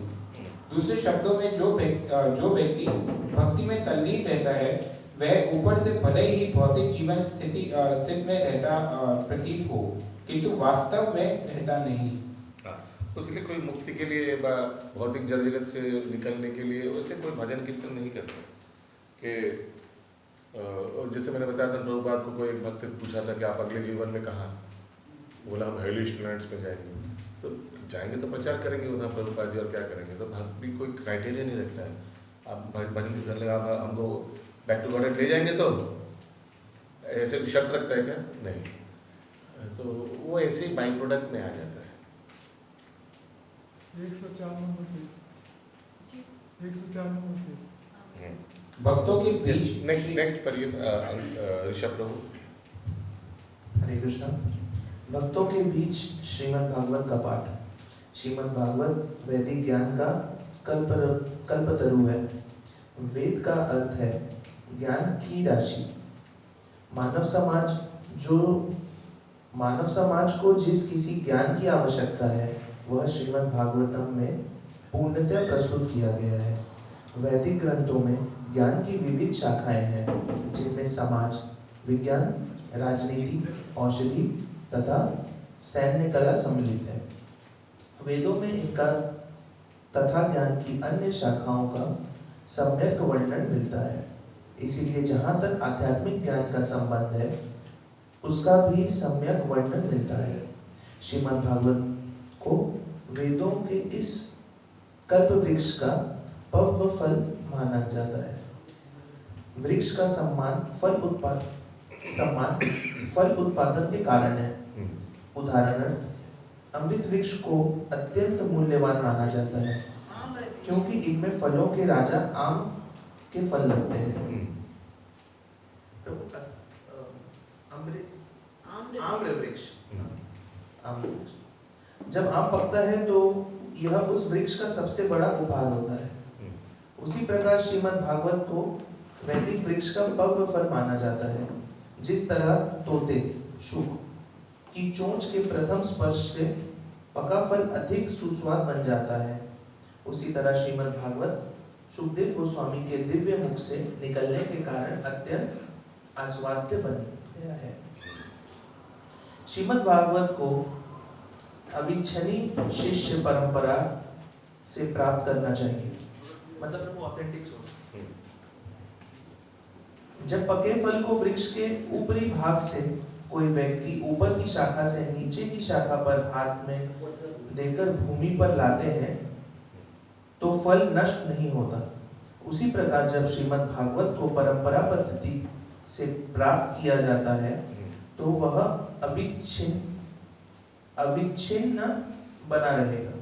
दूसरे शब्दों में जो व्यक्ति भक्ति में तल्लीन रहता है वह ऊपर से भले ही भौतिक जीवन स्थित में रहता प्रतीत हो, किंतु वास्तव में रहता नहीं। उसके लिए कोई मुक्ति के लिए भौतिक जड़ जगत से निकलने के लिए वैसे कोई भजन कीर्तन नहीं करते कि जैसे मैंने बताया था प्रभुपाद को कोई एक भक्त पूछा था कि आप अगले जीवन में कहाँ? बोला हम हेलिश प्लैनेट्स में जाएंगे। तो जाएंगे तो प्रचार करेंगे उधर प्रभुपाद जी, और क्या करेंगे? तो भक्त भी कोई क्राइटेरिया नहीं रखता है। आप भजन कर ले, आप हमको बैक टू गॉड ले जाएंगे तो ऐसे शर्त रखता है क्या? नहीं। तो वो ऐसे ही बाई प्रोडक्ट में आ जाता है। 104 नंबर पेज, जी 104 नंबर पेज। भक्तों के बीच नेक्स्ट पढ़िए ऋषभ प्रभु। हरे कृष्णा। भक्तों के बीच श्रीमद् भागवत का पाठ। श्रीमद् भागवत वैदिक ज्ञान का कल्पतरु है। वेद का अर्थ है ज्ञान की राशि। मानव समाज को जिस किसी ज्ञान की आवश्यकता है वह श्रीमद् भागवतम में पूर्णतः प्रस्तुत किया गया है। वैदिक ग्रंथों में ज्ञान की विविध शाखाएं हैं जिनमें समाज विज्ञान, राजनीति, औषधि तथा सैन्य कला सम्मिलित है। वेदों में इनका तथा ज्ञान की अन्य शाखाओं का सम्यक वर्णन मिलता है। इसीलिए जहाँ तक आध्यात्मिक ज्ञान का संबंध है उसका भी सम्यक वर्णन मिलता है। श्रीमद् भागवत को वेदों के इस कल्प वृक्ष का पक्व फल माना जाता है। वृक्ष का सम्मान फल उत्पादन के कारण है। उदाहरणार्थ अमृत वृक्ष को अत्यंत मूल्यवान माना जाता है क्योंकि इनमें फलों के राजा आम के फल लगते हैं। आम्र वृक्ष। जब आम पकता है तो यह उस वृक्ष का सबसे बड़ा उपहार होता है। उसी प्रकार श्रीमद् भागवत को वैदिक वृक्ष का पक्व फल माना जाता है। जिस तरह तोते शुक की चोंच के प्रथम स्पर्श से पका फल अधिक सुस्वाद बन जाता है, उसी तरह श्रीमद् भागवत सुखदेव गोस्वामी के दिव्य मुख से निकलने के कारण अत्यंत आस्वाद्य बन गया है। श्रीमद् भागवत को अविच्छिन्न शिष्य परंपरा से प्राप्त करना चाहिए, मतलब वो ऑथेंटिक सोर्स। जब पके फल को वृक्ष के ऊपरी भाग से कोई व्यक्ति ऊपर की शाखा से नीचे की शाखा पर हाथ में देकर भूमि पर लाते हैं तो फल नष्ट नहीं होता। उसी प्रकार जब श्रीमद् भागवत को परंपरा पद्धति से प्राप्त किया जाता है तो वह अविच्छिन्न बना रहेगा।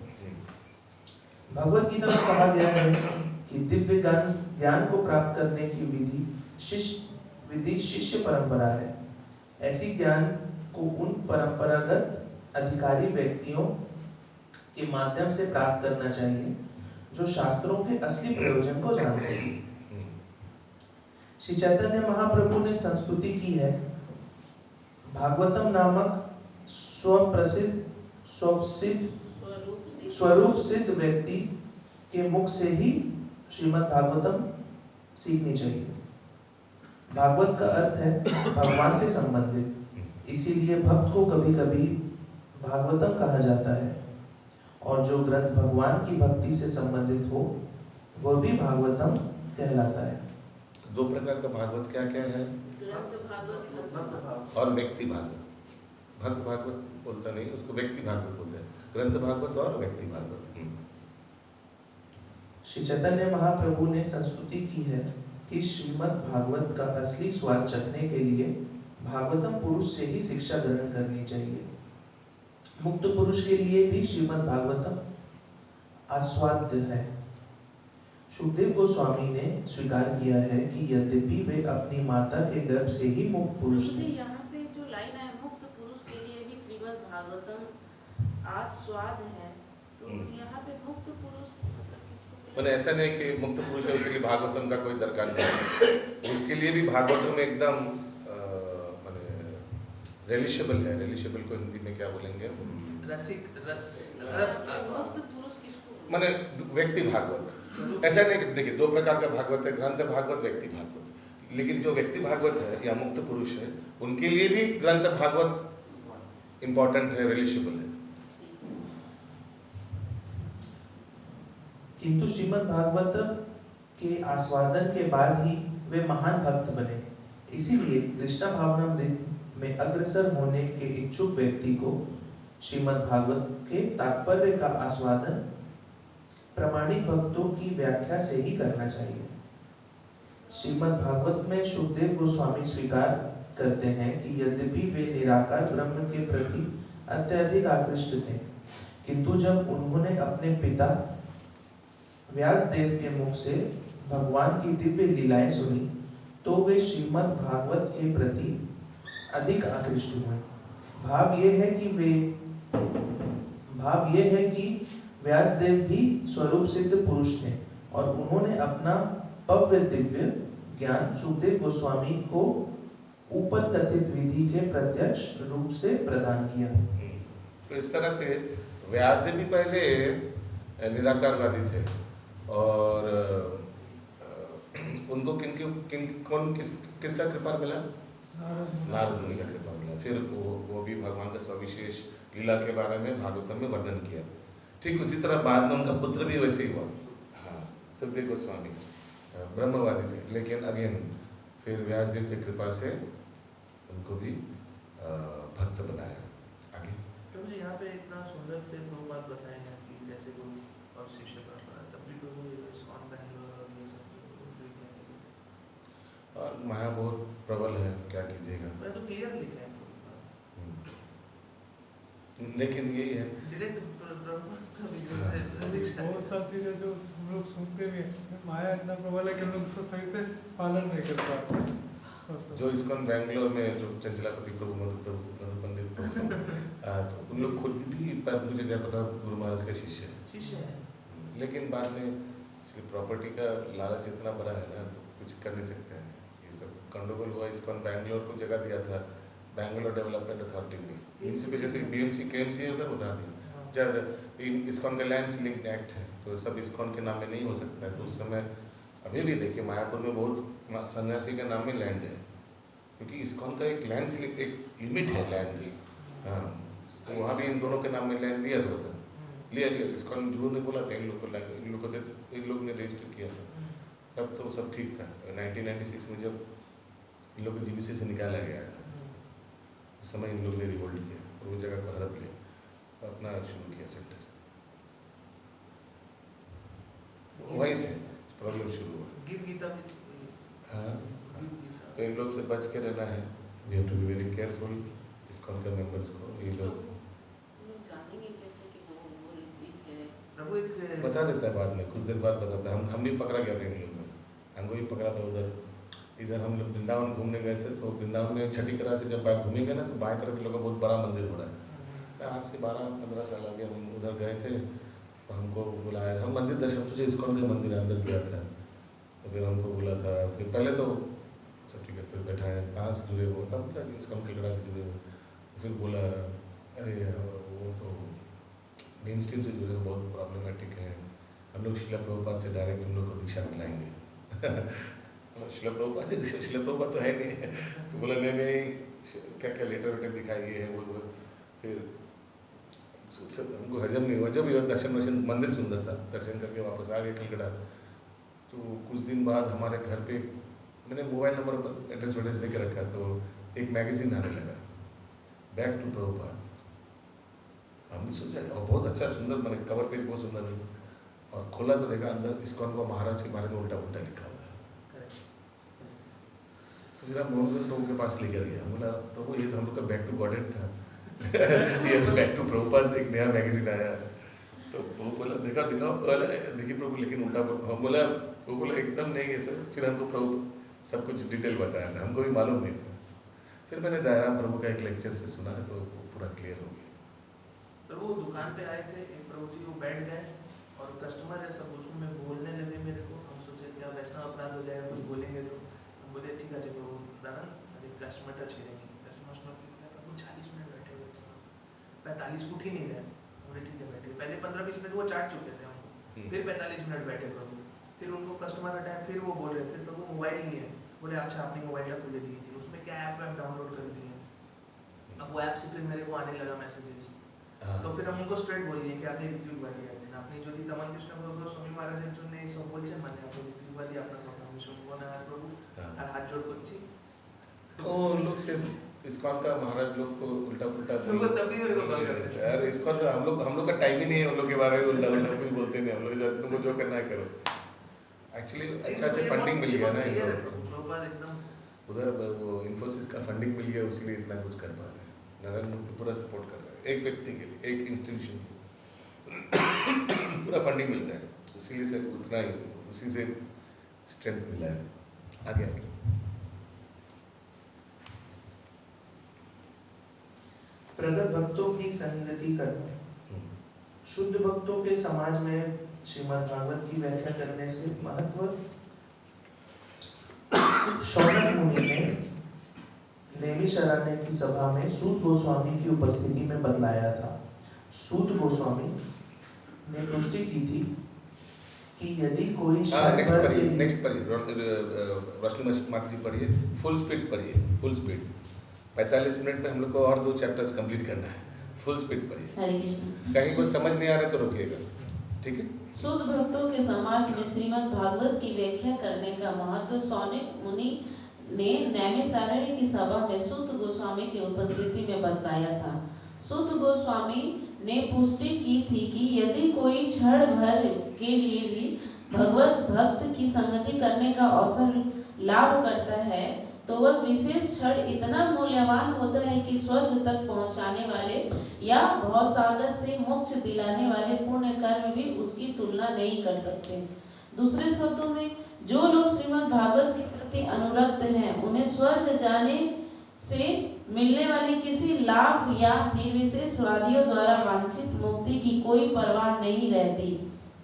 भगवद गीता में कहा गया है कि दिव्य ज्ञान को प्राप्त करने की विधि शिष्य परंपरा है। ऐसी ज्ञान को उन परंपरागत अधिकारी व्यक्तियों के माध्यम से प्राप्त करना चाहिए जो शास्त्रों के असली प्रयोजन को जानते हैं। श्री चैतन्य महाप्रभु ने संस्तुति की है। भागवतम नामक स्वरूप सिद्ध व्यक्ति के मुख से ही श्रीमद् भागवतम सीखनी चाहिए। भागवत का अर्थ है भगवान से संबंधित, इसीलिए भक्त को कभी कभी भागवतम कहा जाता है और जो ग्रंथ भगवान की भक्ति से संबंधित हो वह भी भागवतम कहलाता है। दो प्रकार का भागवत क्या क्या है? ग्रंथ भागवत और व्यक्ति भागवत। भक्त भागवत बोलता नहीं, उसको व्यक्ति भागवत बोलते हैं। ग्रंथ भागवत और व्यक्ति भागवत। श्री चैतन्य महाप्रभु ने संस्तुति की है कि श्रीमद् भागवत का असली स्वाद चखने के लिए भागवतम पुरुष से ही शिक्षा ग्रहण करनी चाहिए। मुक्त पुरुष के लिए भी श्रीमद् भागवतम आस्वाद्य है। सुखदेव गोस्वामी ने स्वीकार किया है कि यद्यपि वे अपनी माता के गर्भ से ही मुक्त पुरुष थे। यहाँ पे जो लाइन है मुक्त पुरुष के लिए भी श्रीमद् भागवतम आस्वाद है, तो यहाँ पे मुक्त पुरुष मैंने ऐसा नहीं कि मुक्त पुरुष है उसके लिए भागवतम का कोई दरकार नहीं, उसके लिए भी भागवतम एकदम माने रिलेशेबल है। रिलेशेबल को हिंदी में क्या बोलेंगे? रसिक रस मुक्त पुरुष किसको माने व्यक्ति भागवत। ऐसा नहीं कि देखिए दो प्रकार का भागवत है, ग्रंथ भागवत, व्यक्ति भागवत। लेकिन जो व्यक्ति भागवत है या मुक्त पुरुष है उनके लिए भी ग्रंथ भागवत इम्पोर्टेंट है, रिलेशेबल है। किंतु श्रीमद् भागवत के आस्वादन के बाद ही वे महान भक्त बने। इसीलिए कृष्ण भावनामृत में अग्रसर होने के इच्छुक व्यक्ति को श्रीमद् भागवत के तात्पर्य का आस्वादन प्रामाणिक भक्तों की व्याख्या से ही करना चाहिए। श्रीमद् भागवत में सुखदेव गोस्वामी स्वीकार करते हैं कि यद्यपि वे निराकार ब्रह्म के प्रति अत्यधिक आकृष्ट थे, किंतु जब उन्होंने अपने पिता व्यासदेव के मुख से भगवान की दिव्य लीलाएं सुनी तो वे श्रीमद् भागवत के प्रति अधिक आकृष्ट हुए। भाव यह है कि व्यासदेव भी स्वरूप सिद्ध पुरुष थे और उन्होंने अपना भव्य दिव्य ज्ञान सुखदेव गोस्वामी को ऊपर कथित विधि के प्रत्यक्ष रूप से प्रदान किया। तो इस तरह से व्यासदेव भी पहले निराकारवादी थे और उनको किसका कृपा मिला? नारद मुनि का कृपा मिला। फिर वो भी भगवान का सविशेष लीला के बारे में भागवतम में वर्णन किया। ठीक उसी तरह बाद में उनका पुत्र भी वैसे ही हुआ। हाँ, सुखदेव गोस्वामी ब्रह्मवादी थे, लेकिन अगेन फिर व्यासदेव की कृपा से उनको भी भक्त बनाया। आगे प्रभु जी यहाँ पे इतना सुंदर से दो बात बताए हैं कि जैसे गुरु और शिष्य परंपरा, तब भी प्रभु इस्कॉन बैंगलोर और ये सब माया बहुत प्रबल है, क्या कीजिएगा। मैं तो क्लियर लिखा है लेकिन यही है बहुत सारी चीजें जो हम लोग सुनते भी हैं, माया इतना प्रबल है कि हम लोग उसको सही से पालन नहीं कर पाते। जो इस्कॉन बैंगलोर में जो चंचलापति प्रभु मधु पंडित तो उन लोग खुद भी मुझे जय प्रताप गुरु महाराज का शिष्य है, लेकिन बाद में प्रॉपर्टी का लालच इतना बड़ा है ना, तो कुछ कर नहीं सकते हैं। ये सब गंडगोल हुआ। इस्कॉन बैंगलोर को जगह दिया था बैंगलोर डेवलपमेंट अथॉरिटी में, इनसे जैसे BMC KMC उधर उठा दी। जब इस्कॉन का लैंड सीलिंग एक्ट है तो सब इस्कॉन के नाम में नहीं हो सकता है। तो उस समय अभी भी देखिए मायापुर में बहुत सन्यासी के नाम में लैंड है, क्योंकि इस्कॉन का एक लैंड सीलिंग एक लिमिट है लैंड की। हाँ, तो वहाँ भी इन दोनों के नाम में लैंड दिया था, लिया इस्कॉन झूठ नहीं बोला था। इन लोग ने रजिस्टर किया था, तब तो सब ठीक था। 1996 में जब इन लोग को GBC से निकाला गया था, उस समय इन लोग ने रिवोल्ट किया और वो जगह को हड़प लिया, अपना शुरू किया सेंटर। वहीं से प्रॉब्लम शुरू हुआ। हाँ, तो इन लोग से बच के रहना है। We have to be very careful. ISKCON के मेंबर्स को ये लोग जानेंगे कैसे कि वो ऋतिक है? प्रभु एक बता देता है बाद में, कुछ देर बाद बताता है। हम भी पकड़ा गया था इन लोग में, हमको भी पकड़ा था उधर। इधर हम लोग वृंदावन घूमने गए थे, तो वृंदावन में छठी कला से जब बाइक घूमेंगे ना, तो बाएं तरफ लोग का बहुत बड़ा मंदिर हो रहा है। आज से 12-15 साल आगे हम उधर गए थे, तो हमको बुलाया। हम मंदिर दर्शन सोचे इस्कॉन के मंदिर अंदर गया था, तो फिर हमको बोला था। फिर पहले तो सब ठीक है, फिर बैठाए कहाँ से जुड़े हुए, कब बोला इस्कॉन कलकड़ा से जुड़े हुए। फिर बोला अरे वो तो मेन स्ट्रीम से जुड़े बहुत प्रॉब्लमेटिक है, हम लोग शिला प्रभुपाद से डायरेक्ट हम लोग को दीक्षा मिलाएंगे। शिला प्रभुपाद तो है नहीं। तो बोला नहीं क्या क्या लेटर वेटर दिखाइए है वो। फिर हमको हजम नहीं हुआ। जब दर्शन मंदिर सुंदर था, दर्शन करके वापस आ गए कलकत्ता। तो कुछ दिन बाद हमारे घर पे मैंने मोबाइल नंबर एड्रेस वेड्रेस दे के रखा, तो एक मैगजीन आने लगा, बैक टू प्रभुपाद। हमने सोचा और बहुत अच्छा सुंदर, मैंने कवर पेज बहुत सुंदर है, और खोला तो देखा अंदर इस्कॉन को महाराज के बारे में उल्टा उल्टा लिखा हुआ है। तो फिर हम मोहन प्रभु के पास लेकर गया। बोला प्रभु ये तो हम लोग का बैक टू गॉडेड था। ये बैक टू प्रभुपाद एक नया मैगजीन आया। तो प्रभु बोला देखिए प्रभु, लेकिन उल्टा। हम बोला प्रभु बोला एकदम नहीं है सर। फिर हमको प्रभु सब कुछ डिटेल बताया था, हमको भी मालूम नहीं था। फिर मैंने दयाराम प्रभु का एक लेक्चर से सुना, तो पूरा क्लियर हो गया। तो वो दुकान पे आए थे एक प्रभु जी, वो बैठ गए और कस्टमर है सब उसको में बोलने लगे मेरे को। हम सोचे क्या वैष्णव अपराध हो जाएगा, कुछ बोलेंगे तो। हम बोले ठीक है प्रभु दादा, अरे कस्टमर टच करेंगे। कस्टमर प्रभु 40 मिनट बैठे हुए थे, 45 उठ ही नहीं गए। बोले ठीक है बैठे। पहले 15-20 मिनट वो चाट चुके थे हमको, फिर 45 मिनट बैठे प्रभु। फिर उनको कस्टमर हटाए, फिर वो बोल रहे थे प्रभु मोबाइल नहीं है। बोले अच्छा आपने मोबाइल आप खुले दिए थी, उसमें क्या ऐप डाउनलोड कर दिए। अब वो ऐप से फिर मेरे को आने लगा मैसेजेस। तो फिर हम उनको स्ट्रेट बोल दिए कि আপনি ঋতুবাদী আছেন, আপনি যদি তমান কৃষ্ণ প্রভু স্বামী মহারাজের জন্য এই সব বলছেন, মানে আপনি ঋতুবাদী, আপনার কথা আমি শুনবো না প্রভু, আর हाथ जोड़ করছি। तो लोग से इस्कॉन का महाराज लोग को उल्टा पुल्टा उनको तभी मेरे को कॉल करते हैं। यार इस्कॉन का हम लोग का टाइम ही नहीं है उन लोग के बारे में उल्टा उल्टा कुछ बोलते नहीं। हम लोग तुमको जो करना है करो। एक्चुअली अच्छा से फंडिंग मिल गया ना। प्रभुपाद एकदम उधर वो इन्फोसिस का फंडिंग मिल गया, उसके लिए इतना कुछ कर पा रहे हैं। नारायण मूर्ति पूरा सपोर्ट कर रहे हैं, एक व्यक्ति के लिए, एक इंस्टीट्यूशन पूरा फंडिंग मिलता है, उसी से उतना ही, उसी से स्ट्रेंथ मिला है। आगे आगे प्रगत भक्तों की संगति करना। शुद्ध भक्तों के समाज में श्रीमद् भागवत की व्याख्या करने से महत्व शौनक मुनि ने नैमिषारण्य की सभा में सूत गोस्वामी की उपस्थिति में बतलाया था। सूत गोस्वामी ने पुष्टि की थी कि यदि कोई नेक्स्ट पढ़िए रोशनी माता जी पढ़िए, फुल स्पीड पढ़िए, फुल स्पीड। 45 मिनट में हम लोग को और 2 चैप्टर्स कंप्लीट करना है, फुल स्पीड पढ़िए। हरे कृष्ण। कहीं कुछ समझ नहीं आ रहा तो रोकिएगा, ठीक है। शुद्ध भक्तों के समाज में श्रीमद् भागवत की व्याख्या करने का महत्व शौनक मुनि ने नैमिषारण्य की सभा में सूत गोस्वामी की उपस्थिति में बतलाया था। सूत गोस्वामी ने पुष्टि की थी कि यदि कोई क्षण भर के लिए भी भगवत भक्त की संगति करने का अवसर लाभ करता है तो वह विशेष क्षण इतना मूल्यवान होता है कि स्वर्ग तक पहुंचाने वाले या भवसागर से मोक्ष दिलाने वाले पुण्य कर्म भी उसकी तुलना नहीं कर सकते। दूसरे शब्दों में, जो लोग श्रीमद् भागवत के प्रति अनुरक्त हैं, उन्हें स्वर्ग जाने से मिलने वाली किसी लाभ या निर्विशेषवादियों द्वारा वांछित मुक्ति की कोई परवाह नहीं रहती।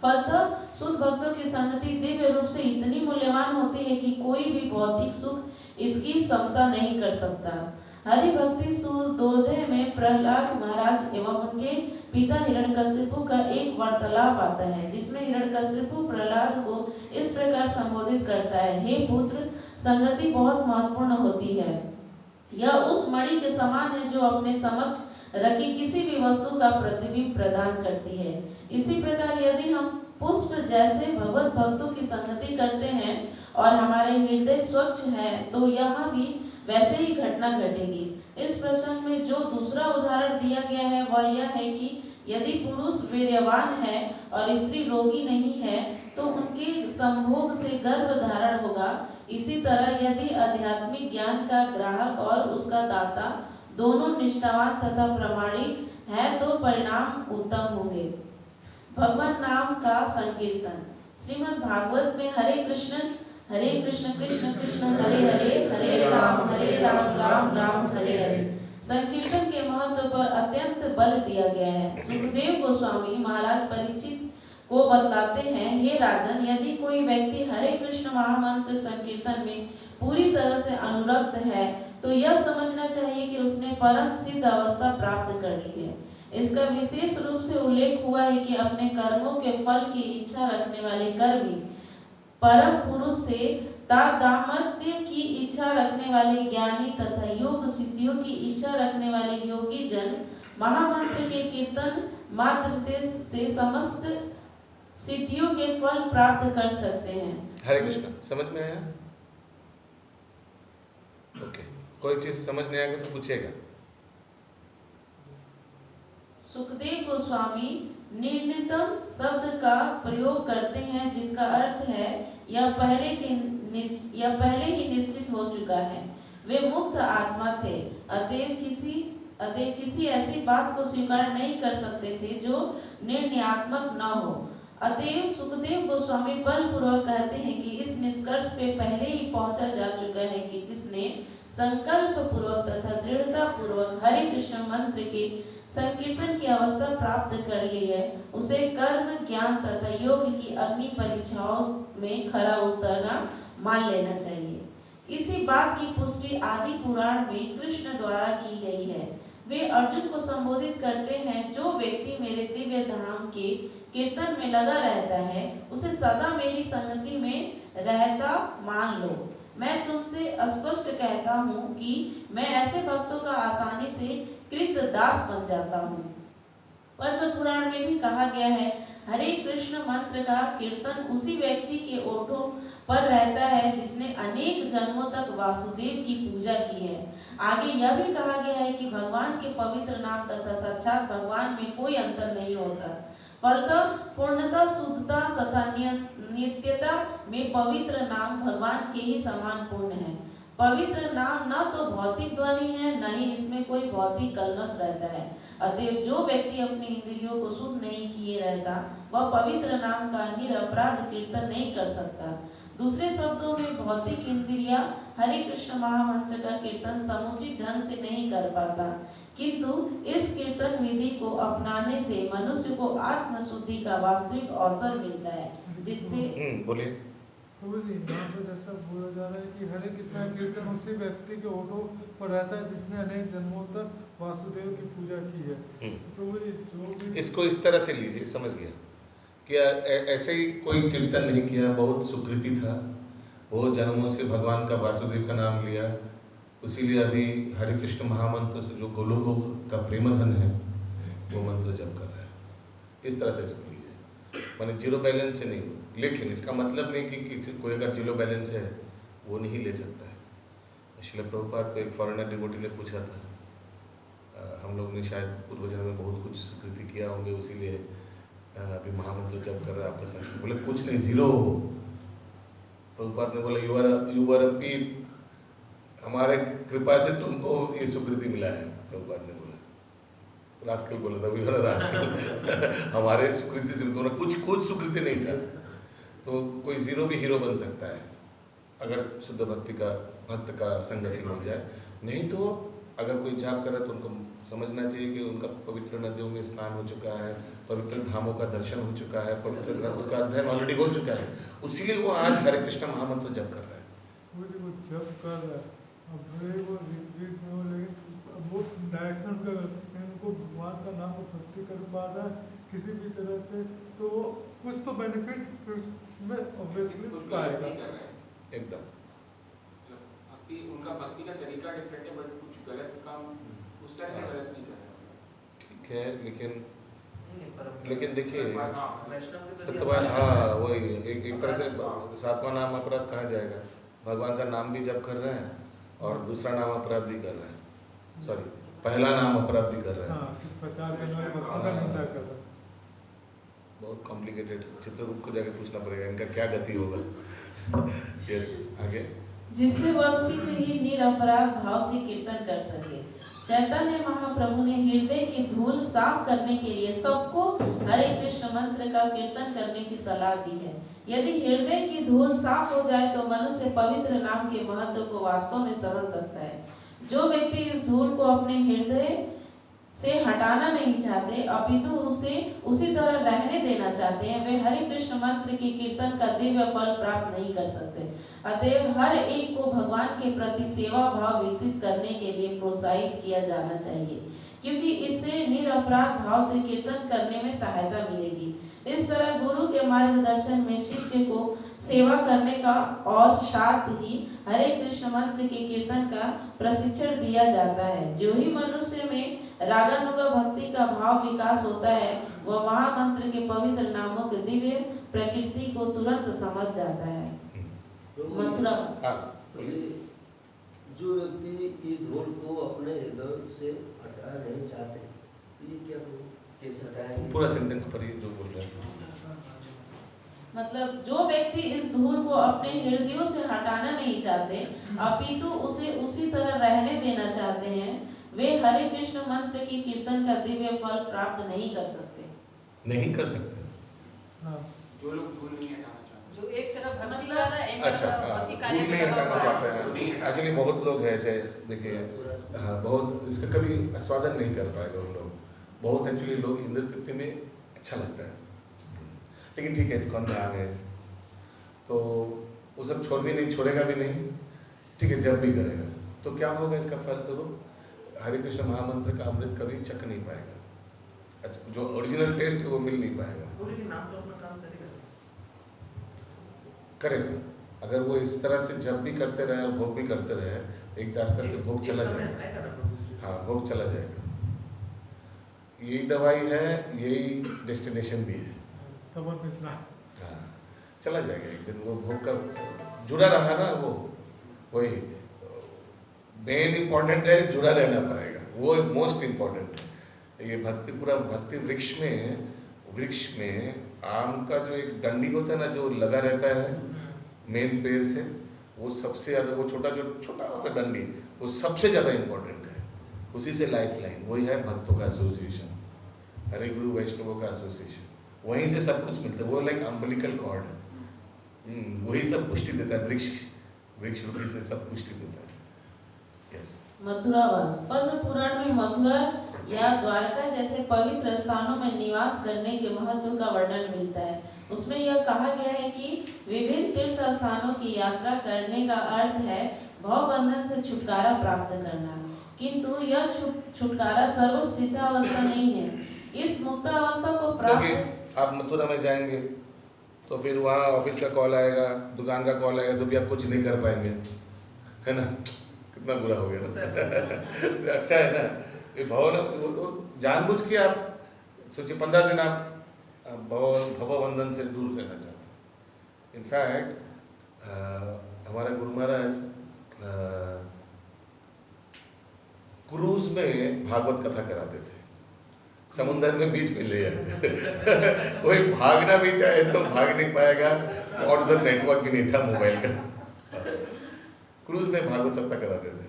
फलतः शुद्ध भक्तों की संगति दिव्य रूप से इतनी मूल्यवान होती है कि कोई भी भौतिक सुख इसकी समता नहीं कर सकता। हरि भक्ति सूदोदय में प्रहलाद महाराज एवं उनके पिता हिरण्यकशिपु का एक वार्तालाप आता है, जिसमें हिरण्यकशिपु प्रहलाद को इस प्रकार संबोधित करता है, हे पुत्र, संगति बहुत महत्वपूर्ण होती है। यह उस मणि के समान है जो अपने समक्ष रखी किसी भी वस्तु का प्रतिबिंब प्रदान करती है। इसी प्रकार यदि हम पुष्प जैसे भगवत भक्तों की संगति करते हैं और हमारे हृदय स्वच्छ है तो यहाँ भी वैसे ही घटना घटेगी। इस प्रसंग में जो दूसरा उदाहरण दिया गया है वह यह है कि यदि पुरुष वीर्यवान है और स्त्री रोगी नहीं है तो उनके संभोग से गर्भ धारण होगा। इसी तरह यदि आध्यात्मिक ज्ञान का ग्राहक और उसका दाता दोनों निष्ठावान तथा प्रामाणिक है तो परिणाम उत्तम होंगे। भगवान नाम का संकीर्तन। श्रीमद् भागवत में हरे कृष्ण कृष्ण कृष्ण हरे हरे, हरे राम राम राम हरे हरे संकीर्तन के महत्व पर अत्यंत बल दिया गया है। सुखदेव गोस्वामी महाराज परीक्षित को बतलाते हैं, हे राजन, यदि कोई व्यक्ति हरे कृष्ण महामंत्र संकीर्तन में पूरी तरह से अनुरक्त है तो यह समझना चाहिए कि उसने परम सिद्ध अवस्था प्राप्त कर ली है। इसका विशेष रूप से उल्लेख हुआ है कि अपने कर्मों के फल की इच्छा रखने वाले कर्मी, परम पुरुष से तादात्म्य की इच्छा रखने वाले ज्ञानी तथा योग सिद्धियों की इच्छा रखने वाले योगी जन महामंत्र के कीर्तन मात्र से समस्त सिद्धियों के फल प्राप्त कर सकते हैं। हरे कृष्ण, समझ में आया? ओके, कोई चीज समझ नहीं आएगा तो पूछिएगा। सुखदेव गोस्वामी निर्णितम शब्द का प्रयोग करते हैं, जिसका अर्थ है यह पहले ही निश्चित हो चुका है। वे मुक्त आत्मा थे, अतएव किसी ऐसी बात को स्वीकार नहीं कर सकते थे जो निर्णयात्मक न हो। अतएव सुखदेव गोस्वामी बलपूर्वक कहते हैं कि इस निष्कर्ष पे पहले ही पहुंचा जा चुका है कि जिसने संकल्प पूर्वक तथा दृढ़ता पूर्वक हरे कृष्ण मंत्र के संकीर्तन की अवस्था प्राप्त कर ली है, उसे कर्म ज्ञान तथा योग की अग्नि परीक्षाओं में खरा उतरना मान लेना चाहिए। इसी बात की पुष्टि आदि पुराण में कृष्ण द्वारा की गई है। वे अर्जुन को संबोधित करते हैं, जो व्यक्ति मेरे दिव्य धाम के कीर्तन में लगा रहता है उसे सदा मेरी संगति में रहता मान लो। मैं तुमसे स्पष्ट कहता हूँ कि मैं ऐसे भक्तों का आसानी से कृत दास बन जाता हूँ। पद्म पुराण में भी कहा गया है, हरे कृष्ण मंत्र का कीर्तन उसी व्यक्ति के ओठों पर रहता है जिसने अनेक जन्मों तक वासुदेव की पूजा की है। आगे यह भी कहा गया है कि भगवान के पवित्र नाम तथा साक्षात भगवान में कोई अंतर नहीं होता। फलतः पूर्णता, शुद्धता तथा नित्यता में पवित्र नाम भगवान के ही समान पूर्ण है। पवित्र नाम न तो भौतिक ध्वनि है, न ही इसमें कोई भौतिक कलमश रहता है। अतएव जो व्यक्ति अपनी इंद्रियों को शुद्ध नहीं किए रहता, वह पवित्र नाम का निरपराध कीर्तन नहीं कर सकता। दूसरे शब्दों में, भौतिक इंद्रिया हरे कृष्ण महामंत्र का कीर्तन समुचित ढंग से नहीं कर पाता, किंतु इस कीर्तन विधि को अपनाने से मनुष्य को आत्मशुद्धि का वास्तविक अवसर मिलता है, जिससे बोलिए। तो यहाँ पर जैसा बोला जा रहा है कि हरे कृष्ण कीर्तन उसी व्यक्ति के ओठों पर रहता है जिसने अनेक जन्मों तक वासुदेव की पूजा की है। तो जो भी इसको इस तरह से लीजिए, समझ गया कि ऐसे ही कोई कीर्तन नहीं किया, बहुत सुकृति था, बहुत जन्मों से भगवान का वासुदेव का नाम लिया, उसीलिए अभी हरे कृष्ण महामंत्र से जो गोलोकों का प्रेमधन है वो मंत्र जप कर रहा है। इस तरह से इसको लीजिए, माने जीरो बैलेंस से नहीं। लेकिन इसका मतलब नहीं कि कोई अगर जीरो बैलेंस है वो नहीं ले सकता है। श्रील प्रभुपाद को एक फॉरेनर डिवोटी ने पूछा था, हम लोग ने शायद पूर्व जन्म में बहुत कुछ स्वीकृति किया होंगे, इसीलिए अभी महामंत्र जप कर रहा है आपका संस्कृत। बोले कुछ नहीं, जीरो। प्रभुपाद ने बोला यू आर अ पीप, हमारे कृपा से तुमको ये स्वीकृति मिला है। प्रभुपाद ने बोला, रास्कल बोला था, यू आर अ रास्कल हमारे स्वीकृति से तुम्हारा कुछ स्वीकृति नहीं था। तो कोई जीरो भी हीरो बन सकता है अगर शुद्ध भक्त का संगति मिल जाए। नहीं तो अगर कोई जाप कर रहा है तो उनको समझना चाहिए कि उनका पवित्र नदियों में स्नान हो चुका है, पवित्र धामों का दर्शन हो चुका है, पवित्र ग्रंथ का अध्ययन ऑलरेडी हो चुका है, उसीलिए वो आज हरे कृष्ण महामंत्र जप कर रहा है। वो जप कर रहा है, अब वो रीत में हो, लेकिन वो डायरेक्शन कर इनको भगवान का नाम को भक्ति कर पा रहा है किसी भी तरह से, तो वो कुछ तो बेनिफिट में ऑब्वियसली पाएगा। एकदम भक्ति, उनका भक्ति का तरीका डिफरेंट है, बट कुछ गलत काम उस तरह से गलत नहीं कर रहा। ठीक है, लेकिन देखिए वैष्णव सत्यवान, हाँ वही एक तरह से सातवां नाम अपराध कहा जाएगा। भगवान का नाम भी जप कर रहे हैं और दूसरा नाम अपराध भी कर रहे हैं, सॉरी पहला नाम अपराध भी कर रहे हैं। प्रचार करने वाले भक्तों का निंदा कर रहा है। बहुत कॉम्प्लिकेटेड, चित्रगुप्त को जाके पूछना पड़ेगा इनका क्या गति होगा। यस, आगे। जिससे वह शीघ्र ही निरपराध भाव से कीर्तन कर सके। चैतन्य महाप्रभु ने हृदय की धूल साफ करने के लिए सबको हरे कृष्ण मंत्र का कीर्तन करने की सलाह दी है। यदि हृदय की धूल साफ हो जाए तो मनुष्य पवित्र नाम के महत्व को वास्तव में समझ सकता है। जो व्यक्ति इस धूल को अपने हृदय से हटाना नहीं चाहते, अपितु उसे उसी तरह रहने देना चाहते हैं, वे हरे कृष्ण मंत्र के कीर्तन का दिव्य फल प्राप्त नहीं कर सकते। अतएव हर एक को भगवान के प्रति सेवा भाव विकसित करने के लिए प्रोत्साहित किया जाना चाहिए, क्योंकि इससे निरपराध भाव से कीर्तन करने में सहायता मिलेगी। इस तरह गुरु के मार्गदर्शन में शिष्य को सेवा करने का और साथ ही हरे कृष्ण मंत्र के कीर्तन का प्रशिक्षण दिया जाता है। जो ही मनुष्य में रागानुगा भक्ति का भाव विकास होता है, वह महामंत्र के पवित्र नामों के दिव्य प्रकृति को तुरंत समझ जाता है। मथुरा जो व्यक्ति इस धूल को अपने हृदय से हटा नहीं चाहते, ये क्या कैसे हटाएंगे? पूरा सेंटेंस पढ़िए जो बोल रहे हैं। मतलब जो व्यक्ति इस धूल को अपने हृदयों से हटाना नहीं चाहते, अपितु उसे उसी तरह रहने देना चाहते हैं, वे हरे कृष्ण मंत्र की कीर्तन का दिव्य फल प्राप्त नहीं कर सकते। नहीं कर सकते। जो लोग धूल नहीं हटाना चाहते, जो एक तरफ भक्ति कर रहा है, एक अच्छा, तरफ भक्ति कार्य धूल में नहीं लगा हटाना हुआ चाहते है। हैं। एक्चुअली बहुत लोग हैं ऐसे, देखिए हाँ, बहुत इसका कभी आस्वादन नहीं कर पाएगा उन लोग। बहुत एक्चुअली लोग इंद्र तृप्ति में अच्छा लगता है, लेकिन ठीक है इस्कॉन में आ गए तो वो सब छोड़ेगा भी नहीं, ठीक है, जब भी करेगा तो क्या होगा इसका फलस्वरूप, हरे कृष्ण महामंत्र का अमृत कभी चख नहीं पाएगा। अच्छा, जो ओरिजिनल टेस्ट है वो मिल नहीं पाएगा। नाम तो अपना काम करेगा अगर वो इस तरह से जब भी करते रहे और भोग भी करते रहे, एक आस्ते से भोग चला जाएगा। हाँ, भोग चला जाएगा। यही दवाई है, यही डेस्टिनेशन भी है। हाँ, चला जाएगा एक दिन। वो भोग का जुड़ा रहा ना, वो वही मेन इम्पॉर्टेंट है, जुड़ा रहना पड़ेगा, वो मोस्ट इम्पॉर्टेंट है। ये भक्ति, पूरा भक्ति वृक्ष में आम का जो एक डंडी होता है ना, जो लगा रहता है मेन पेड़ से, वो सबसे ज़्यादा, वो छोटा होता है डंडी, वो सबसे ज़्यादा इम्पोर्टेंट है। उसी से लाइफ लाइन, वही है भक्तों का एसोसिएशन, हरे गुरु वैष्णवों का एसोसिएशन, वहीं से सब कुछ मिलता है। वो लाइक अम्बिलिकल कॉर्ड है, वही सब पुष्टि देता है, वृक्ष रूपी से सब पुष्टि देता है। यस। मथुरावास। पद्म पुराण में मथुरा या द्वारका जैसे पवित्र स्थानों में निवास करने के महत्व का वर्णन मिलता है। उसमें यह कहा गया है कि विभिन्न तीर्थ स्थानों की यात्रा करने का अर्थ है भव बंधन से छुटकारा प्राप्त करना, किंतु यह छुटकारा सर्वसिद्धावस्था नहीं है। इस मुक्तावस्था को प्राप्त, आप मथुरा में जाएंगे तो फिर वहाँ ऑफिस का कॉल आएगा, दुकान का कॉल आएगा, तो भी आप कुछ नहीं कर पाएंगे, है ना? कितना बुरा हो गया ना। अच्छा है ना, ये भव ना जानबूझ के आप सोचिए 15 दिन आप भव बंधन से दूर रहना चाहते हैं। इनफैक्ट हमारे गुरु महाराज क्रूज में भागवत कथा कराते थे, समुद्र में बीच में ले जाते। कोई भागना भी चाहे तो भाग नहीं पाएगा, और उधर नेटवर्क भी नहीं था मोबाइल का। क्रूज में भागवत सप्ताह कराते थे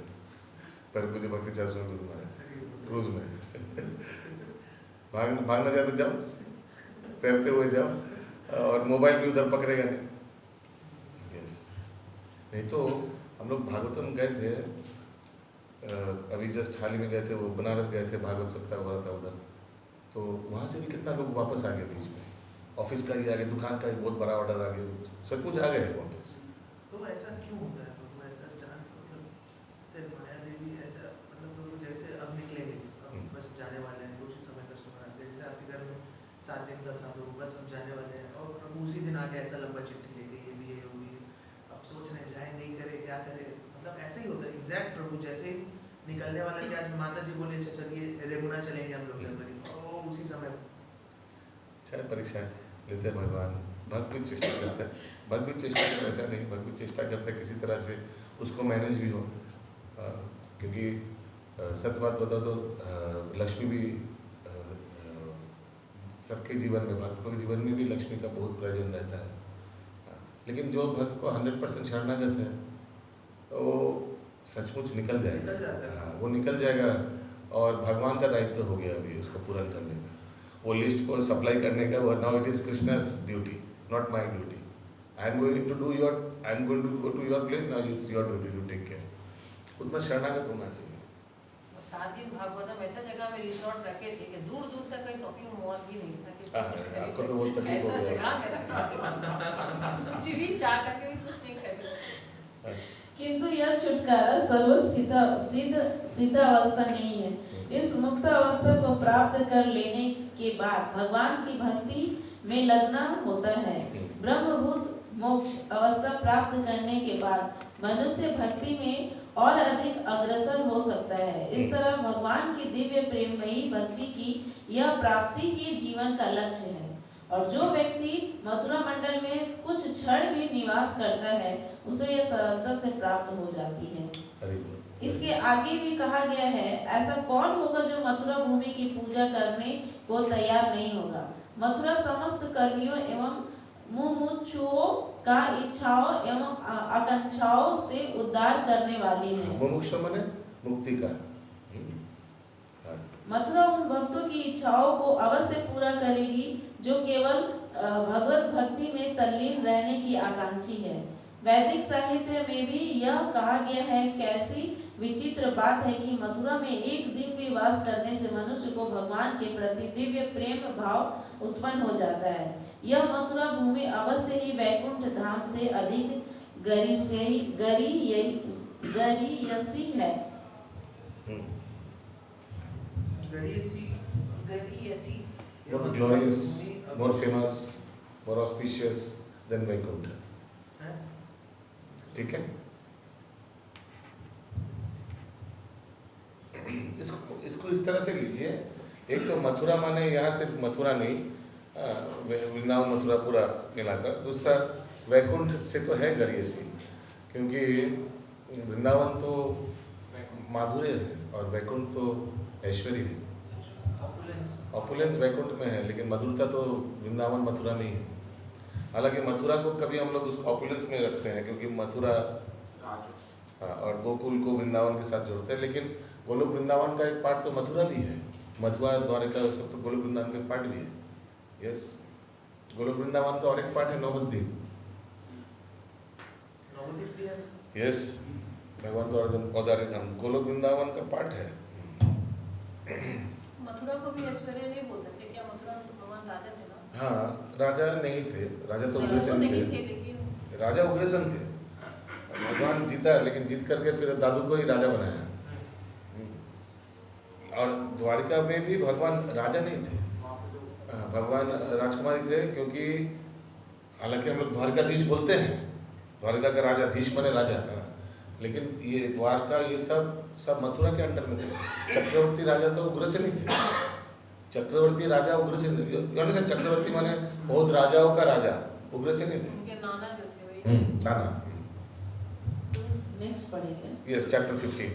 पर मुझे भक्ति चर्चा गुरु महाराज क्रूज में। भागना चाहे तो जाओ, तैरते हुए जाओ, और मोबाइल भी उधर पकड़ेगा नहीं। यस। नहीं तो हम लोग भागवतम गए थे, अभी जस्ट हाल ही में गए थे, वो बनारस गए थे, भागवत सप्ताह हो रहा था उधर, तो वहाँ से भी कितना लोग वापस आ गए बीच में, ऑफिस का ही आ गया, दुकान का ही बहुत बड़ा ऑर्डर आ गया, सब कुछ आ गए वापस। तो ऐसा क्यों होता है? तो ऐसा जान मतलब सिर्फ माया देवी ऐसा मतलब जैसे अब निकलेंगे, बस जाने वाले हैं, उसी समय कस्टमर आते हैं, जैसे आपके घर में 7 दिन का था तो बस अब जाने वाले हैं, और प्रभु उसी दिन आके ऐसा लंबा चिट्ठी लेके ये भी है वो भी है, अब सोच रहे जाए नहीं करे क्या करे, मतलब ऐसे ही होता है एग्जैक्ट। प्रभु जैसे ही निकलने वाला कि आज माता जी बोले अच्छा चलिए रेमुना चलेंगे हम लोग जनवरी, और उसी समय शायद परीक्षा लेते हैं भगवान, भक्त भी चेष्टा करता है, भक्त भी चेष्टा करता है, ऐसा नहीं, भक्त भी चेष्टा करता है किसी तरह से उसको मैनेज भी हो, क्योंकि सत्य बात बताओ तो लक्ष्मी भी सबके जीवन में, भक्तों के जीवन में भी लक्ष्मी का बहुत प्रेजेंस रहता है। लेकिन जो भक्त को 100% शरणागत है वो सचमुच निकल जाएगा, वो निकल जाएगा, और भगवान का दायित्व हो गया अभी उसको पूरा करने का, वो लिस्ट को सप्लाई करने का। वो now it is Krishna's duty, not my duty. I am going to go to your place, now it's your duty to take care. उतना शरणागत होना चाहिए। 7 दिन भागवतम ऐसा जगह में रिसोर्ट रखे थे कि दूर दूर तक कहीं शॉपिंग मॉल भी नहीं था कि आपको तो बहुत तकलीफ हो ऐसा गया। जगह में रखा कुछ भी चाह करके भी कुछ नहीं खरीदा। किंतु यह छुटकारा सिद्ध अवस्था नहीं है। इस मुक्त अवस्था को प्राप्त कर लेने के बाद भगवान की भक्ति में लगना होता है। ब्रह्मभूत मोक्ष अवस्था प्राप्त करने के बाद मनुष्य भक्ति में और अधिक अग्रसर हो सकता है। इस तरह भगवान की दिव्य प्रेममयी भक्ति की यह प्राप्ति ही जीवन का लक्ष्य है। और जो व्यक्ति मथुरा मंडल में कुछ क्षण भी निवास करता है उसे यह सरलता से प्राप्त हो जाती है। इसके आगे भी कहा गया है, ऐसा कौन होगा जो मथुरा भूमि की पूजा करने को तैयार नहीं होगा। मथुरा समस्त कर्मियों एवं मुमुक्षुओं का इच्छाओं एवं आकांक्षाओं से उद्धार करने वाली है। मुमुक्षु माने मुक्ति का। मथुरा उन भक्तों की इच्छाओं को अवश्य पूरा करेगी जो केवल भगवत भक्ति में तल्लीन रहने की आकांक्षी है। वैदिक साहित्य में भी यह कहा गया है, कैसी विचित्र बात है कि मथुरा में एक दिन भी वास करने से मनुष्य को भगवान के प्रति दिव्य प्रेम भाव उत्पन्न हो जाता है। यह मथुरा भूमि अवश्य ही वैकुंठ धाम से अधिक गरियसी है। गरियसी More glorious, more famous, more auspicious than Vaikuntha. ठीक है? इसको इस तरह से लीजिए, एक तो मथुरा माने यहाँ सिर्फ मथुरा नहीं, वृंदावन मथुरा पूरा मिलाकर। दूसरा वैकुंठ से तो है गरियसी, क्योंकि वृंदावन तो माधुर्य है और वैकुंठ तो ऐश्वर्य है। ऑपुलेंस वैकुंठ में है, लेकिन मधुरता तो वृंदावन मथुरा में ही है। हालांकि मथुरा को कभी हम लोग उसको ऑपुलेंस में रखते हैं, क्योंकि मथुरा हाँ, और गोकुल को वृंदावन के साथ जोड़ते हैं, लेकिन गोलोक वृंदावन का एक पार्ट तो मथुरा भी है, मथुरा द्वारका सब तो गोलोक वृंदावन का पार्ट भी है। यस, गोलोक वृंदावन का और एक पार्ट है नवद्वीप। नवद्वीप भी है। यस, भगवान का औदार्य धाम गोलोक वृंदावन का पार्ट है। मथुरा को भी ऐश्वर्य नहीं बोल सकते क्या? मथुरा में तो भगवान राजा थे ना? हाँ, राजा नहीं थे, राजा तो उग्रसेन नहीं थे, थे, लेकिन राजा उग्रसेन थे। भगवान जीता, लेकिन जीत करके फिर दादू को ही राजा बनाया। और द्वारिका में भी भगवान राजा नहीं थे, भगवान राजकुमारी थे, क्योंकि हालांकि हम लोग द्वारकाधीश बोलते हैं, द्वारका का राजाधीश बने राजा, लेकिन ये द्वारका ये सब मथुरा के अंडर में थे। चक्रवर्ती राजा तो उग्रसेन ही थे, चक्रवर्ती राजा उग्रसेन। चक्रवर्ती माने बहुत राजाओं का राजा उग्रसेन ही थे, उनके नाना जो थे वही। नाना। नेक्स्ट पढ़ेंगे। यस, चैप्टर 15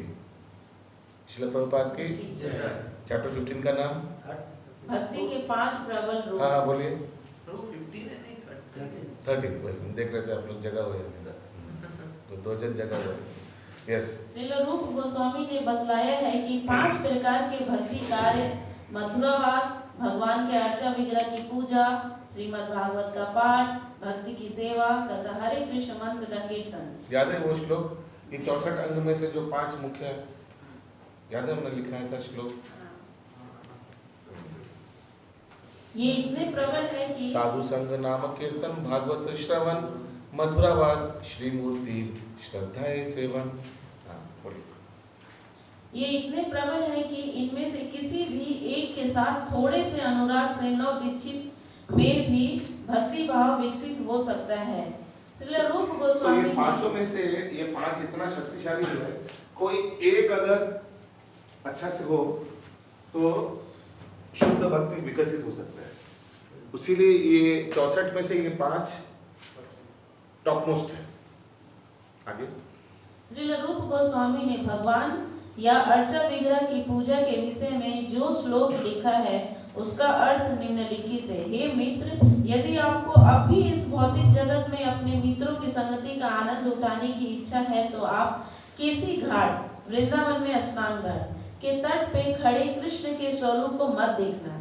श्रील प्रभुपाद की चैप्टर 15 का नाम भक्ति के 5 प्रबल रूप। हाँ बोलिए। प्रभु 15 है नहीं 13 वही हम देख रहे थे, आप लोग जगह हुए तो 2 जन जगह हुए। यस, श्रील रूप गोस्वामी ने बतलाया है कि 5 प्रकार के भक्ति कार्य मथुरावास, भगवान के अर्चा विग्रह की पूजा, श्रीमद् भागवत का पाठ, भक्ति की सेवा तथा हरे कृष्ण मंत्र का कीर्तन। याद है वो श्लोक, ये 64 अंग में से जो 5 मुख्य है, याद है हमने लिखा था श्लोक? ये इतने प्रबल है कि साधु संग नाम कीर्तन, भागवत श्रवण, मथुरावास, श्री मूर्ति श्रद्धा सेवन। ये इतने प्रबल है कि इनमें से किसी भी एक के साथ थोड़े से अनुराग से नव दीक्षित में भी भक्ति भाव विकसित हो सकता है। श्रील रूप तो गोस्वामी ये पांचों में से ये 5 इतना शक्तिशाली है, कोई एक अगर अच्छा से हो तो शुद्ध भक्ति विकसित हो सकता है। उसीलिए ये 64 में से ये 5 टॉप मोस्ट है। आगे श्रील रूप गोस्वामी ने भगवान या अर्चा विग्रह की पूजा के विषय में जो श्लोक लिखा है उसका अर्थ निम्नलिखित है। हे मित्र, यदि आपको अब भी इस भौतिक जगत में अपने मित्रों की संगति का आनंद उठाने की इच्छा है तो आप किसी घाट, वृंदावन में स्नान घाट के तट पे खड़े कृष्ण के स्वरूप को मत देखना।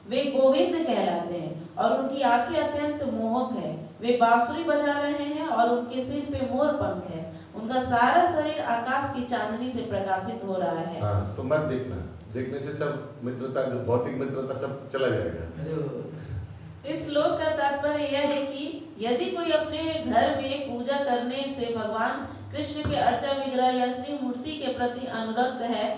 वे गोविंद कहलाते हैं और उनकी आंखें अत्यंत मोहक है। वे बांसुरी बजा रहे हैं और उनके सिर पे मोर पंख है। उनका सारा शरीर आकाश की चांदनी से प्रकाशित हो रहा है। हाँ, तो मत देखना, देखने से सब मित्रता, भौतिक मित्रता सब चला जाएगा। इस श्लोक का तात्पर्य यह है कि यदि कोई अपने घर में पूजा करने से भगवान कृष्ण के अर्चा विग्रह या श्री मूर्ति के प्रति अनुरक्त है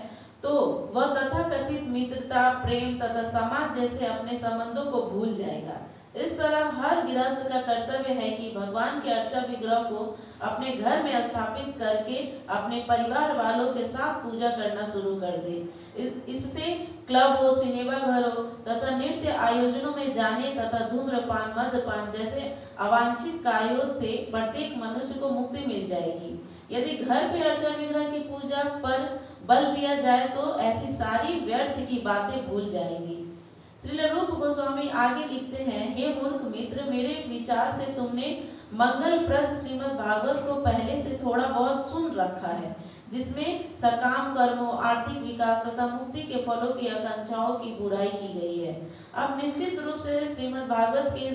तो वह तथाकथित मित्रता, प्रेम तथा समाज जैसे अपने संबंधों को भूल जाएगा। इस तरह हर गृहस्थ का कर्तव्य है कि भगवान के अर्चा विग्रह को अपने घर में स्थापित करके अपने परिवार वालों के साथ पूजा करना शुरू कर दे। इससे क्लब हो, सिनेमा घर हो तथा नृत्य आयोजनों में जाने तथा धूम्रपान, मद्यपान जैसे अवांछित कार्यों से प्रत्येक मनुष्य को मुक्ति मिल जाएगी। यदि घर पे अर्चा विग्रह की पूजा पर बल दिया जाए तो ऐसी सारी व्यर्थ की बातें भूल जाएंगी। श्रील रूप गोस्वामी आगे लिखते हैं, हे मूर्ख मित्र, मेरे विचार से तुमने मंगलप्रद श्रीमद् भागवत को पहले से थोड़ा बहुत सुन रखा है, जिसमें सकाम कर्मों, आर्थिक विकास तथा मुक्ति के फलों की आकांक्षाओं की बुराई की गई है। अब निश्चित रूप से श्रीमद् भागवत के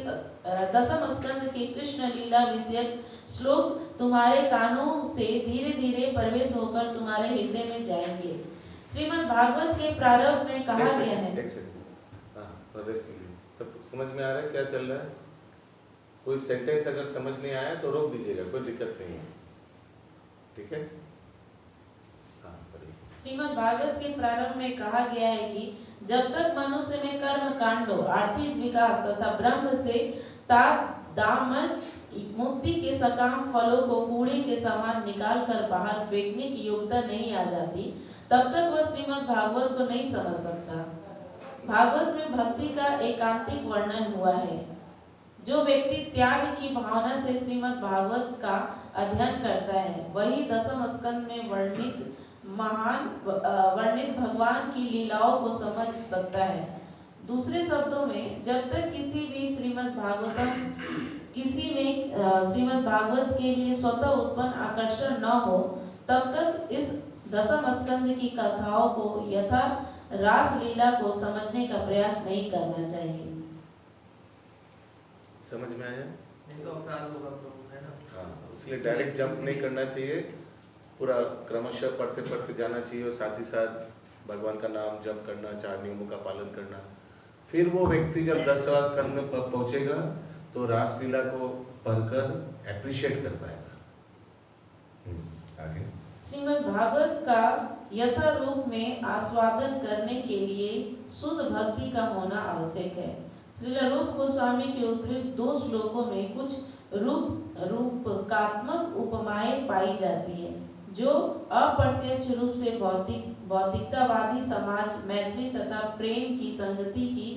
10वें स्कंद के कृष्ण लीला विषयक श्लोक तुम्हारे कानों से धीरे धीरे प्रवेश होकर तुम्हारे हृदय में जाएंगे। श्रीमद् भागवत के प्रारंभ में कहा गया है। सब समझ में आ रहा है क्या चल रहा है? कोई सेंटेंस अगर समझ नहीं आया तो रोक दीजिएगा, कोई दिक्कत नहीं है, ठीक है? श्रीमद् भागवत के प्रारंभ में कहा गया है कि जब तक मनुष्य में कर्म कांडों, आर्थिक विकास तथा ब्रह्म से दामन मुक्ति के सकाम फलों को कूड़े के समान निकाल कर बाहर फेंकने की योग्यता नहीं आ जाती, तब तक वह श्रीमद् भागवत को नहीं समझ सकता। भागवत में भक्ति का एकांतिक वर्णन हुआ है। जो व्यक्ति त्याग की भावना से श्रीमद् भागवत का अध्ययन करता है वही 10वें स्कंद में वर्णित भगवान की लीलाओं को समझ सकता है। दूसरे शब्दों में, जब तक किसी भी श्रीमद् भागवतम किसी में श्रीमद् भागवत के लिए स्वतः उत्पन्न आकर्षण न हो, तब तक इस दसम स्कंद की कथाओं को यथा रास लीला को समझने का प्रयास नहीं करना चाहिए। समझ में आया? नहीं तो अपराध होगा प्रभु, है ना? हाँ, इसलिए डायरेक्ट जंप नहीं करना चाहिए, पूरा क्रमशः पढ़ते पढ़ते जाना चाहिए और साथ ही साथ भगवान का नाम जप करना, 4 नियमों का पालन करना। फिर वो व्यक्ति जब 10वां स्कंद में पहुंचेगा तो रासलीला को पढ़कर एप्रिशिएट कर पाएगा। आगे श्रीमद् भागवत का यथा रूप में आस्वादन करने के लिए शुद्ध भक्ति का होना आवश्यक है। श्रील रूप गोस्वामी के उपयुक्त 2 श्लोकों में कुछ रूपकात्मक उपमाएं पाई जाती है, जो अप्रत्यक्ष रूप से भौतिकतावादी समाज मैत्री तथा प्रेम की संगति की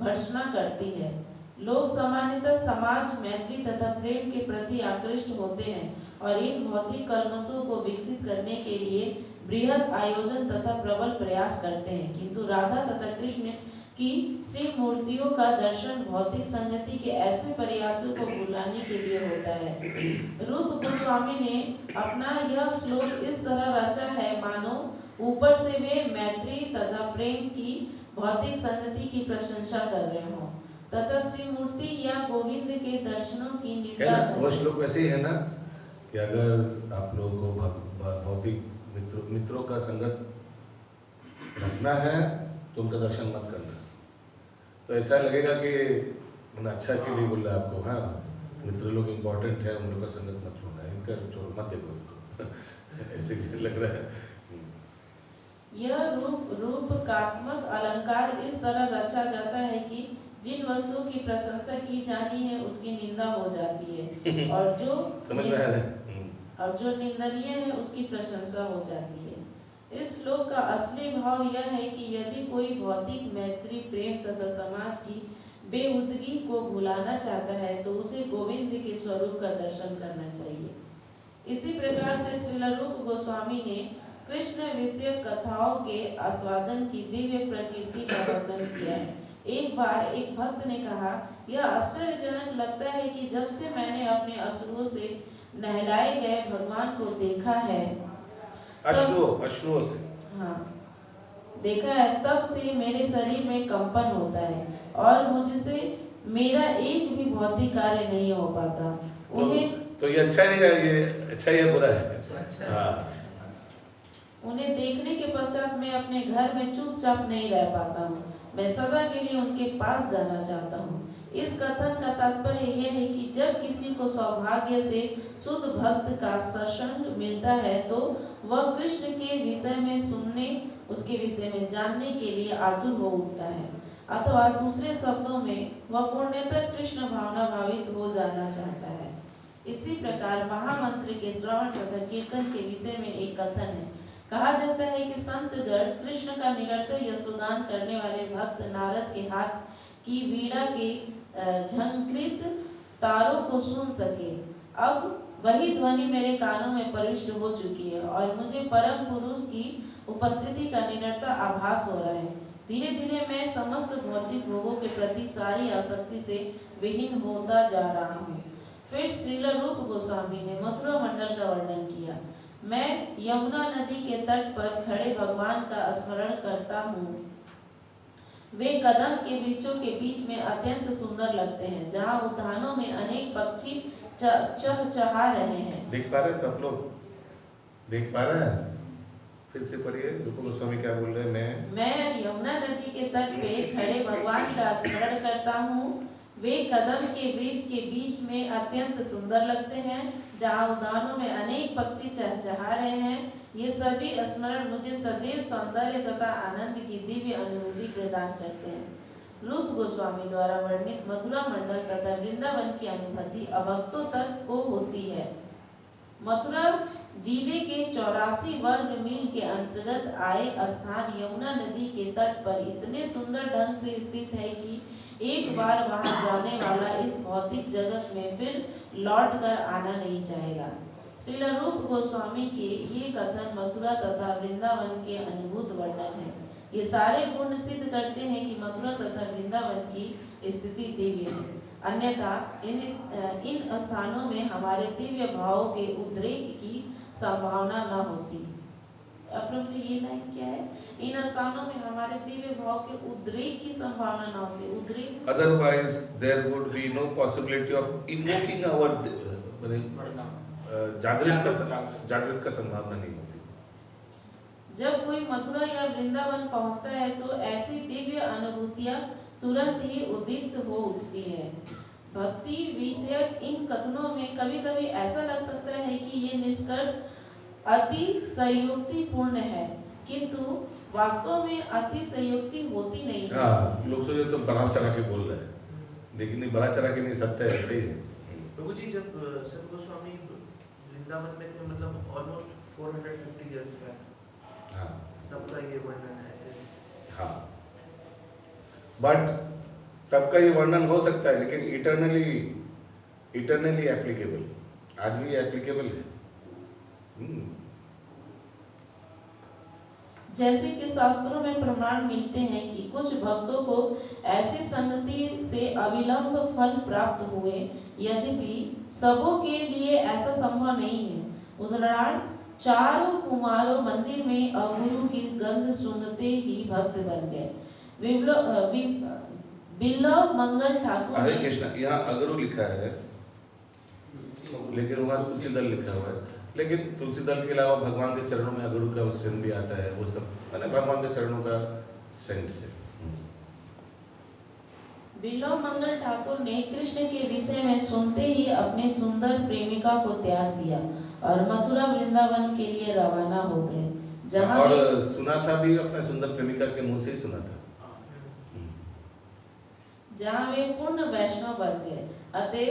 भर्त्सना करती है। लोग सामान्यतः समाज मैत्री तथा प्रेम के प्रति आकृष्ट होते हैं और इन भौतिक कलमशों को विकसित करने के लिए बृहद आयोजन तथा प्रबल प्रयास करते हैं, किंतु राधा तथा कृष्ण की श्री मूर्तियों का दर्शन भौतिक संगति के ऐसे प्रयासों को भुलाने के लिए होता है। रूप गोस्वामी ने अपना यह श्लोक इस तरह रचा है मानो ऊपर से वे मैत्री तथा प्रेम की भौतिक संगति की प्रशंसा कर रहे हों तथा श्री मूर्ति या गोविंद के दर्शनों की निंदा है ना? वो श्लोक वैसे ही है ना कि अगर आप लोगों को भौतिक मित्रों का संगत रखना है तो उनका दर्शन मत करना। तो ऐसा लगेगा कि मैंने अच्छा के लिए बोल रहा है आपको। हाँ, मित्र लोग इम्पोर्टेंट है, उन लोग का संगत मत छोड़ना, इनका छोड़ो मत देखो इनको ऐसे लग रहा है। यह रूपकात्मक अलंकार इस तरह रचा जाता है कि जिन वस्तुओं की प्रशंसा की जानी है उसकी निंदा हो जाती है और जो समझ में आ रहा है? और जो निंदनीय है उसकी प्रशंसा हो जाती है। इस श्लोक का असली भाव यह है कि यदि कोई भौतिक मैत्री प्रेम तथा समाज की बेउदगी को भुलाना चाहता है तो उसे गोविंद के स्वरूप का दर्शन करना चाहिए। इसी प्रकार से श्रील रूप गोस्वामी ने कृष्ण विषय कथाओं के आस्वादन की दिव्य प्रकृति का वर्णन किया है। एक बार एक भक्त ने कहा, यह आश्चर्यजनक लगता है कि जब से मैंने अपने अश्रुओं से नहलाए गए भगवान को देखा है, अश्रुओं से हाँ देखा है, तब से मेरे शरीर में कंपन होता है और मुझसे मेरा एक भी भौतिक कार्य नहीं हो पाता। तो ये अच्छा नहीं है, ये अच्छा या बुरा है? हाँ। उन्हें देखने के पश्चात मैं अपने घर में चुपचाप नहीं रह पाता हूँ, मैं सदा के लिए उनके पास जाना चाहता हूँ। इस कथन का तात्पर्य यह है कि जब किसी को सौभाग्य से शुद्ध भक्त का सत्संग मिलता है तो वह कृष्ण के विषय में सुनने, उसके विषय में जानने के लिए आतुर हो उठता है, अथवा दूसरे शब्दों में वह पूर्णतः कृष्ण भावना भावित हो जाना चाहता है। इसी प्रकार महामंत्र के श्रवण तथा कीर्तन के विषय में एक कथन है। कहा जाता है कि संतगण कृष्ण का निरंतर यशोगान करने वाले भक्त नारद के हाथ की वीणा के झंकृत तारों को सुन सके। अब वही ध्वनि मेरे कानों में प्रविष्ट हो चुकी है और मुझे परम पुरुष की उपस्थिति का निरंतर आभास हो रहा है। धीरे धीरे मैं समस्त भौतिक भोगों के प्रति सारी आसक्ति से विहीन होता जा रहा हूँ। फिर श्रील रूप गोस्वामी ने मथुरा मंडल का वर्णन किया। मैं यमुना नदी के तट पर खड़े भगवान का स्मरण करता हूँ। वे कदम के वृक्षों के बीच में अत्यंत सुंदर लगते हैं, जहाँ उद्यानों में अनेक पक्षी चहचहा रहे हैं। देख पा रहे हैं सब लोग? देख पा रहे हैं? फिर से पढ़िए, रूप गोस्वामी क्या बोल रहे हैं? मैं यमुना नदी के तट पे खड़े भगवान का स्मरण करता हूँ। वे कदम के वृक्ष के बीच में अत्यंत सुंदर लगते हैं, जहाँ उद्यानों में अनेक पक्षी चहचहा रहे हैं। ये सभी स्मरण मुझे सदैव सौंदर्य तथा आनंद की दिव्य अनुभूति प्रदान करते हैं। रूप गोस्वामी द्वारा वर्णित मथुरा मंडल तथा वृंदावन की अनुभूति अभक्तों तक को होती है। मथुरा जिले के 84 वर्ग मील के अंतर्गत आए स्थान यमुना नदी के तट पर इतने सुंदर ढंग से स्थित है कि एक बार वहां जाने वाला इस भौतिक जगत में फिर लौट कर आना नहीं चाहेगा। श्रील रूप गोस्वामी के ये कथन मथुरा तथा वृंदावन के अनुभूत वर्णन है। ये सारे गुण सिद्ध करते हैं कि मथुरा तथा वृंदावन की स्थिति दिव्य है। अन्यथा इन स्थानों में हमारे दिव्य भावों के उद्रेक की संभावना न होती। प्रभु जी ये लाइन क्या है? इन स्थानों में हमारे दिव्य भाव के उद्रेक की संभावना न होती। उद्रेक Otherwise, there would be no possibility of invoking our जागृत का संभावना नहीं होती। जब कोई मथुरा या वृंदावन पहुंचता है तो ऐसी दिव्य अनुभूतियां तुरंत ही उद्दीप्त हो उठती है। भक्ति विषयक इन कथनों में कभी कभी ऐसा लग सकता है कि ये निष्कर्ष अति संयुक्तिपूर्ण है, किंतु वास्तव में अति संयुक्ति होती नहीं है। हाँ, लोग सोचे तो बढ़ा चढ़ा के बोल रहे हैं, लेकिन ये बढ़ा चढ़ा के नहीं, सत्य ऐसे ही है। प्रभु जी जब सत गोस्वामी वृंदावन में थे, मतलब ऑलमोस्ट 450 इयर्स बैक, हाँ, तब का ये वर्णन है। हाँ, बट तब का ये वर्णन हो सकता है, लेकिन इटरनली एप्लीकेबल, आज भी एप्लीकेबल है। जैसे कि शास्त्रों में प्रमाण मिलते हैं कि कुछ भक्तों को ऐसी संगति से अविलंब फल प्राप्त हुए, यद्यपि सबों के लिए ऐसा संभव नहीं है। उदाहरण, चारों कुमारों मंदिर में अगुरु की गंध सूंघते ही भक्त बन गए। बिल्लव मंगल ठाकुर हरे कृष्णा, यहाँ अगरू लिखा है, लेकिन वहाँ तुलसी दल लिखा हुआ है। लेकिन तुलसी दल के अलावा भगवान के चरणों में अगरू का सेंट भी आता है, वो सब मैंने भगवान के चरणों का सेंट से। बिल्लव मंगल ठाकुर ने कृष्ण के विषय में सुनते ही अपने सुंदर प्रेमिका को त्याग दिया और मथुरा वृंदावन के लिए रवाना हो गए, जहाँ और सुना था भी अपने सुंदर प्रेमिका के मुंह से ही सुना था, जहाँ वे पूर्ण वैष्णव बन गए। अतः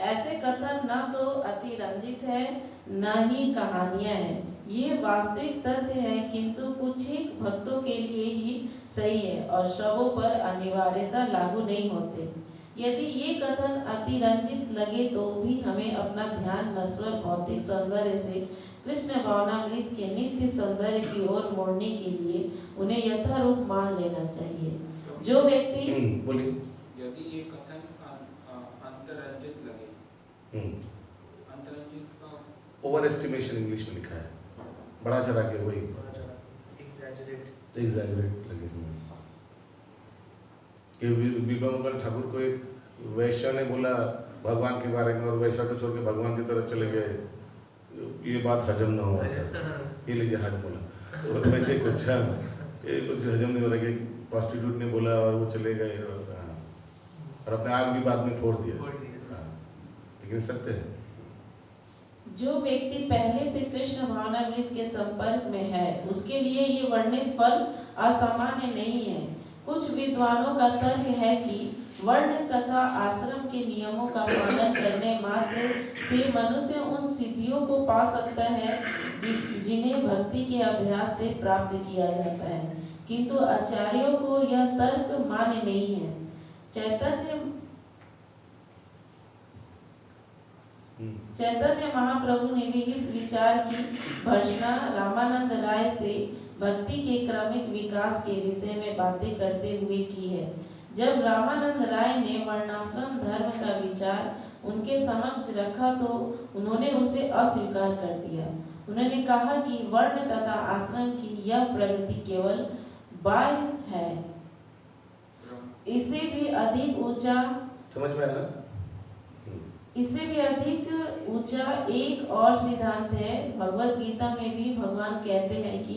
ऐसे कथन न तो अति रंजित है, न ही कहानियां हैं। ये वास्तविक तथ्य है, किंतु कुछ एक भक्तों के लिए ही सही है और सबों पर अनिवार्यता लागू नहीं होते। यदि ये कथन अति रंजित लगे तो भी हमें अपना ध्यान नश्वर भौतिक सौंदर्य से कृष्ण भावनामृत के नित्य सौंदर्य की ओर मोड़ने के लिए उन्हें यथारूप मान लेना चाहिए। जो व्यक्ति बोलिए, यदि ये कथन अंतरंजित लगे, अंतरंजित का ओवर एस्टिमेशन इंग्लिश में लिखा है, बड़ा चढ़ा के, वही एग्जैजरेट लगे। कि बिल्वा मंगल ठाकुर को एक वैश्य ने बोला भगवान के बारे में, और वैश्य को छोड़ के भगवान की तरफ चले गए, ये बात हजम ना हुआ सर, ये लीजिए हजम बोला, तो वैसे कुछ हजम नहीं हो रहा कि प्रोस्टिट्यूट ने बोला और वो चले गए और अपने आप भी बाद में फोड़ दिया, लेकिन सत्य है। जो व्यक्ति पहले से कृष्ण भावनामृत के संपर्क में है, उसके लिए ये वर्णित फल असामान्य नहीं है। कुछ विद्वानों का तर्क है कि वर्ण तथा आश्रम के नियमों का पालन करने मात्र से मनुष्य उन सिद्धियों को पा सकता है जिन्हें भक्ति के अभ्यास से प्राप्त किया जाता है, किंतु आचार्यों को यह तर्क मान्य नहीं है। चैतन्य महाप्रभु ने भी इस विचार की भर्त्सना रामानंद राय से भक्ति के क्रमिक विकास के विषय में बातें करते हुए की है। जब रामानंद राय ने वर्णाश्रम धर्म का विचार उनके समक्ष रखा तो उन्होंने उसे अस्वीकार कर दिया। उन्होंने कहा कि वर्ण तथा आश्रम की यह प्रगति केवल बाह्य है, इससे भी अधिक ऊंचा, समझ में आया? इससे भी अधिक ऊंचा एक और सिद्धांत है। भगवत गीता में भी भगवान कहते हैं कि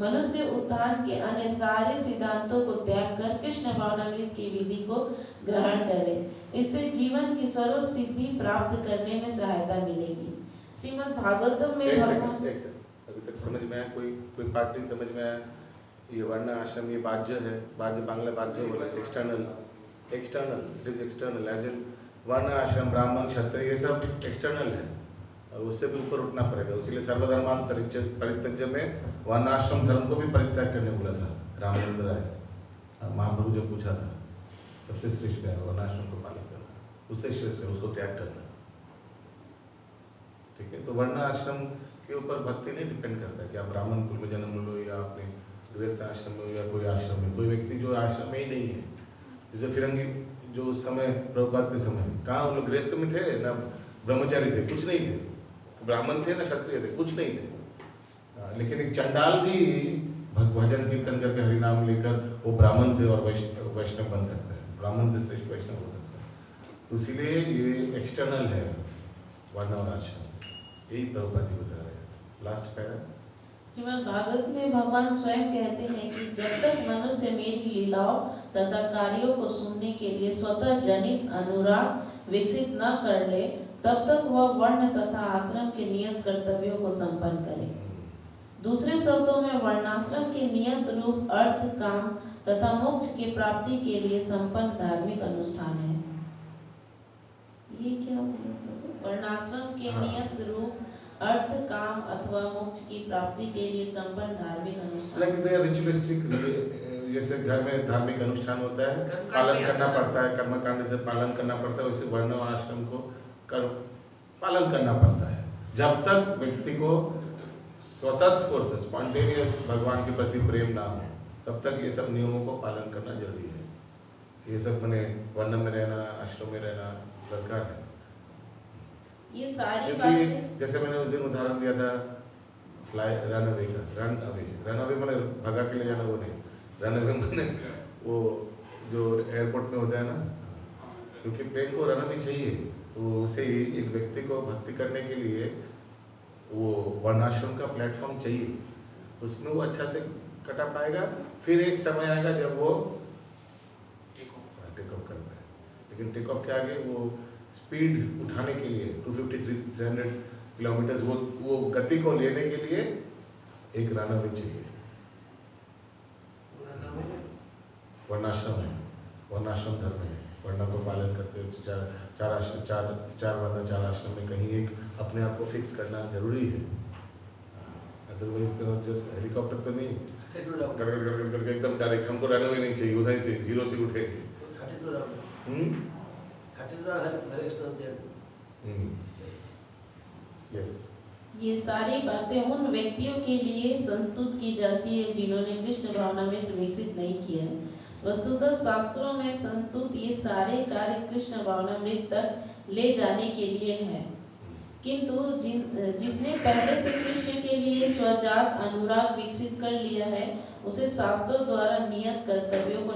मनुष्य उत्थान के अन्य सारे सिद्धांतों को त्याग कर कृष्ण भावनामृत की विधि को ग्रहण करे, इससे जीवन की सर्व सिद्धि प्राप्त करने में सहायता मिलेगी। श्रीमद् भागवतम में भगवान, अभी तक समझ में आया? कोई पार्ट नहीं समझ में आया? ये वर्ण आश्रम, ये बाह्य है, बाह्य बांग्ला बाह्य बोला, external, it is external, as in वर्ण आश्रम ब्राह्मण क्षत्रिय ये सब एक्सटर्नल है, और उससे भी ऊपर उठना पड़ेगा। इसलिए सर्वधर्मान परित्यज्य में वर्णाश्रम धर्म को भी परित्याग करने बोला था रामानंद राय। महाप्रभु जब पूछा था सबसे श्रेष्ठ क्या है, वर्णाश्रम को पालन करना, उससे श्रेष्ठ है उसको त्याग करना। ठीक है, तो वर्णाश्रम के ऊपर भक्ति नहीं डिपेंड करता कि आप ब्राह्मण कुल में जन्म लो या अपने गृहस्थ आश्रम में या कोई आश्रम में। कोई व्यक्ति जो आश्रम में ही नहीं है, जैसे फिरंगी जो उस समय प्रभुपाद के समय कहाँ उन लोग गृहस्थ में थे ना ब्रह्मचारी थे, कुछ नहीं थे, ब्राह्मण थे ना क्षत्रिय थे, कुछ नहीं थे। लेकिन एक चंडाल भी भजन कीर्तन करके हरिनाम लेकर वो ब्राह्मण से और वैष्णव बन सकता है, ब्राह्मण से श्रेष्ठ वैष्णव हो सकता है। तो इसीलिए ये एक्सटर्नल है वर्ण और आश्रम, यही प्रभुपाद जी बता रहे हैं। लास्ट पैरा श्रीमद् भागवत में भगवान स्वयं कहते हैं कि जब तक मनुष्य मेरी लीलाओं तथा कार्यों को सुनने के लिए स्वतः जनित अनुराग विकसित न कर ले, तब तक वह वर्ण तथा आश्रम के नियत कर्तव्यों को संपन्न करे। दूसरे शब्दों में वर्णाश्रम के नियत रूप अर्थ, काम तथा मोक्ष की प्राप्ति के लिए संपन्न धार्मिक अनुष्ठान है। ये क्या बोला प्रभु? वर्णाश्रम के नियत रूप अर्थ, काम अथवा मोक्ष की प्राप्ति के लिए संपन्न धार्मिक अनुष्ठान। लाइक दे रिचुअलिस्टिक, जैसे घर में धार्मिक अनुष्ठान होता है, पालन करना पड़ता है, कर्मकांड से पालन करना पड़ता है, वैसे वर्ण और आश्रम को पालन करना पड़ता है। जब तक व्यक्ति को स्वतःस्फूर्त स्पॉन्टेनियस भगवान के प्रति प्रेम ना हो, तब तक ये सब नियमों को पालन करना जरूरी है। ये सब मैंने वर्ण में रहना, आश्रम में रहना दरकार है। ये सारी क्योंकि बातें जैसे मैंने उस दिन उदाहरण दिया था रन अवे मैंने भगा के ले जाना, वो नहीं, रन अवे मैंने वो जो एयरपोर्ट में होता है ना, क्योंकि प्लेन को रन अवे चाहिए, तो उसे ही एक व्यक्ति को भक्ति करने के लिए वो वर्णाश्रम का प्लेटफॉर्म चाहिए, उसमें वो अच्छा से कटा पाएगा। फिर एक समय आएगा जब वो टेक ऑफ करता है, लेकिन टेक ऑफ के आगे वो स्पीड उठाने के लिए 250-300 किलोमीटर वो गति को लेने के लिए एक रन अवे चाहिए। वर्णाश्रम है, वर्णाश्रम धर्म है, वर्ण को पालन करते हुए चार वर्ण 4 आश्रम में कहीं एक अपने आप को फिक्स करना जरूरी है। अदरवाइज जस्ट हेलीकॉप्टर तो नहीं करके एकदम डायरेक्ट, हमको रन अवे नहीं चाहिए, उधर से 0 से उठेंगे। यस, ये सारी बातें उन व्यक्तियों के लिए संस्तुत की जाती है जिन्होंने कृष्ण भावनामृत विकसित नहीं किया है। वस्तुतः शास्त्रों में संस्तुत ये सारे कार्य कृष्ण भावनामृत तक ले जाने के लिए हैं, किंतु जिसने पहले से कृष्ण के लिए स्वजात अनुराग विकसित कर लिया है, उसे शास्त्रों द्वारा नियत कर्तव्यों को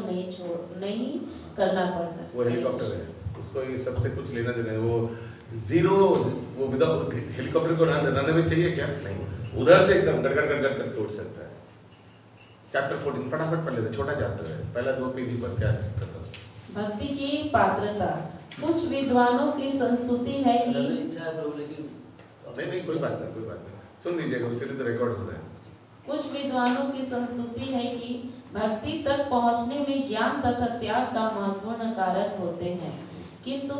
नहीं करना पड़ता। वो हेलीकॉप्टर है, उसको ये सबसे कुछ लेना देना है। वो जीरो, वो विदाउट हेलीकॉप्टर को रन अवे चाहिए क्या? नहीं, उधर से एकदम गड़गड़ तोड़ सकता है। चैप्टर 14 फटाफट पढ़ लेते, छोटा चैप्टर है, पहला 2 पेज पर क्या करता है। भक्ति की पात्रता। कुछ विद्वानों की संस्तुति है कि नहीं कोई बात नहीं, सुन लीजिएगा, उसके लिए तो रिकॉर्ड हो रहा है। कुछ विद्वानों की संस्तुति है कि भक्ति तक पहुंचने में ज्ञान तथा त्याग का महत्वपूर्ण कारक होते हैं, किंतु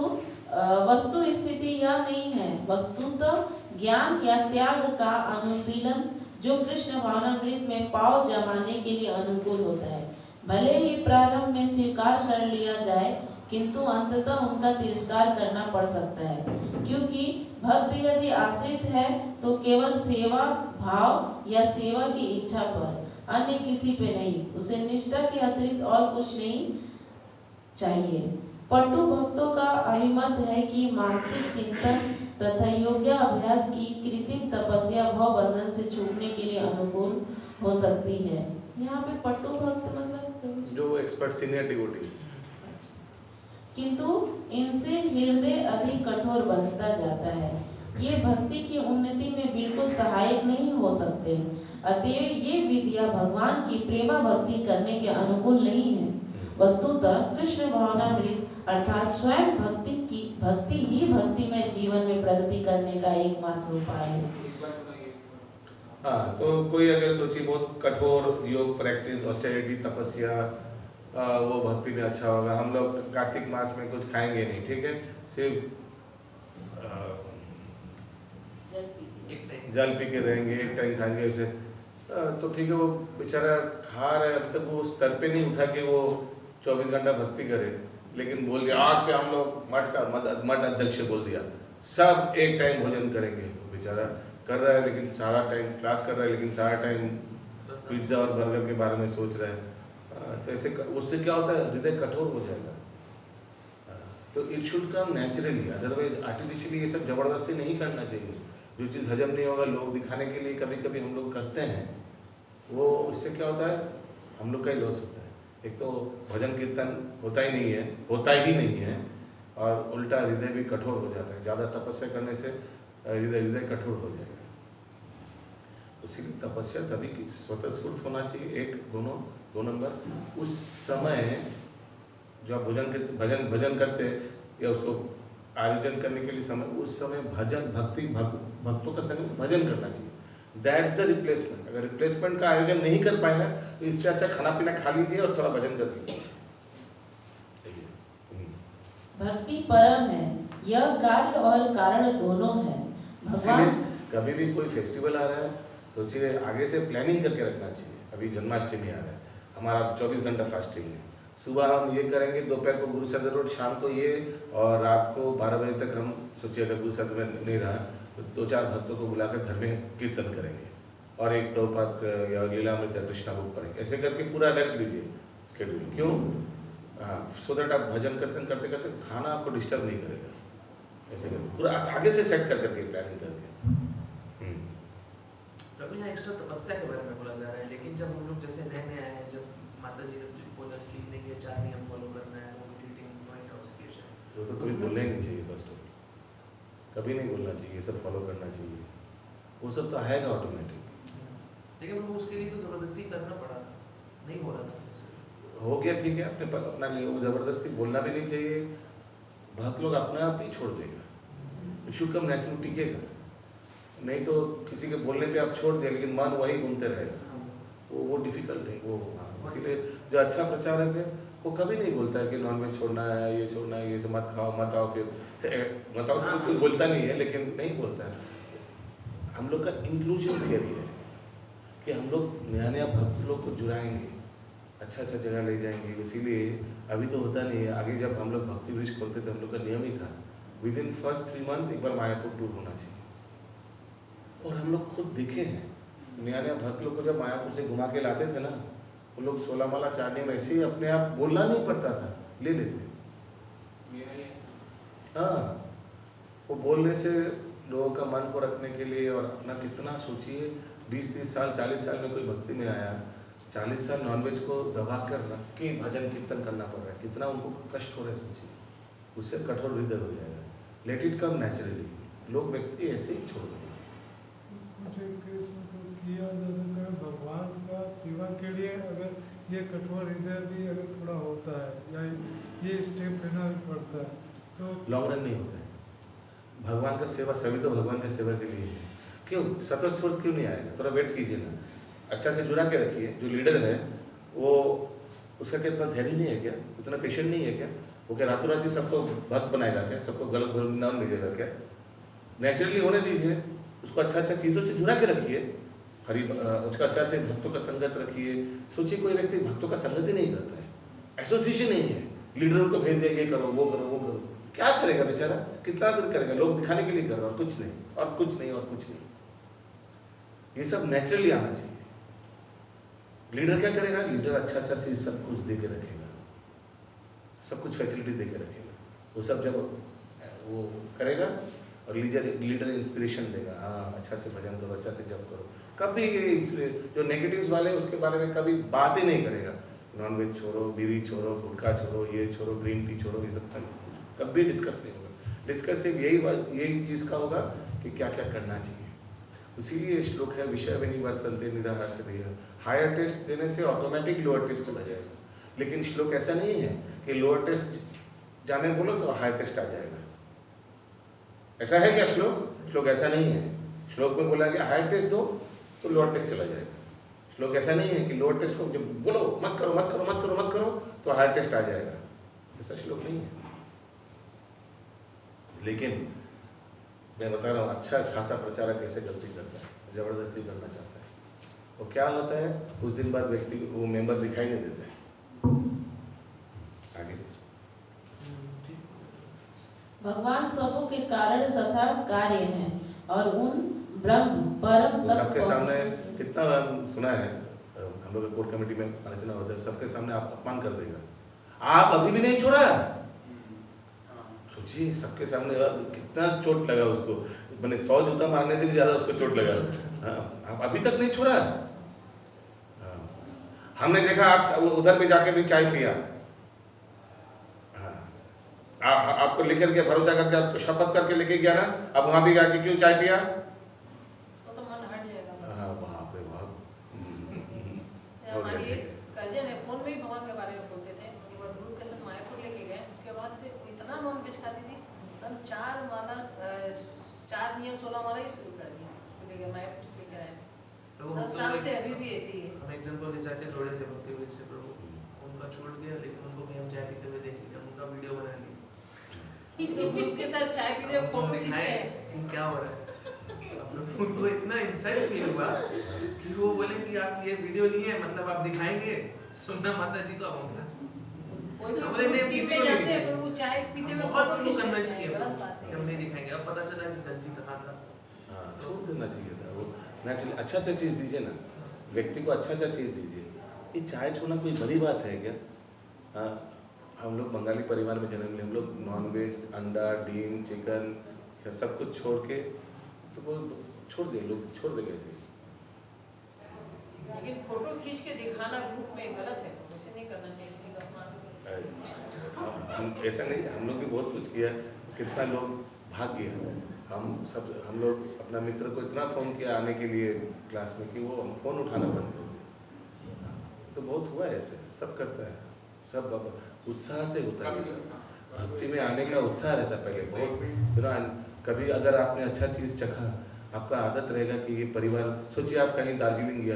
वस्तु स्थिति यह नहीं है। वस्तुतः ज्ञान या त्याग का अनुशीलन जो कृष्ण भावनामृत में पाव जमाने के लिए अनुकूल होता है, भले ही प्रारंभ में स्वीकार कर लिया जाए, किंतु अंततः उनका तिरस्कार करना पड़ सकता है, क्योंकि भक्त यदि आश्रित है तो केवल सेवा भाव या सेवा की इच्छा पर, अन्य किसी पे नहीं। उसे निष्ठा के अतिरिक्त और कुछ नहीं चाहिए। पटु भक्तों का अभिमत है कि मानसिक चिंतन तथा योग्य अभ्यास की कृत्रिम तपस्या भव बंधन से छूटने के लिए अनुकूल हो सकती है। यहाँ पे पटु भक्त मतलब जो एक्सपर्ट सीनियर डिवोटीज, किंतु इनसे हृदय अधिक कठोर बनता जाता है। ये भक्ति की उन्नति में बिल्कुल सहायक नहीं हो सकते। अतएव ये विधियां भगवान की प्रेमा भक्ति करने के अनुकूल नहीं है। वस्तुतः कृष्ण भावनामृत अर्थात स्वयं भक्ति ही भक्ति में जीवन में प्रगति करने का एकमात्र उपाय है। हाँ, तो कोई अगर सोची बहुत कठोर योग प्रैक्टिस, ऑस्टेरिटी, तपस्या, वो भक्ति में अच्छा होगा। हम लोग कार्तिक मास में कुछ खाएंगे नहीं, ठीक है, सिर्फ जल पी के रहेंगे, एक टाइम खाएंगे ऐसे, तो ठीक है, वो बेचारा खा रहा है, अब तक वो स्तर पे नहीं उठा के वो 24 घंटा भक्ति करे, लेकिन बोल दिया आज से हम लोग मठ अध्यक्ष बोल दिया सब एक टाइम भोजन करेंगे। बेचारा कर रहा है, लेकिन सारा टाइम क्लास कर रहा है, लेकिन सारा टाइम पिज्ज़ा और बर्गर के बारे में सोच रहा है। तो ऐसे उससे क्या होता है, हृदय कठोर हो जाएगा। तो it should come naturally, otherwise artificially ये सब ज़बरदस्ती नहीं करना चाहिए। जो चीज़ हजम नहीं होगा, लोग दिखाने के लिए कभी कभी हम लोग करते हैं, वो उससे क्या होता है, हम लोग का ही लॉस होता है। एक तो भजन कीर्तन होता ही नहीं है, और उल्टा हृदय भी कठोर हो जाता है। ज़्यादा तपस्या करने से हृदय कठोर हो जाएगा। इसीलिए तपस्या तभी की स्वतःस्फूर्त होना चाहिए। एक दोनों दो नंबर, उस समय जो आप भजन करते या उसको आयोजन करने के लिए समय, उस समय भजन भक्तों का संग भजन करना चाहिए। That's the replacement. अगर रिप्लेसमेंट का आयोजन नहीं कर पाएगा तो इससे अच्छा खाना पीना खा लीजिए और थोड़ा भजन कर लीजिए। भक्ति परम है, यह कार्य और कारण दोनों है। भगवान कभी भी कोई फेस्टिवल आ रहा है, सोचिए आगे से प्लानिंग करके रखना चाहिए। अभी जन्माष्टमी आ रहा है, हमारा 24 घंटा फास्टिंग है। सुबह हम ये करेंगे, दोपहर को गुरु सदर रोड, शाम को ये, और रात को 12 बजे तक हम सोचिए अगर गुरु सदर में नहीं रहा तो 2-4 भक्तों को बुलाकर घर में कीर्तन करेंगे, और एक प्रभुपाद या लीलामृत या कृष्णा बुक पढ़ेंगे। ऐसे करके पूरा रख लीजिए स्केड्यूल। क्यों? सो दैट आप भजन कीर्तन करते करते खाना आपको डिस्टर्ब नहीं करेगा। ऐसे करके पूरा आगे से सेट करके प्लानिंग करके। प्रभु यहाँ एक्स्ट्रा तपस्या के बारे में बोला जा रहा है, लेकिन जब हम लोग जैसे नए आए हैं, जब माता जी ने बोला कि नहीं ये 4 नियम फॉलो करना है, नो ईटिंग, नो इंटॉक्सिकेशन, वो तो कोई बोलना ही नहीं चाहिए। फर्स्ट ऑफ कभी नहीं बोलना चाहिए, ये सब फॉलो करना चाहिए। वो सब तो आएगा ऑटोमेटिक। लेकिन वो उसके लिए तो जबरदस्ती करना पड़ा था, नहीं हो रहा था। हो गया ठीक है, अपना लिए वो जबरदस्ती बोलना भी नहीं चाहिए। भक्त लोग अपने आप ही छोड़ देगा, इट शुड कम नेचुरल, टिकेगा। नहीं तो किसी के बोलने पे आप छोड़ दिया लेकिन मन वही घूमते रहेगा, वो डिफिकल्ट है वो। इसीलिए जो अच्छा प्रचारक है वो कभी नहीं बोलता है कि नॉनवेज छोड़ना है, ये छोड़ना है, ये सब मत खाओ मत आओ, फिर मत आओ तो कोई बोलता नहीं है, लेकिन नहीं बोलता है। हम लोग का इंक्लूजन थियरी है कि हम लोग नया नया भक्त लोग को जुड़ाएंगे, अच्छा जगह ले जाएंगे। इसीलिए अभी तो होता नहीं है। आगे जब हम लोग भक्ति वृक्ष खोलते थे, हम लोग का नियम ही था विद इन फर्स्ट 3 मंथ्स एक बार मायापुर टूर होना चाहिए। और हम लोग खुद देखे हैं, नया नया भक्त लोग को जब मायापुर से घुमा के लाते थे ना, वो लोग 16 माला चारने में ऐसे ही अपने आप बोलना नहीं पड़ता था, ले लेते। हाँ, वो बोलने से लोगों का मन को रखने के लिए, और अपना कितना सोचिए 20-30 साल 40 साल में कोई भक्ति में आया, 40 साल नॉनवेज को दबा कर रख के भजन कीर्तन करना पड़ रहा है, कितना उनको कष्ट हो रहा है सोचिए। उससे कठोर हृदय हो जाएगा। लेट इट कम नेचुरली, लोग व्यक्ति ऐसे ही छोड़ देंगे। कुछ केस में तो किया जा सकता है भगवान का सेवा के लिए, अगर ये कठोर हृदय भी अगर थोड़ा होता है या ये स्टेप लेना भी पड़ता है तो लॉन्ग रन नहीं होता है। भगवान का सेवा सभी तो भगवान का सेवा के लिए है। क्यों स्वतःस्फूर्त क्यों नहीं आएगा? थोड़ा वेट कीजिए ना, अच्छा से जुड़ा के रखिए। जो लीडर है वो उसका क्या इतना धैर्य नहीं है क्या, इतना पेशेंट नहीं है क्या? वो क्या रातों रात ही सबको भक्त बनाएगा क्या, सबको गलत नाम भेजेगा क्या? नेचुरली होने दीजिए, उसको अच्छा चीज़ों से जुड़ा के रखिए, उसका अच्छा से भक्तों का संगत रखिए। सोचिए कोई व्यक्ति भक्तों का संगत ही नहीं करता है, एसोसिएशन नहीं है, लीडरों को भेज दिया ये करो वो करो वो करो, क्या करेगा बेचारा? कितना देर करेगा? लोग दिखाने के लिए कर रहा है, कुछ नहीं और कुछ नहीं और कुछ नहीं। ये सब नेचुरली आना चाहिए। लीडर क्या करेगा? लीडर अच्छा से सब कुछ दे के रखेगा, सब कुछ फैसिलिटी दे के रखेगा। वो सब जब वो करेगा और लीडर इंस्पिरेशन देगा, हाँ अच्छा से भजन करो, अच्छा से जप करो। कभी जो नेगेटिव्स वाले हैं उसके बारे में कभी बात ही नहीं करेगा। नॉनवेज छोड़ो, बीवी छोड़ो, गुटखा छोड़ो, ये छोड़ो, ग्रीन टी छोड़ो, ये सब कभी डिस्कस नहीं होगा। डिस्कस सिर्फ यही चीज़ का होगा कि क्या क्या करना चाहिए। इसीलिए श्लोक है विषय विनिवर्तन्ते निराहार से भैया। हायर टेस्ट देने से ऑटोमेटिक लोअर टेस्ट चला जाएगा, लेकिन श्लोक ऐसा नहीं है कि लोअर टेस्ट जाने बोलो तो हायर टेस्ट आ जाएगा। ऐसा है क्या श्लोक? श्लोक ऐसा नहीं है। श्लोक में बोला गया हायर टेस्ट दो तो लोअर टेस्ट चला जाएगा। श्लोक ऐसा नहीं है कि लोअर टेस्ट को जब बोलो मत करो मत करो मत करो मत करो तो हायर टेस्ट आ जाएगा, ऐसा श्लोक नहीं है। लेकिन मैं बता रहा हूँ अच्छा खासा प्रचारक कैसे गलती करता है, जबरदस्ती करना चाहता है, तो क्या होता है कुछ दिन बाद व्यक्ति को वो मेंबर दिखाई नहीं देता है। आगे भगवान सबों के कारण तथा कार्य हैं और उन ब्रह्म परम तो सबके सामने कितना सुना है हम लोग कोर कमेटी में आलोचना होता है, सबके सामने आप अपमान कर देगा। आप अभी भी नहीं छोड़ा, सोचिए सबके सामने कितना चोट लगा उसको, मैंने 100 जूता मारने से भी ज़्यादा उसको चोट लगा। हाँ, अभी तक नहीं छोड़ा। हाँ, हमने देखा आप उधर भी जाके भी चाय पिया। हाँ, आपको लेकर के भरोसा करके आपको शपथ करके लेके गया ना, अब वहाँ भी जाके क्यों चाय पिया? तो मन हट जाएगा। हाँ, बाप रे बाप। हमारी एक कजन है, फोन में ही भगवान के बारे में बोलते थे। एक बार ग्रुप के साथ मायापुर लेके गए, उसके बाद से इतना नॉन वेज खाती थी, हम 4 नियम 16 माला ही शुरू कर दिया। लेके मायापुर से लेकर आए, तो 10 साल से अभी भी ऐसे ही है। हम एक जन को ले जाके दौड़े थे भक्ति वीर से प्रभु, उनका छूट गया, लेकिन उनको भी हम चाय पीते हुए देख लिया, उनका वीडियो बना लिया। तो ग्रुप के साथ चाय पी रहे, फोटो खींचते हैं कि क्या हो रहा है। उनको इतना इंसाइट फील हुआ कि वो बोले कि आप ये वीडियो लिए, मतलब आप दिखाएंगे सुनना माता जी को हम क्लास में। कोई नहीं किसी को जाते हैं, पर वो चाय पीते हुए बहुत फोटो उनको खींचते कन्विंस हैं। किया गलत बात है। हम नहीं दिखाएंगे। अब पता चला कि गलती कहाँ था। हाँ, छोड़ देना चाहिए था वो। नेचुरली अच्छा चीज़ दीजिए ना, व्यक्ति को अच्छा चीज़ दीजिए। ये चाय छोड़ना कोई बड़ी बात है क्या? हाँ, हम लोग बंगाली परिवार में जन्म लिए, हम लोग नॉनवेज, अंडा, डीम, चिकन सब कुछ छोड़ के, तो वो छोड़ दिए, लोग छोड़ देंगे ऐसे। लेकिन फोटो खींच के दिखाना ग्रुप में गलत है, वैसे नहीं करना चाहिए किसी का अपमान। हम ऐसा नहीं, हम लोग भी बहुत कुछ किया, कितना लोग भाग गया। हम लोग अपना मित्र को इतना फ़ोन किया आने के लिए क्लास में कि वो हम फ़ोन उठाना बंद कर दिया। तो बहुत हुआ है ऐसे, सब करता है, सब उत्साह से होता है। सब भक्ति में आने का उत्साह रहता है पहले बहुत। कभी अगर आपने अच्छा चीज़ चखा, आपका आदत रहेगा कि ये परिवार, सोचिए आप कहीं दार्जिलिंग गया,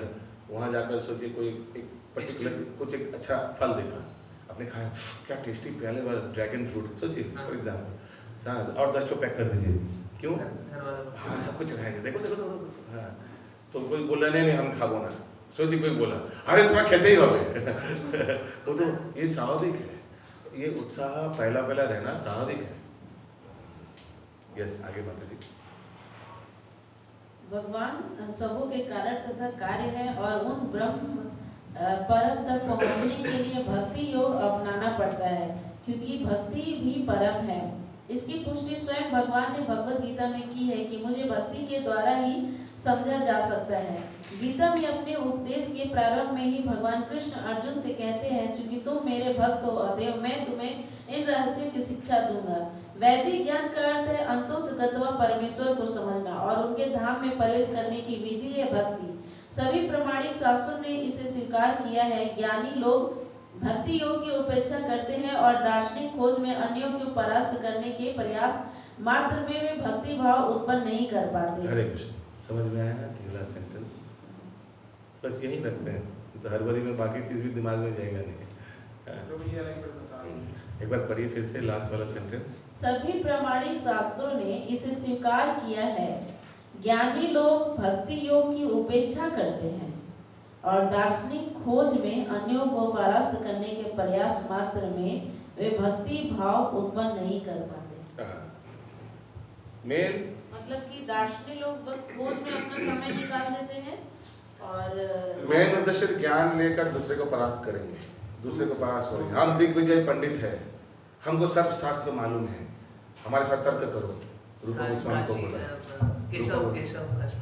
वहाँ जाकर सोचिए कोई एक पर्टिकुलर कुछ एक अच्छा फल देखा, आपने खाया, क्या टेस्टी प्याले वाला ड्रैगन फ्रूट, सोचिए फॉर एग्जाम्पल, और 10 पैक कर दीजिए, क्यों? हाँ, सब कुछ खाएंगे, देखो देखो देखो। हाँ, तो कोई बोला नहीं हम खाबो ना, सोचिए कोई बोला अरे तुम्हें खेते ही होगे। वो तो ये स्वाभाविक है, ये उत्साह पहला रहना स्वाभाविक है। यस, आगे माता जी। भगवान सबों के कारण तथा कार्य है और उन ब्रह्म परम तक पहुंचने के लिए भक्ति योग अपनाना पड़ता है, क्योंकि भक्ति भी परम है। इसकी पुष्टि स्वयं भगवान ने भगवत गीता में की है कि मुझे भक्ति के द्वारा ही समझा जा सकता है। गीता में अपने उपदेश के प्रारंभ में ही भगवान कृष्ण अर्जुन से कहते हैं, चूंकि तुम मेरे भक्त हो अतएव मैं तुम्हें इन रहस्यों की शिक्षा दूंगा। वैदिक ज्ञान का अर्थ है अंतोतगत्वा परमेश्वर को समझना और उनके धाम में प्रवेश करने की विधि है भक्ति। सभी प्रमाणिक शास्त्रों ने इसे स्वीकार किया है। ज्ञानी लोग भक्ति योग की उपेक्षा करते हैं और दार्शनिक खोज में अन्यों को परास्त करने के प्रयास मात्र में वे भक्ति भाव उत्पन्न नहीं कर पाते। हरे कृष्ण, समझ में आया अगला सेंटेंस? बस यही रखते हैं, तो हर बारी में बाकी चीज़ भी दिमाग में जाएगा नहीं। एक बार पढ़िए फिर से लास्ट वाला सेंटेंस। सभी प्रमाणिक शास्त्रों ने इसे स्वीकार किया है। ज्ञानी लोग भक्ति योग की उपेक्षा करते हैं और दार्शनिक खोज में अन्यों को परास्त करने के प्रयास मात्र में वे भक्ति भाव उत्पन्न नहीं कर पाते। मेन मतलब कि दार्शनिक लोग बस खोज में अपना समय निकाल देते हैं और मेन उद्देश्य ज्ञान लेकर दूसरे को परास्त करेंगे, दूसरे को परास्त करेंगे। हम दिग्विजय पंडित है, हमको सब शास्त्र मालूम है, हमारे साथ तर्क करो। रूप गोस्वामी को बोला,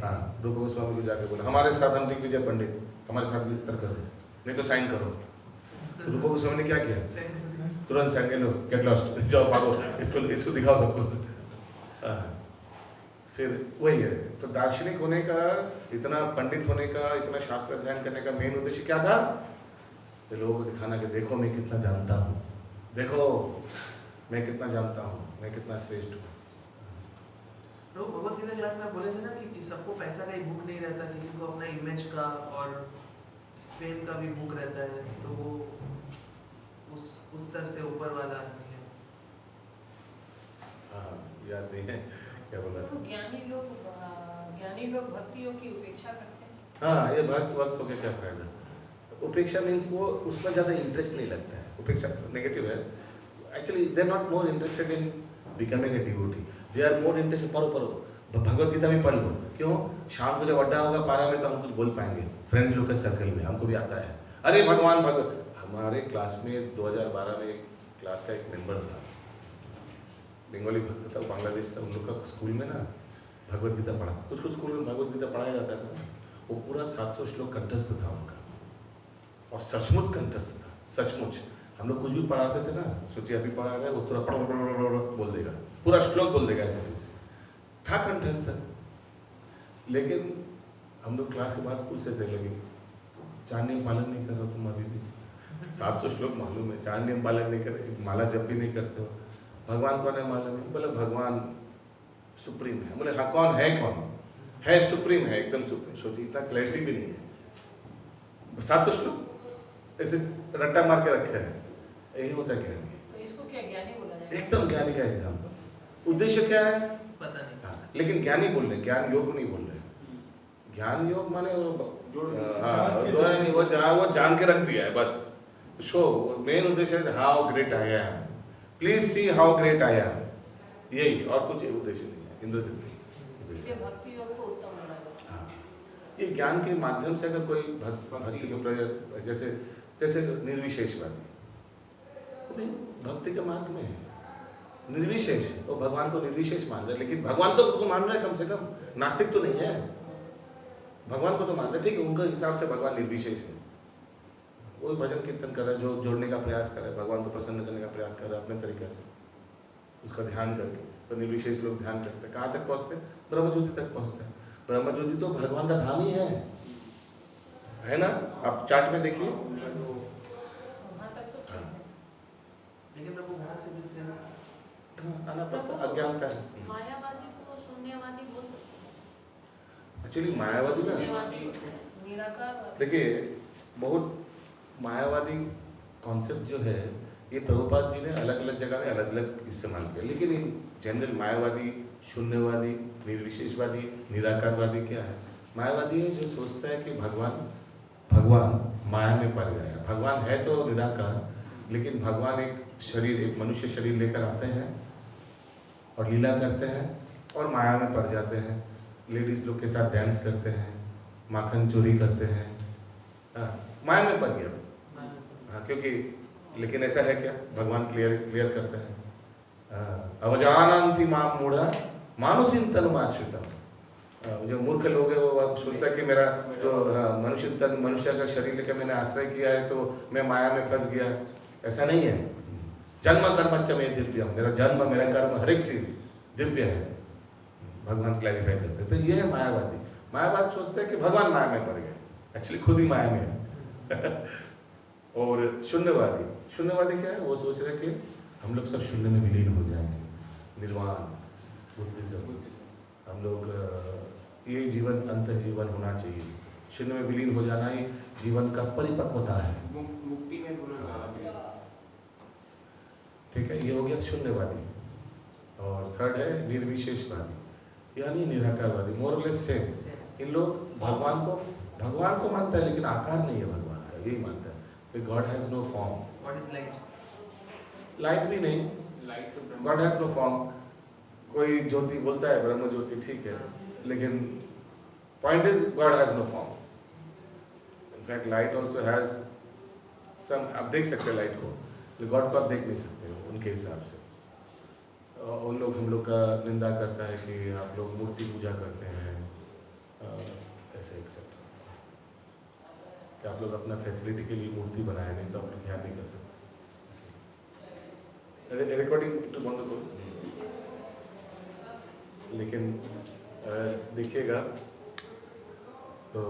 हाँ, रूप गोस्वामी को जाके बोला हमारे साथ हम दिग्विजय पंडित, हमारे साथ भी तर्क करो, नहीं तो साइन करो। रूप गोस्वामी ने क्या किया? तुरंत साइन कर लो, गेट लॉस्ट, जाओ भागो, इसको दिखाओ सबको। फिर वही है, तो दार्शनिक होने का, इतना पंडित होने का, इतना शास्त्र अध्ययन करने का मेन उद्देश्य क्या था? लोगों को दिखाना कि देखो मैं कितना जानता हूँ, देखो मैं कितना जानता हूँ, मैं कितना श्रेष्ठ हूँ। तो भगवत गीता क्लास में बोले थे ना कि सबको पैसा का ही भूख नहीं रहता, किसी को अपना इमेज का और फेम का भी भूख रहता है, तो वो उस स्तर से ऊपर वाला आदमी है। हाँ, याद नहीं है क्या बोला था? तो ज्ञानी लोग भक्ति योग की उपेक्षा करते हैं। हाँ, ये वक्त हो गया, क्या फायदा? उपेक्षा मीन्स वो उसमें ज़्यादा इंटरेस्ट नहीं लगता है। उपेक्षा नेगेटिव है। Actually they are not more interested in becoming a devotee, they are more interested. पढ़ो भगवत गीता भी पढ़ लो, क्यों? शाम को जब अड्डा होगा पारा में तो हम कुछ बोल पाएंगे फ्रेंड्स लोग के सर्कल में, हमको भी आता है। अरे भगवान हमारे क्लास में 2012 में एक क्लास का एक मेंबर था, बंगाली भक्त था, बांग्लादेश था, उन लोग का स्कूल में ना भगवत गीता पढ़ा, कुछ कुछ स्कूल में भगवत गीता पढ़ाया जाता था ना, वो पूरा 700 श्लोक कंठस्थ था उनका, और सचमुच कंठस्थ था, सचमुच। हम लोग कुछ भी पढ़ाते थे ना, सोचिए अभी पढ़ा रहे, वो पूरा बोल देगा, पूरा श्लोक बोल देगा, ऐसे था कंठस्थ। लेकिन हम लोग क्लास के बाद पूछते थे, लेकिन 4 नियम पालन नहीं कर रहे हो तुम अभी भी, 700 श्लोक मालूम है, 4 नियम पालन नहीं कर, माला जब भी नहीं करते हो, भगवान कौन है मालूम नहीं? बोले भगवान सुप्रीम है। बोले हाँ, कौन है? कौन है? सुप्रीम है, एकदम सुप्रीम। सोचिए इतना क्लैरिटी भी नहीं है, 700 श्लोक ऐसे रट्टा मार के रखे हैं, यही होता है ज्ञानी। तो इसको क्या ज्ञानी बोला जाए? एकदम ज्ञानी का एग्जाम्पल। उद्देश्य क्या है पता नहीं। हाँ, लेकिन ज्ञानी बोल रहे, ज्ञान योग नहीं बोल रहे। ज्ञान योग माने वो जान के रख दिया है बस, शो मेन उद्देश्य है how great I am, please see how great I am, यही, और कुछ उद्देश्य नहीं है इंद्रजित नहीं। इसलिए भक्ति योग को उत्तम माना जाता है। हाँ, ये ज्ञान के माध्यम से अगर कोई भक्ति के प्रयोग, जैसे जैसे निर्विशेषवादी नहीं, भक्ति के मार्ग में है निर्विशेष, वो भगवान को निर्विशेष मान रहे, लेकिन भगवान तो उसको मान रहे, कम से कम नास्तिक तो नहीं है, भगवान को तो मान रहे, ठीक है, उनके हिसाब से भगवान निर्विशेष है। वो भजन कीर्तन कर रहा है, जो जोड़ने का प्रयास कर रहा है, भगवान को प्रसन्न करने का प्रयास कर रहा है अपने तरीके से, उसका ध्यान करके। तो निर्विशेष लोग ध्यान करते हैं, कहाँ तक पहुँचते हैं? ब्रह्मज्योति तक पहुँचते हैं। ब्रह्मज्योति तो भगवान का धाम ही है ना? आप चार्ट में देखिए, वहाँ तक तो ठीक है। लेकिन प्रभु वहाँ से भी फिर आना पड़ता, अज्ञानता है। मायावादी को शून्यवादी बोल सकते हैं। एक्चुअली मायावादी ना, शून्यवादी होते हैं। निराकार देखिए बहुत मायावादी कॉन्सेप्ट जो है, ये प्रभुपाद जी ने अलग अलग जगह में अलग अलग इस्तेमाल किया, लेकिन इन जनरल मायावादी, शून्यवादी, निर्विशेषवादी, निराकारवादी क्या है? मायावादी है जो सोचता है कि भगवान माया में पड़ गया है। भगवान है तो निराकार, लेकिन भगवान एक शरीर, एक मनुष्य शरीर लेकर आते हैं और लीला करते हैं और माया में पड़ जाते हैं, लेडीज लोग के साथ डांस करते हैं, माखन चोरी करते हैं, माया में पड़ गया। हाँ, क्योंकि लेकिन ऐसा है क्या? भगवान क्लियर करते हैं, अवजानन्ति माम मूढ़ा मानुषीं तनुमाश्रितम्। जो मूर्ख लोग है वो सोचता है कि मेरा जो मनुष्य का शरीर लेकर मैंने आश्रय किया है तो मैं माया में फंस गया। ऐसा नहीं है। जन्म कर्म च मे दिव्यम, मेरा जन्म, मेरा कर्म, हर एक चीज दिव्य है, भगवान क्लैरिफाई करते हैं। तो ये है मायावादी। मायावादी सोचते हैं कि भगवान माया में पड़ गए, एक्चुअली खुद ही माया में है। और शून्यवादी क्या है? वो सोच रहे कि हम लोग सब शून्य में विलीन हो जाएंगे, निर्वाण, बुद्धिज्म, हम लोग ये जीवन अंत जीवन होना चाहिए, शून्य में विलीन हो जाना ही जीवन का परिपक्वता है, मुक्ति में ठीक है। ये हो गया शून्यवादी। और थर्ड है निर्विशेषवादी, यानी निराकारवादी, मोरलेस सेम। इन लोग भगवान को मानता है, लेकिन आकार नहीं है भगवान का, यही मानता है कि God has no form. What is light? Light भी नहीं, गॉड हैज नो फॉर्म। कोई ज्योति बोलता है ब्रह्म ज्योति, ठीक है, लेकिन point is God has no form. In fact light also has some, आप देख सकते हैं लाइट को, गॉड को आप देख नहीं सकते हो उनके हिसाब से। उन लोग, हम लोग का निंदा करता है कि आप लोग मूर्ति पूजा करते हैं, ऐसे एक्सेप्ट कि आप लोग अपना फैसिलिटी के लिए मूर्ति बनाए, नहीं तो आप लोग ध्यान नहीं कर सकते। रिकॉर्डिंग तो बंद करो, लेकिन देखिएगा तो